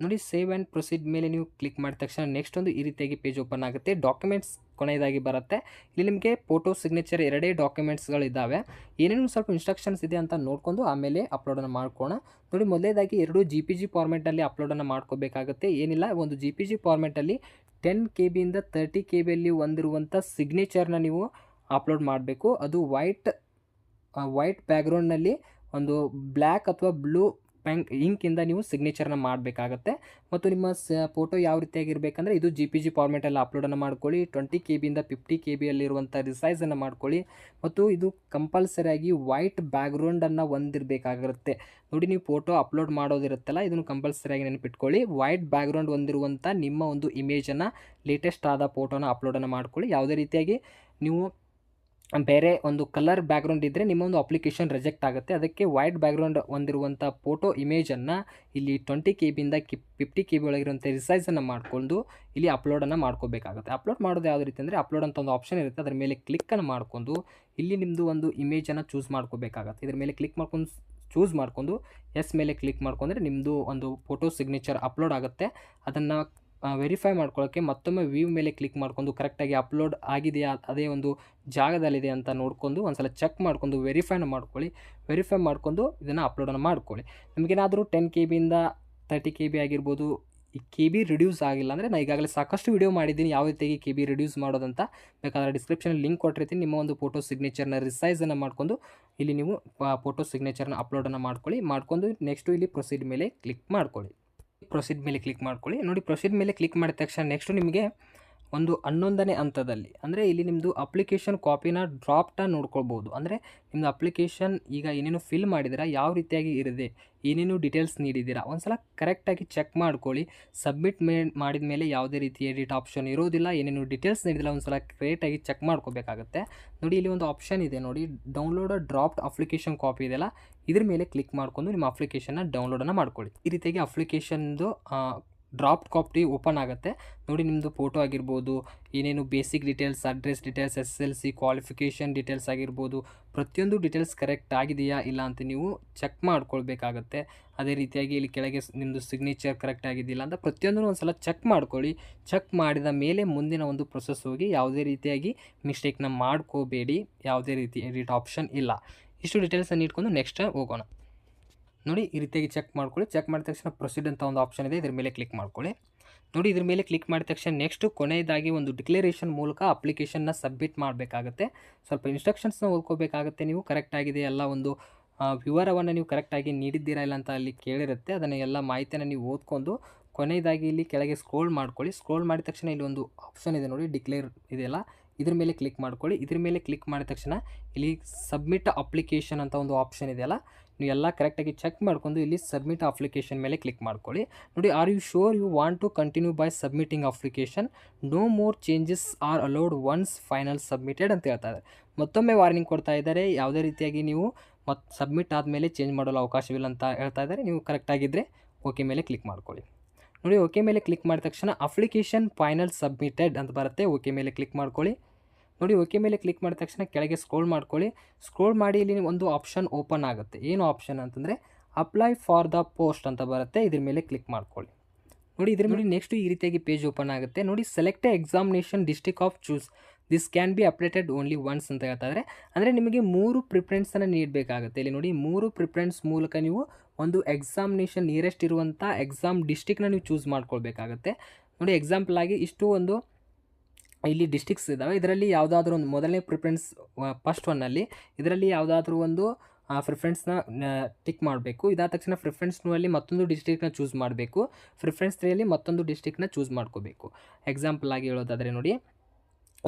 A: ನೋಡಿ ಸೇವ್ ಆ್ಯಂಡ್ ಪ್ರೊಸೀಡ್ ಮೇಲೆ ನೀವು ಕ್ಲಿಕ್ ಮಾಡಿದ ತಕ್ಷಣ ನೆಕ್ಸ್ಟ್ ಒಂದು ಈ ರೀತಿಯಾಗಿ ಪೇಜ್ ಓಪನ್ ಆಗುತ್ತೆ. ಡಾಕ್ಯುಮೆಂಟ್ಸ್ ಕೊನೆಯದಾಗಿ ಬರುತ್ತೆ. ಇಲ್ಲಿ ನಿಮಗೆ ಫೋಟೋ ಸಿಗ್ನೇಚರ್ ಎರಡೇ ಡಾಕ್ಯುಮೆಂಟ್ಸ್ಗಳಿದ್ದಾವೆ. ಏನೇನು ಸ್ವಲ್ಪ ಇನ್ಸ್ಟ್ರಕ್ಷನ್ಸ್ ಇದೆ ಅಂತ ನೋಡಿಕೊಂಡು ಆಮೇಲೆ ಅಪ್ಲೋಡನ್ನು ಮಾಡ್ಕೋಣ. ನೋಡಿ ಮೊದಲನೇದಾಗಿ ಎರಡು JPG ಫಾರ್ಮೆಟಲ್ಲಿ ಅಪ್ಲೋಡನ್ನು ಮಾಡ್ಕೋಬೇಕಾಗುತ್ತೆ. ಏನಿಲ್ಲ, ಒಂದು JPG ಫಾರ್ಮೆಟಲ್ಲಿ 10 KB ಇಂದ 30 KBಯಲ್ಲಿ ಹೊಂದಿರುವಂಥ ಸಿಗ್ನೇಚರ್ನ ನೀವು ಅಪ್ಲೋಡ್ ಮಾಡಬೇಕು. ಅದು ವೈಟ್ ಬ್ಯಾಕ್ಗ್ರೌಂಡ್ನಲ್ಲಿ ಒಂದು ಬ್ಲ್ಯಾಕ್ ಅಥವಾ ಬ್ಲೂ ಇಂಕಿಂದ ನೀವು ಸಿಗ್ನೇಚರ್ನ ಮಾಡಬೇಕಾಗತ್ತೆ. ಮತ್ತು ನಿಮ್ಮ ಫೋಟೋ ಯಾವ ರೀತಿಯಾಗಿರಬೇಕಂದ್ರೆ ಇದು JPG ಫಾರ್ಮೆಟಲ್ಲಿ ಅಪ್ಲೋಡನ್ನು ಮಾಡ್ಕೊಳ್ಳಿ. 20 KB ಇಂದ 50 KBಯಲ್ಲಿರುವಂಥ ರಿಸೈಸನ್ನು ಮಾಡ್ಕೊಳ್ಳಿ. ಮತ್ತು ಇದು ಕಂಪಲ್ಸರಿಯಾಗಿ ವೈಟ್ ಬ್ಯಾಕ್ಗ್ರೌಂಡನ್ನು ಹೊಂದಿರಬೇಕಾಗಿರುತ್ತೆ. ನೋಡಿ, ನೀವು ಫೋಟೋ ಅಪ್ಲೋಡ್ ಮಾಡೋದಿರುತ್ತಲ್ಲ, ಇದನ್ನು ಕಂಪಲ್ಸರಿಯಾಗಿ ನೆನಪಿಟ್ಕೊಳ್ಳಿ. ವೈಟ್ ಬ್ಯಾಕ್ಗ್ರೌಂಡ್ ಹೊಂದಿರುವಂಥ ನಿಮ್ಮ ಒಂದು ಇಮೇಜನ್ನು, ಲೇಟೆಸ್ಟ್ ಆದ ಫೋಟೋನ ಅಪ್ಲೋಡನ್ನು ಮಾಡ್ಕೊಳ್ಳಿ. ಯಾವುದೇ ರೀತಿಯಾಗಿ ನೀವು ಬೇರೆ ಒಂದು ಕಲರ್ ಬ್ಯಾಕ್ಗ್ರೌಂಡ್ ಇದ್ದರೆ ನಿಮ್ಮ ಒಂದು ಅಪ್ಲಿಕೇಶನ್ ರಿಜೆಕ್ಟ್ ಆಗುತ್ತೆ. ಅದಕ್ಕೆ ವೈಟ್ ಬ್ಯಾಕ್ಗ್ರೌಂಡ್ ಹೊಂದಿರುವಂಥ ಫೋಟೋ ಇಮೇಜನ್ನು ಇಲ್ಲಿ 20 KB ಇಂದ 50 KB ಒಳಗಿರುವಂಥ ರಿಸೈಸನ್ನು ಮಾಡಿಕೊಂಡು ಇಲ್ಲಿ ಅಪ್ಲೋಡನ್ನು ಮಾಡ್ಕೋಬೇಕಾಗುತ್ತೆ. ಅಪ್ಲೋಡ್ ಮಾಡೋದು ಯಾವುದೇ ರೀತಿ ಅಂದರೆ ಅಪ್ಲೋಡ್ ಅಂತ ಒಂದು ಆಪ್ಷನ್ ಇರುತ್ತೆ, ಅದರ ಮೇಲೆ ಕ್ಲಿಕ್ಕನ್ನು ಮಾಡ್ಕೊಂಡು ಇಲ್ಲಿ ನಿಮ್ಮದು ಒಂದು ಇಮೇಜನ್ನು ಚೂಸ್ ಮಾಡ್ಕೋಬೇಕಾಗತ್ತೆ. ಇದ್ರ ಮೇಲೆ ಕ್ಲಿಕ್ ಮಾಡ್ಕೊಂಡು ಚೂಸ್ ಮಾಡ್ಕೊಂಡು ಎಸ್ ಮೇಲೆ ಕ್ಲಿಕ್ ಮಾಡ್ಕೊಂಡ್ರೆ ನಿಮ್ಮದು ಒಂದು ಫೋಟೋ ಸಿಗ್ನೇಚರ್ ಅಪ್ಲೋಡ್ ಆಗುತ್ತೆ. ಅದನ್ನು ವೆರಿಫೈ ಮಾಡ್ಕೊಳ್ಳೋಕ್ಕೆ ಮತ್ತೊಮ್ಮೆ ವ್ಯೂ ಮೇಲೆ ಕ್ಲಿಕ್ ಮಾಡ್ಕೊಂಡು ಕರೆಕ್ಟಾಗಿ ಅಪ್ಲೋಡ್ ಆಗಿದೆಯಾ, ಅದೇ ಒಂದು ಜಾಗದಲ್ಲಿದೆ ಅಂತ ನೋಡ್ಕೊಂಡು ಒಂದ್ಸಲ ಚೆಕ್ ಮಾಡ್ಕೊಂಡು ವೆರಿಫೈನ ಮಾಡ್ಕೊಳ್ಳಿ. ವೆರಿಫೈ ಮಾಡ್ಕೊಂಡು ಇದನ್ನು ಅಪ್ಲೋಡನ್ನು ಮಾಡ್ಕೊಳ್ಳಿ. ನಿಮಗೇನಾದರೂ 10 KB ಇಂದ 30 KB ಆಗಿರ್ಬೋದು, ಈ KB ರಿಡ್ಯೂಸ್ ಆಗಿಲ್ಲ ಅಂದರೆ, ನಾನು ಈಗಾಗಲೇ ಸಾಕಷ್ಟು ವಿಡಿಯೋ ಮಾಡಿದ್ದೀನಿ ಯಾವ ರೀತಿಯಾಗಿ KB ರಿಡ್ಯೂಸ್ ಮಾಡೋದಂತ. ಬೇಕಾದರೆ ಡಿಸ್ಕ್ರಿಪ್ಷನಲ್ಲಿ ಲಿಂಕ್ ಕೊಟ್ಟಿರ್ತೀನಿ. ನಿಮ್ಮ ಒಂದು ಫೋಟೋ ಸಿಗ್ನೇಚರ್ನ ರಿಸೈಸನ್ನು ಮಾಡ್ಕೊಂಡು ಇಲ್ಲಿ ನೀವು ಫೋಟೋ ಸಿಗ್ನೇಚರ್ನ ಅಪ್ಲೋಡನ್ನು ಮಾಡ್ಕೊಂಡು ನೆಕ್ಸ್ಟು ಇಲ್ಲಿ ಪ್ರೊಸೀಡ್ ಮೇಲೆ ಕ್ಲಿಕ್ ಮಾಡ್ಕೊಳ್ಳಿ. ಪ್ರೊಸೀಡ್ ಮೇಲೆ ಕ್ಲಿಕ್ ಮಾಡ್ಕೊಳ್ಳಿ. ನೋಡಿ, ಪ್ರೊಸೀಡ್ ಮೇಲೆ ಕ್ಲಿಕ್ ಮಾಡಿದ ತಕ್ಷಣ ನೆಕ್ಸ್ಟು ನಿಮಗೆ ಒಂದು 11ನೇ ಹಂತದಲ್ಲಿ ಅಂದರೆ ಇಲ್ಲಿ ನಿಮ್ಮದು ಅಪ್ಲಿಕೇಶನ್ ಕಾಪಿನ ಡ್ರಾಫ್ಟ ನೋಡ್ಕೊಳ್ಬೋದು. ಅಂದರೆ ನಿಮ್ಮದು ಅಪ್ಲಿಕೇಶನ್ ಈಗ ಏನೇನು ಫಿಲ್ ಮಾಡಿದ್ದೀರಾ, ಯಾವ ರೀತಿಯಾಗಿ ಇರಿದೆ, ಏನೇನು ಡೀಟೇಲ್ಸ್ ನೀಡಿದ್ದೀರಾ, ಒಂದ್ಸಲ ಕರೆಕ್ಟಾಗಿ ಚೆಕ್ ಮಾಡ್ಕೊಳ್ಳಿ. ಸಬ್ಮಿಟ್ ಮಾಡಿದ ಮೇಲೆ ಯಾವುದೇ ರೀತಿ ಎಡಿಟ್ ಆಪ್ಷನ್ ಇರೋದಿಲ್ಲ. ಏನೇನು ಡೀಟೇಲ್ಸ್ ನೀಡಿಲ್ಲ ಒಂದ್ಸಲ ಕ್ರಿಯೇಟಾಗಿ ಚೆಕ್ ಮಾಡ್ಕೋಬೇಕಾಗುತ್ತೆ. ನೋಡಿ, ಇಲ್ಲಿ ಒಂದು ಆಪ್ಷನ್ ಇದೆ ನೋಡಿ, ಡೌನ್ಲೋಡ್ ಡ್ರಾಫ್ಟ್ ಅಪ್ಲಿಕೇಶನ್ ಕಾಪಿ ಇದೆಯಲ್ಲ, ಇದ್ರ ಮೇಲೆ ಕ್ಲಿಕ್ ಮಾಡ್ಕೊಂಡು ನಿಮ್ಮ ಅಪ್ಲಿಕೇಶನ್ನ ಡೌನ್ಲೋಡನ್ನು ಮಾಡ್ಕೊಳ್ಳಿ. ಈ ರೀತಿಯಾಗಿ ಅಪ್ಲಿಕೇಶನ್ದು ಡ್ರಾಫ್ಟ್ ಕಾಪಿ ಓಪನ್ ಆಗುತ್ತೆ. ನೋಡಿ, ನಿಮ್ಮದು ಫೋಟೋ ಆಗಿರ್ಬೋದು, ಏನೇನು basic details, address details, SSLC qualification details ಆಗಿರ್ಬೋದು, ಪ್ರತಿಯೊಂದು ಡೀಟೇಲ್ಸ್ ಕರೆಕ್ಟ್ ಆಗಿದೆಯಾ ಇಲ್ಲ ಅಂತ ನೀವು ಚೆಕ್ ಮಾಡ್ಕೊಳ್ಬೇಕಾಗತ್ತೆ. ಅದೇ ರೀತಿಯಾಗಿ ಇಲ್ಲಿ ಕೆಳಗೆ ನಿಮ್ಮದು ಸಿಗ್ನೇಚರ್ ಕರೆಕ್ಟ್ ಆಗಿದೆಯಿಲ್ಲ ಅಂತ ಪ್ರತಿಯೊಂದನ್ನು ಒಂದು ಸಲ ಚೆಕ್ ಮಾಡ್ಕೊಳ್ಳಿ. ಚೆಕ್ ಮಾಡಿದ ಮೇಲೆ ಮುಂದಿನ ಒಂದು ಪ್ರೊಸೆಸ್ ಹೋಗಿ. ಯಾವುದೇ ರೀತಿಯಾಗಿ ಮಿಸ್ಟೇಕ್ನ ಮಾಡ್ಕೋಬೇಡಿ. ಯಾವುದೇ ರೀತಿ ಎಡಿಟ್ ಆಪ್ಷನ್ ಇಲ್ಲ. ಇಷ್ಟು ಡೀಟೇಲ್ಸನ್ನು ಇಟ್ಕೊಂಡು ನೆಕ್ಸ್ಟ್ ಹೋಗೋಣ. ನೋಡಿ, ಈ ರೀತಿಯಾಗಿ ಚೆಕ್ ಮಾಡ್ಕೊಳ್ಳಿ. ಚೆಕ್ ಮಾಡಿದ ತಕ್ಷಣ ಪ್ರೊಸೀಡ್ ಅಂತ ಒಂದು ಆಪ್ಷನ್ ಇದೆ, ಇದ್ರ ಮೇಲೆ ಕ್ಲಿಕ್ ಮಾಡ್ಕೊಳ್ಳಿ. ನೋಡಿ, ಇದ್ರ ಮೇಲೆ ಕ್ಲಿಕ್ ಮಾಡಿದ ತಕ್ಷಣ ನೆಕ್ಸ್ಟು ಕೊನೆಯದಾಗಿ ಒಂದು ಡಿಕ್ಲರೇಷನ್ ಮೂಲಕ ಅಪ್ಲಿಕೇಶನ್ನ ಸಬ್ಮಿಟ್ ಮಾಡಬೇಕಾಗುತ್ತೆ. ಸ್ವಲ್ಪ ಇನ್ಸ್ಟ್ರಕ್ಷನ್ಸ್ನ ಓದ್ಕೋಬೇಕಾಗುತ್ತೆ. ನೀವು ಕರೆಕ್ಟಾಗಿದೆ ಎಲ್ಲ ಒಂದು ವಿವರವನ್ನು ನೀವು ಕರೆಕ್ಟಾಗಿ ನೀಡಿದ್ದೀರಾ ಇಲ್ಲ ಅಂತ ಅಲ್ಲಿ ಕೇಳಿರುತ್ತೆ. ಅದನ್ನು ಎಲ್ಲ ಮಾಹಿತಿಯನ್ನು ನೀವು ಓದ್ಕೊಂಡು ಕೊನೆಯದಾಗಿ ಇಲ್ಲಿ ಕೆಳಗೆ ಸ್ಕ್ರೋಲ್ ಮಾಡ್ಕೊಳ್ಳಿ. ಸ್ಕ್ರೋಲ್ ಮಾಡಿದ ತಕ್ಷಣ ಇಲ್ಲಿ ಒಂದು ಆಪ್ಷನ್ ಇದೆ ನೋಡಿ, ಡಿಕ್ಲೇರ್ ಇದೆಯಲ್ಲ, ಇದ್ರ ಮೇಲೆ ಕ್ಲಿಕ್ ಮಾಡ್ಕೊಳ್ಳಿ. ಇದ್ರ ಮೇಲೆ ಕ್ಲಿಕ್ ಮಾಡಿದ ತಕ್ಷಣ ಇಲ್ಲಿ ಸಬ್ಮಿಟ್ ಅಪ್ಲಿಕೇಶನ್ ಅಂತ ಒಂದು ಆಪ್ಷನ್ ಇದೆಯಲ್ಲ, ನೀವು ಎಲ್ಲ ಕರೆಕ್ಟಾಗಿ ಚೆಕ್ ಮಾಡ್ಕೊಂಡು ಇಲ್ಲಿ ಸಬ್ಮಿಟ್ ಅಪ್ಲಿಕೇಶನ್ ಮೇಲೆ ಕ್ಲಿಕ್ ಮಾಡ್ಕೊಳ್ಳಿ. ನೋಡಿ, are you sure you want to continue by submitting application, no more changes are allowed once final submitted ಅಂತ ಹೇಳ್ತಾ ಇದ್ದಾರೆ. ಮತ್ತೊಮ್ಮೆ ವಾರ್ನಿಂಗ್ ಕೊಡ್ತಾ ಇದ್ದಾರೆ, ಯಾವುದೇ ರೀತಿಯಾಗಿ ನೀವು ಸಬ್ಮಿಟ್ ಆದಮೇಲೆ ಚೇಂಜ್ ಮಾಡಲು ಅವಕಾಶವಿಲ್ಲ ಅಂತ ಹೇಳ್ತಾ ಇದ್ದಾರೆ. ನೀವು ಕರೆಕ್ಟಾಗಿದ್ದರೆ ಓಕೆ ಮೇಲೆ ಕ್ಲಿಕ್ ಮಾಡ್ಕೊಳ್ಳಿ. ನೋಡಿ, ಓಕೆ ಮೇಲೆ ಕ್ಲಿಕ್ ಮಾಡಿದ ತಕ್ಷಣ ಅಪ್ಲಿಕೇಶನ್ ಫೈನಲ್ ಸಬ್ಮಿಟೆಡ್ ಅಂತ ಬರುತ್ತೆ. ಓಕೆ ಮೇಲೆ ಕ್ಲಿಕ್ ಮಾಡ್ಕೊಳ್ಳಿ. ನೋಡಿ, ಓಕೆ ಮೇಲೆ ಕ್ಲಿಕ್ ಮಾಡಿದ ತಕ್ಷಣ ಕೆಳಗೆ ಸ್ಕ್ರೋಲ್ ಮಾಡ್ಕೊಳ್ಳಿ. ಸ್ಕ್ರೋಲ್ ಮಾಡಿ ಇಲ್ಲಿ ಒಂದು ಆಪ್ಷನ್ ಓಪನ್ ಆಗುತ್ತೆ. ಏನು ಆಪ್ಷನ್ ಅಂತಂದರೆ ಅಪ್ಲೈ ಫಾರ್ ದ ಪೋಸ್ಟ್ ಅಂತ ಬರುತ್ತೆ. ಇದ್ರ ಮೇಲೆ ಕ್ಲಿಕ್ ಮಾಡ್ಕೊಳ್ಳಿ. ನೋಡಿ, ಇದ್ರ ಮೇಲೆ ನೆಕ್ಸ್ಟ್ ಈ ರೀತಿಯಾಗಿ ಪೇಜ್ ಓಪನ್ ಆಗುತ್ತೆ. ನೋಡಿ, select examination district of choose, this can be updated only once ಅಂತ ಹೇಳ್ತಾ ಇದ್ದಾರೆ. ಅಂದರೆ ನಿಮಗೆ 3 ಪ್ರಿಫರೆನ್ಸನ್ನು ನೀಡಬೇಕಾಗುತ್ತೆ. ಇಲ್ಲಿ ನೋಡಿ, 3 ಪ್ರಿಫರೆನ್ಸ್ ಮೂಲಕ ನೀವು ಒಂದು ಎಕ್ಸಾಮಿನೇಷನ್ ನಿಯರೆಸ್ಟ್ ಇರುವಂಥ ಎಕ್ಸಾಮ್ ಡಿಸ್ಟ್ರಿಕ್ಟ್ನ ನೀವು ಚೂಸ್ ಮಾಡ್ಕೊಳ್ಬೇಕಾಗತ್ತೆ. ನೋಡಿ, ಎಕ್ಸಾಂಪಲ್ ಆಗಿ ಇಷ್ಟು ಒಂದು ಇಲ್ಲಿ ಡಿಸ್ಟ್ರಿಕ್ಟ್ಸ್ ಇದ್ದಾವೆ. ಇದರಲ್ಲಿ ಯಾವುದಾದ್ರೂ ಒಂದು ಮೊದಲನೇ ಪ್ರಿಫರೆನ್ಸ್ ಫಸ್ಟ್ ಒನ್ನಲ್ಲಿ ಇದರಲ್ಲಿ ಯಾವುದಾದ್ರೂ ಒಂದು ಪ್ರಿಫರೆನ್ಸ್ನ ಟಿಕ್ ಮಾಡಬೇಕು. ಇದಾದ ತಕ್ಷಣ ಪ್ರಿಫರೆನ್ಸ್ 2ಅಲ್ಲಿ ಮತ್ತೊಂದು ಡಿಸ್ಟ್ರಿಕ್ಟ್ನ ಚೂಸ್ ಮಾಡಬೇಕು. ಪ್ರಿಫರೆನ್ಸ್ 3ಅಲ್ಲಿ ಮತ್ತೊಂದು ಡಿಸ್ಟ್ರಿಕ್ಟ್ನ ಚೂಸ್ ಮಾಡ್ಕೋಬೇಕು. ಎಕ್ಸಾಂಪಲ್ ಆಗಿ ಹೇಳೋದಾದರೆ ನೋಡಿ,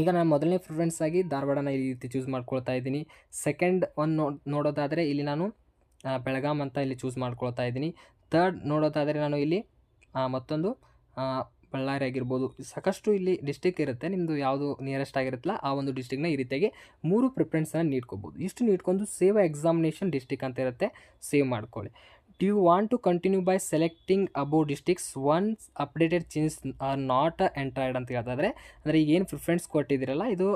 A: ಈಗ ನಾನು ಮೊದಲನೇ ಪ್ರಿಫರೆನ್ಸ್ ಆಗಿ ಧಾರವಾಡನ ಈ ರೀತಿ ಚೂಸ್ ಮಾಡ್ಕೊಳ್ತಾ ಇದ್ದೀನಿ. ಸೆಕೆಂಡ್ ಒನ್ ನೋಡೋದಾದರೆ ಇಲ್ಲಿ ನಾನು ಬೆಳಗಾಂ ಅಂತ ಇಲ್ಲಿ ಚೂಸ್ ಮಾಡ್ಕೊಳ್ತಾ ಇದ್ದೀನಿ. ಥರ್ಡ್ ನೋಡೋದಾದರೆ ನಾನು ಇಲ್ಲಿ ಮತ್ತೊಂದು ಬಳ್ಳಾರಿ ಆಗಿರ್ಬೋದು. ಸಾಕಷ್ಟು ಇಲ್ಲಿ ಡಿಸ್ಟ್ರಿಕ್ಟ್ ಇರುತ್ತೆ. ನಿಮ್ಮದು ಯಾವುದು ನಿಯರೆಸ್ಟ್ ಆಗಿರುತ್ತಲ್ಲ ಆ ಒಂದು ಡಿಸ್ಟ್ರಿಕ್ಟ್ನ ಈ ರೀತಿಯಾಗಿ 3 ಪ್ರಿಫರೆನ್ಸನ್ನು ನೀಡ್ಕೋಬೋದು. ಇಷ್ಟು ನೀಡ್ಕೊಂಡು ಸೇವ್ ಎಕ್ಸಾಮಿನೇಷನ್ ಡಿಸ್ಟ್ರಿಕ್ಟ್ ಅಂತ ಇರುತ್ತೆ, ಸೇವ್ ಮಾಡ್ಕೊಳ್ಳಿ. Do you want to continue by selecting above districts once updated changes are not entered ಅಂತ ಹೇಳ್ತಾಯಿದ್ರೆ, ಅಂದರೆ ಏನು ಪ್ರಿಫರೆನ್ಸ್ ಕೊಟ್ಟಿದ್ದೀರಲ್ಲ ಇದು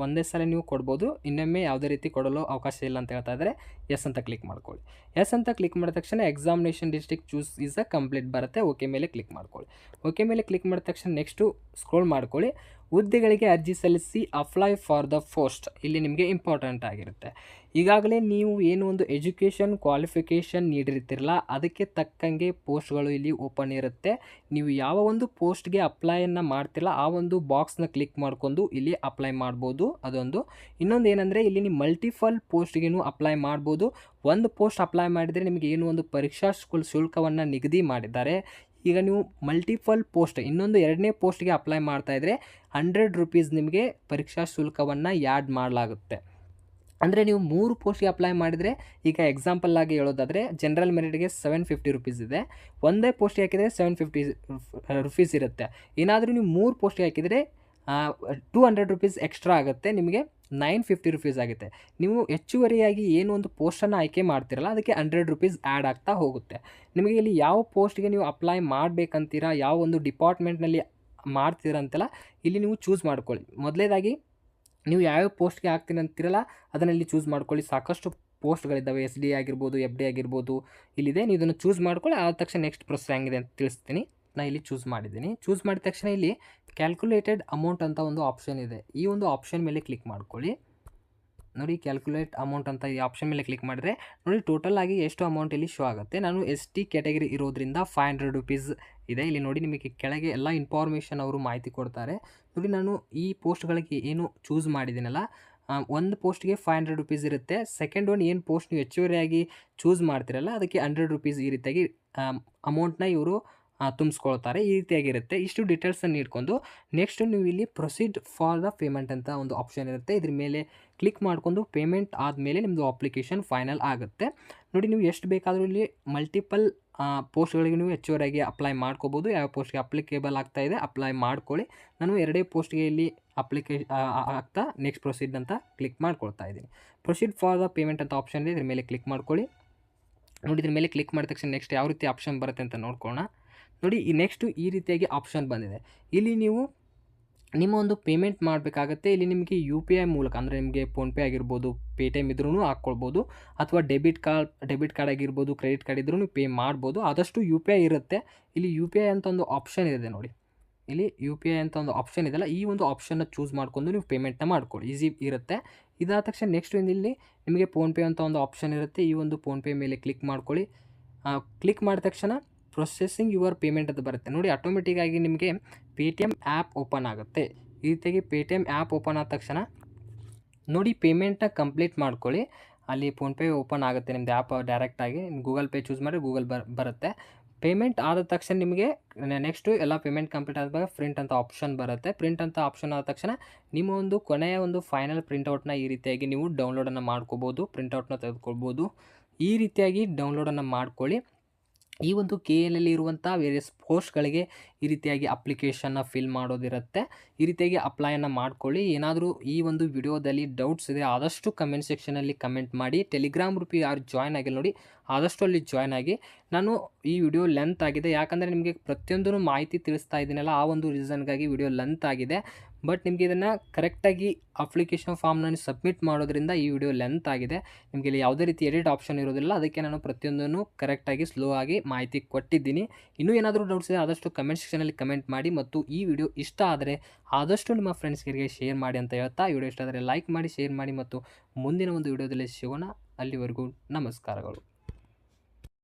A: ಒಂದೇ ಸಲ ನೀವು ಕೊಡ್ಬೋದು, ಇನ್ನೊಮ್ಮೆ ಯಾವುದೇ ರೀತಿ ಕೊಡಲು ಅವಕಾಶ ಇಲ್ಲ ಅಂತ ಹೇಳ್ತಾ ಇದ್ದಾರೆ. ಎಸ್ ಅಂತ ಕ್ಲಿಕ್ ಮಾಡ್ಕೊಳ್ಳಿ. ಎಸ್ ಅಂತ ಕ್ಲಿಕ್ ಮಾಡಿದ ತಕ್ಷಣ examination district choose is a complete ಬರುತ್ತೆ. ಓಕೆ ಮೇಲೆ ಕ್ಲಿಕ್ ಮಾಡ್ಕೊಳ್ಳಿ. ಓಕೆ ಮೇಲೆ ಕ್ಲಿಕ್ ಮಾಡಿದ ತಕ್ಷಣ ನೆಕ್ಸ್ಟು ಸ್ಕ್ರೋಲ್ ಮಾಡ್ಕೊಳ್ಳಿ. ಹುದ್ದೆಗಳಿಗೆ ಅರ್ಜಿ ಸಲ್ಲಿಸಿ ಅಪ್ಲೈ ಫಾರ್ ದ ಪೋಸ್ಟ್, ಇಲ್ಲಿ ನಿಮಗೆ ಇಂಪಾರ್ಟೆಂಟ್ ಆಗಿರುತ್ತೆ. ಈಗಾಗಲೇ ನೀವು ಏನು ಒಂದು ಎಜುಕೇಷನ್ ಕ್ವಾಲಿಫಿಕೇಷನ್ ನೀಡಿರ್ತಿರಲ್ಲ, ಅದಕ್ಕೆ ತಕ್ಕಂಗೆ ಪೋಸ್ಟ್ಗಳು ಇಲ್ಲಿ ಓಪನ್ ಇರುತ್ತೆ. ನೀವು ಯಾವ ಒಂದು ಪೋಸ್ಟ್ಗೆ ಅಪ್ಲೈಯನ್ನು ಮಾಡ್ತಿರಲ್ಲ ಆ ಒಂದು ಬಾಕ್ಸ್ನ ಕ್ಲಿಕ್ ಮಾಡ್ಕೊಂಡು ಇಲ್ಲಿ ಅಪ್ಲೈ ಮಾಡ್ಬೋದು. ಅದೊಂದು. ಇನ್ನೊಂದು ಏನಂದರೆ ಇಲ್ಲಿ ನೀವು ಮಲ್ಟಿಪಲ್ ಪೋಸ್ಟ್ಗೂ ಅಪ್ಲೈ ಮಾಡ್ಬೋದು. ಒಂದು ಪೋಸ್ಟ್ ಅಪ್ಲೈ ಮಾಡಿದರೆ ನಿಮಗೆ ಏನು ಒಂದು ಪರೀಕ್ಷಾ ಶುಲ್ಕವನ್ನು ನಿಗದಿ ಮಾಡಿದ್ದಾರೆ. ಈಗ ನೀವು ಮಲ್ಟಿಪಲ್ ಪೋಸ್ಟ್ ಇನ್ನೊಂದು 2ನೇ ಪೋಸ್ಟ್ಗೆ ಅಪ್ಲೈ ಮಾಡ್ತಾಯಿದ್ರೆ 100 ರೂಪೀಸ್ ನಿಮಗೆ ಪರೀಕ್ಷಾ ಶುಲ್ಕವನ್ನು ಆ್ಯಡ್ ಮಾಡಲಾಗುತ್ತೆ. ಅಂದರೆ ನೀವು 3 ಪೋಸ್ಟ್ಗೆ ಅಪ್ಲೈ ಮಾಡಿದರೆ, ಈಗ ಎಕ್ಸಾಂಪಲ್ ಆಗಿ ಹೇಳೋದಾದರೆ ಜನರಲ್ ಮೆರಿಟ್ಗೆ 750 ರೂಪೀಸ್ ಇದೆ. ಒಂದೇ ಪೋಸ್ಟ್ಗೆ ಹಾಕಿದರೆ 750 ರೂಪೀಸ್ ಇರುತ್ತೆ. ಏನಾದರೂ ನೀವು 3 ಪೋಸ್ಟ್ಗೆ ಹಾಕಿದರೆ 200 ರೂಪೀಸ್ ಎಕ್ಸ್ಟ್ರಾ ಆಗುತ್ತೆ, ನಿಮಗೆ 950 ರೂಪೀಸ್ ಆಗುತ್ತೆ. ನೀವು ಹೆಚ್ಚುವರಿಯಾಗಿ ಏನು ಒಂದು ಪೋಸ್ಟನ್ನು ಆಯ್ಕೆ ಮಾಡ್ತಿರಲ್ಲ ಅದಕ್ಕೆ 100 ರೂಪೀಸ್ ಆ್ಯಡ್ ಆಗ್ತಾ ಹೋಗುತ್ತೆ. ನಿಮಗೆ ಇಲ್ಲಿ ಯಾವ ಪೋಸ್ಟ್ಗೆ ನೀವು ಅಪ್ಲೈ ಮಾಡಬೇಕಂತೀರಾ, ಯಾವ ಒಂದು ಡಿಪಾರ್ಟ್ಮೆಂಟ್ನಲ್ಲಿ ಮಾಡ್ತೀರಾ ಅಂತೆಲ್ಲ ಇಲ್ಲಿ ನೀವು ಚೂಸ್ ಮಾಡ್ಕೊಳ್ಳಿ. ಮೊದಲನೇದಾಗಿ ನೀವು ಯಾವ್ಯಾವ ಪೋಸ್ಟ್ಗೆ ಹಾಕ್ತೀನಿ ಅಂತೀರಲ್ಲ ಅದನ್ನಲ್ಲಿ ಚೂಸ್ ಮಾಡ್ಕೊಳ್ಳಿ. ಸಾಕಷ್ಟು ಪೋಸ್ಟ್ಗಳಿದ್ದಾವೆ, SD ಆಗಿರ್ಬೋದು, FD ಆಗಿರ್ಬೋದು ಇಲ್ಲಿದೆ. ನೀವು ಇದನ್ನು ಚೂಸ್ ಮಾಡ್ಕೊಳ್ಳಿ. ಆದ ತಕ್ಷಣ ನೆಕ್ಸ್ಟ್ ಪ್ರೊಸೆಸ್ ಹೆಂಗಿದೆ ಅಂತ ತಿಳಿಸ್ತೀನಿ. ನಾನು ಇಲ್ಲಿ ಚೂಸ್ ಮಾಡಿದ್ದೀನಿ. ಚೂಸ್ ಮಾಡಿದ ತಕ್ಷಣ ಇಲ್ಲಿ ಕ್ಯಾಲ್ಕುಲೇಟೆಡ್ ಅಮೌಂಟ್ ಅಂತ ಒಂದು ಆಪ್ಷನ್ ಇದೆ. ಈ ಒಂದು ಆಪ್ಷನ್ ಮೇಲೆ ಕ್ಲಿಕ್ ಮಾಡ್ಕೊಳ್ಳಿ. ನೋಡಿ, ಕ್ಯಾಲ್ಕುಲೇಟ್ ಅಮೌಂಟ್ ಅಂತ ಈ ಆಪ್ಷನ್ ಮೇಲೆ ಕ್ಲಿಕ್ ಮಾಡಿದ್ರೆ ನೋಡಿ ಟೋಟಲ್ ಆಗಿ ಎಷ್ಟು ಅಮೌಂಟ್ ಇಲ್ಲಿ ಶೋ ಆಗುತ್ತೆ. ನಾನು ST ಕ್ಯಾಟಗರಿ ಇರೋದ್ರಿಂದ 500 ರೂಪೀಸ್ ಇದೆ. ಇಲ್ಲಿ ನೋಡಿ ನಿಮಗೆ ಕೆಳಗೆ ಎಲ್ಲ ಇನ್ಫಾರ್ಮೇಷನ್ ಅವರು ಮಾಹಿತಿ ಕೊಡ್ತಾರೆ. ನೋಡಿ ನಾನು ಈ ಪೋಸ್ಟ್ಗಳಿಗೆ ಏನು ಚೂಸ್ ಮಾಡಿದ್ದೀನಲ್ಲ, ಒಂದು ಪೋಸ್ಟ್ಗೆ 500 ರೂಪೀಸ್ ಇರುತ್ತೆ. ಸೆಕೆಂಡ್ ಒನ್ ಏನು ಪೋಸ್ಟ್ ನೀವು ಹೆಚ್ಚುವರಿಯಾಗಿ ಚೂಸ್ ಮಾಡ್ತಿರಲ್ಲ ಅದಕ್ಕೆ 100 ರೂಪೀಸ್ ಈ ರೀತಿಯಾಗಿ ಅಮೌಂಟ್ನ ಇವರು ತುಂಬಿಸ್ಕೊಳ್ತಾರೆ. ಈ ರೀತಿಯಾಗಿರುತ್ತೆ. ಇಷ್ಟು ಡೀಟೇಲ್ಸನ್ನು ಇಟ್ಕೊಂಡು ನೆಕ್ಸ್ಟ್ ನೀವು ಇಲ್ಲಿ ಪ್ರೊಸೀಡ್ ಫಾರ್ ದ ಪೇಮೆಂಟ್ ಅಂತ ಒಂದು ಆಪ್ಷನ್ ಇರುತ್ತೆ. ಇದ್ರ ಮೇಲೆ ಕ್ಲಿಕ್ ಮಾಡ್ಕೊಂಡು ಪೇಮೆಂಟ್ ಆದಮೇಲೆ ನಿಮ್ಮದು ಅಪ್ಲಿಕೇಶನ್ ಫೈನಲ್ ಆಗುತ್ತೆ. ನೋಡಿ, ನೀವು ಎಷ್ಟು ಬೇಕಾದರೂ ಇಲ್ಲಿ ಮಲ್ಟಿಪಲ್ ಪೋಸ್ಟ್ಗಳಿಗೆ ನೀವು ಹೆಚ್ಚುವರಿಯಾಗಿ ಅಪ್ಲೈ ಮಾಡ್ಕೋಬೋದು. ಯಾವ ಪೋಸ್ಟ್ಗೆ ಅಪ್ಲಿಕೇಬಲ್ ಆಗ್ತಾಯಿದೆ ಅಪ್ಲೈ ಮಾಡ್ಕೊಳ್ಳಿ. ನಾನು 2 ಪೋಸ್ಟ್ಗೆ ಇಲ್ಲಿ ಆಗ್ತಾ ನೆಕ್ಸ್ಟ್ ಪ್ರೊಸೀಡ್ ಅಂತ ಕ್ಲಿಕ್ ಮಾಡ್ಕೊಳ್ತಾ ಇದ್ದೀನಿ. ಪ್ರೊಸೀಡ್ ಫಾರ್ ದ ಪೇಮೆಂಟ್ ಅಂತ ಆಪ್ಷನ್ ಇದೆ, ಇದ್ರ ಮೇಲೆ ಕ್ಲಿಕ್ ಮಾಡ್ಕೊಳ್ಳಿ. ನೋಡಿ, ಇದ್ರ ಮೇಲೆ ಕ್ಲಿಕ್ ಮಾಡಿದ ತಕ್ಷಣ ನೆಕ್ಸ್ಟ್ ಯಾವ ರೀತಿ ಆಪ್ಷನ್ ಬರುತ್ತೆ ಅಂತ ನೋಡ್ಕೊಳ್ಳೋಣ. ನೋಡಿ, ಈ ನೆಕ್ಸ್ಟು ಈ ರೀತಿಯಾಗಿ ಆಪ್ಷನ್ ಬಂದಿದೆ. ಇಲ್ಲಿ ನೀವು ನಿಮ್ಮ ಒಂದು ಪೇಮೆಂಟ್ ಮಾಡಬೇಕಾಗತ್ತೆ. ಇಲ್ಲಿ ನಿಮಗೆ UPI ಮೂಲಕ ಅಂದರೆ ನಿಮಗೆ ಫೋನ್ಪೇ ಆಗಿರ್ಬೋದು, ಪೇಟಿಎಮ್ ಇದ್ರೂ ಹಾಕ್ಕೊಳ್ಬೋದು, ಅಥವಾ ಡೆಬಿಟ್ ಕಾರ್ಡ್ ಆಗಿರ್ಬೋದು, ಕ್ರೆಡಿಟ್ ಕಾರ್ಡ್ ಇದ್ರೂ ಪೇ ಮಾಡ್ಬೋದು. ಆದಷ್ಟು UPI ಇರುತ್ತೆ. ಇಲ್ಲಿ UPI ಅಂತ ಒಂದು ಆಪ್ಷನ್ ಇದೆ ನೋಡಿ, ಇಲ್ಲಿ UPI ಅಂತ ಒಂದು ಆಪ್ಷನ್ ಇದೆಯಲ್ಲ, ಈ ಒಂದು ಆಪ್ಷನ್ನ ಚೂಸ್ ಮಾಡ್ಕೊಂಡು ನೀವು ಪೇಮೆಂಟ್ನ ಮಾಡ್ಕೊಳ್ಳಿ. ಈಸಿ ಇರುತ್ತೆ. ಇದಾದ ತಕ್ಷಣ ನೆಕ್ಸ್ಟ್ ಇಲ್ಲಿ ನಿಮಗೆ ಫೋನ್ಪೇ ಅಂತ ಒಂದು ಆಪ್ಷನ್ ಇರುತ್ತೆ. ಈ ಒಂದು ಫೋನ್ಪೇ ಮೇಲೆ ಕ್ಲಿಕ್ ಮಾಡ್ಕೊಳ್ಳಿ. ಕ್ಲಿಕ್ ಮಾಡಿದ ತಕ್ಷಣ ಪ್ರೊಸೆಸಿಂಗ್ ಯುವರ್ ಪೇಮೆಂಟ್ ಅಂತ ಬರುತ್ತೆ. ನೋಡಿ, ಆಟೋಮೆಟಿಕ್ಕಾಗಿ ನಿಮಗೆ ಪೇಟಿಎಮ್ ಆ್ಯಪ್ ಓಪನ್ ಆಗುತ್ತೆ. ಈ ರೀತಿಯಾಗಿ ಪೇಟಿಎಮ್ ಆ್ಯಪ್ ಓಪನ್ ಆದ ತಕ್ಷಣ ನೋಡಿ ಪೇಮೆಂಟ್ನ ಕಂಪ್ಲೀಟ್ ಮಾಡ್ಕೊಳ್ಳಿ. ಅಲ್ಲಿ ಫೋನ್ಪೇ ಓಪನ್ ಆಗುತ್ತೆ ನಿಮ್ಮದು ಆ್ಯಪ್ ಡೈರೆಕ್ಟಾಗಿ. ಗೂಗಲ್ ಪೇ ಚೂಸ್ ಮಾಡಿ ಗೂಗಲ್ ಬರುತ್ತೆ. ಪೇಮೆಂಟ್ ಆದ ತಕ್ಷಣ ನಿಮಗೆ ನೆಕ್ಸ್ಟು ಎಲ್ಲ ಪೇಮೆಂಟ್ ಕಂಪ್ಲೀಟ್ ಆದಾಗ ಪ್ರಿಂಟ್ ಅಂತ ಆಪ್ಷನ್ ಬರುತ್ತೆ. ಪ್ರಿಂಟ್ ಅಂತ ಆಪ್ಷನ್ ಆದ ತಕ್ಷಣ ನಿಮ್ಮ ಒಂದು ಕೊನೆಯ ಒಂದು ಫೈನಲ್ ಪ್ರಿಂಟೌಟ್ನ ಈ ರೀತಿಯಾಗಿ ನೀವು ಡೌನ್ಲೋಡನ್ನು ಮಾಡ್ಕೋಬೋದು, ಪ್ರಿಂಟೌಟ್ನ ತೆಗೆದುಕೊಳ್ಬೋದು. ಈ ರೀತಿಯಾಗಿ ಡೌನ್ಲೋಡನ್ನು ಮಾಡ್ಕೊಳ್ಳಿ. ಈ ಒಂದು KLಲ್ಲಿ ಇರುವಂಥ ವೇರಿಯಸ್ ಪೋಸ್ಟ್ಗಳಿಗೆ ಈ ರೀತಿಯಾಗಿ ಅಪ್ಲಿಕೇಶನ್ನ ಫಿಲ್ ಮಾಡೋದಿರುತ್ತೆ. ಈ ರೀತಿಯಾಗಿ ಅಪ್ಲೈಯನ್ನು ಮಾಡ್ಕೊಳ್ಳಿ. ಏನಾದರೂ ಈ ಒಂದು ವಿಡಿಯೋದಲ್ಲಿ ಡೌಟ್ಸ್ ಇದೆ ಆದಷ್ಟು ಕಮೆಂಟ್ ಸೆಕ್ಷನಲ್ಲಿ ಕಮೆಂಟ್ ಮಾಡಿ. ಟೆಲಿಗ್ರಾಮ್ ಗ್ರೂಪ್ ಯಾರು ಜಾಯ್ನ್ ಆಗಿಲ್ಲ ನೋಡಿ, ಆದಷ್ಟು ಅಲ್ಲಿ ಜಾಯ್ನ್ ಆಗಿ. ನಾನು ಈ ವಿಡಿಯೋ ಲೆಂತ್ ಆಗಿದೆ, ಯಾಕಂದರೆ ನಿಮಗೆ ಪ್ರತಿಯೊಂದೂ ಮಾಹಿತಿ ತಿಳಿಸ್ತಾ ಇದ್ದೀನಲ್ಲ, ಆ ಒಂದು ರೀಸನ್ಗಾಗಿ ವಿಡಿಯೋ ಲೆಂತ್ ಆಗಿದೆ. ಬಟ್ ನಿಮಗೆ ಇದನ್ನು ಕರೆಕ್ಟಾಗಿ ಅಪ್ಲಿಕೇಶನ್ ಫಾರ್ಮ್ನ ಸಬ್ಮಿಟ್ ಮಾಡೋದ್ರಿಂದ ಈ ವಿಡಿಯೋ ಲೆಂತ್ ಆಗಿದೆ. ನಿಮಗೆ ಇಲ್ಲಿ ಯಾವುದೇ ರೀತಿ ಎಡಿಟ್ ಆಪ್ಷನ್ ಇರೋದಿಲ್ಲ, ಅದಕ್ಕೆ ನಾನು ಪ್ರತಿಯೊಂದನ್ನು ಕರೆಕ್ಟಾಗಿ ಸ್ಲೋ ಆಗಿ ಮಾಹಿತಿ ಕೊಟ್ಟಿದ್ದೀನಿ. ಇನ್ನೂ ಏನಾದರೂ ಡೌಟ್ಸ್ ಇದೆ ಆದಷ್ಟು ಕಮೆಂಟ್ ಸೆಕ್ಷನಲ್ಲಿ ಕಮೆಂಟ್ ಮಾಡಿ. ಮತ್ತು ಈ ವಿಡಿಯೋ ಇಷ್ಟ ಆದರೆ ಆದಷ್ಟು ನಿಮ್ಮ ಫ್ರೆಂಡ್ಸ್ಗಳಿಗೆ ಶೇರ್ ಮಾಡಿ ಅಂತ ಹೇಳ್ತಾ, ಈ ವಿಡಿಯೋ ಇಷ್ಟ ಆದರೆ ಲೈಕ್ ಮಾಡಿ, ಶೇರ್ ಮಾಡಿ. ಮತ್ತು ಮುಂದಿನ ಒಂದು ವಿಡಿಯೋದಲ್ಲಿ ಸಿಗೋಣ. ಅಲ್ಲಿವರೆಗೂ ನಮಸ್ಕಾರಗಳು.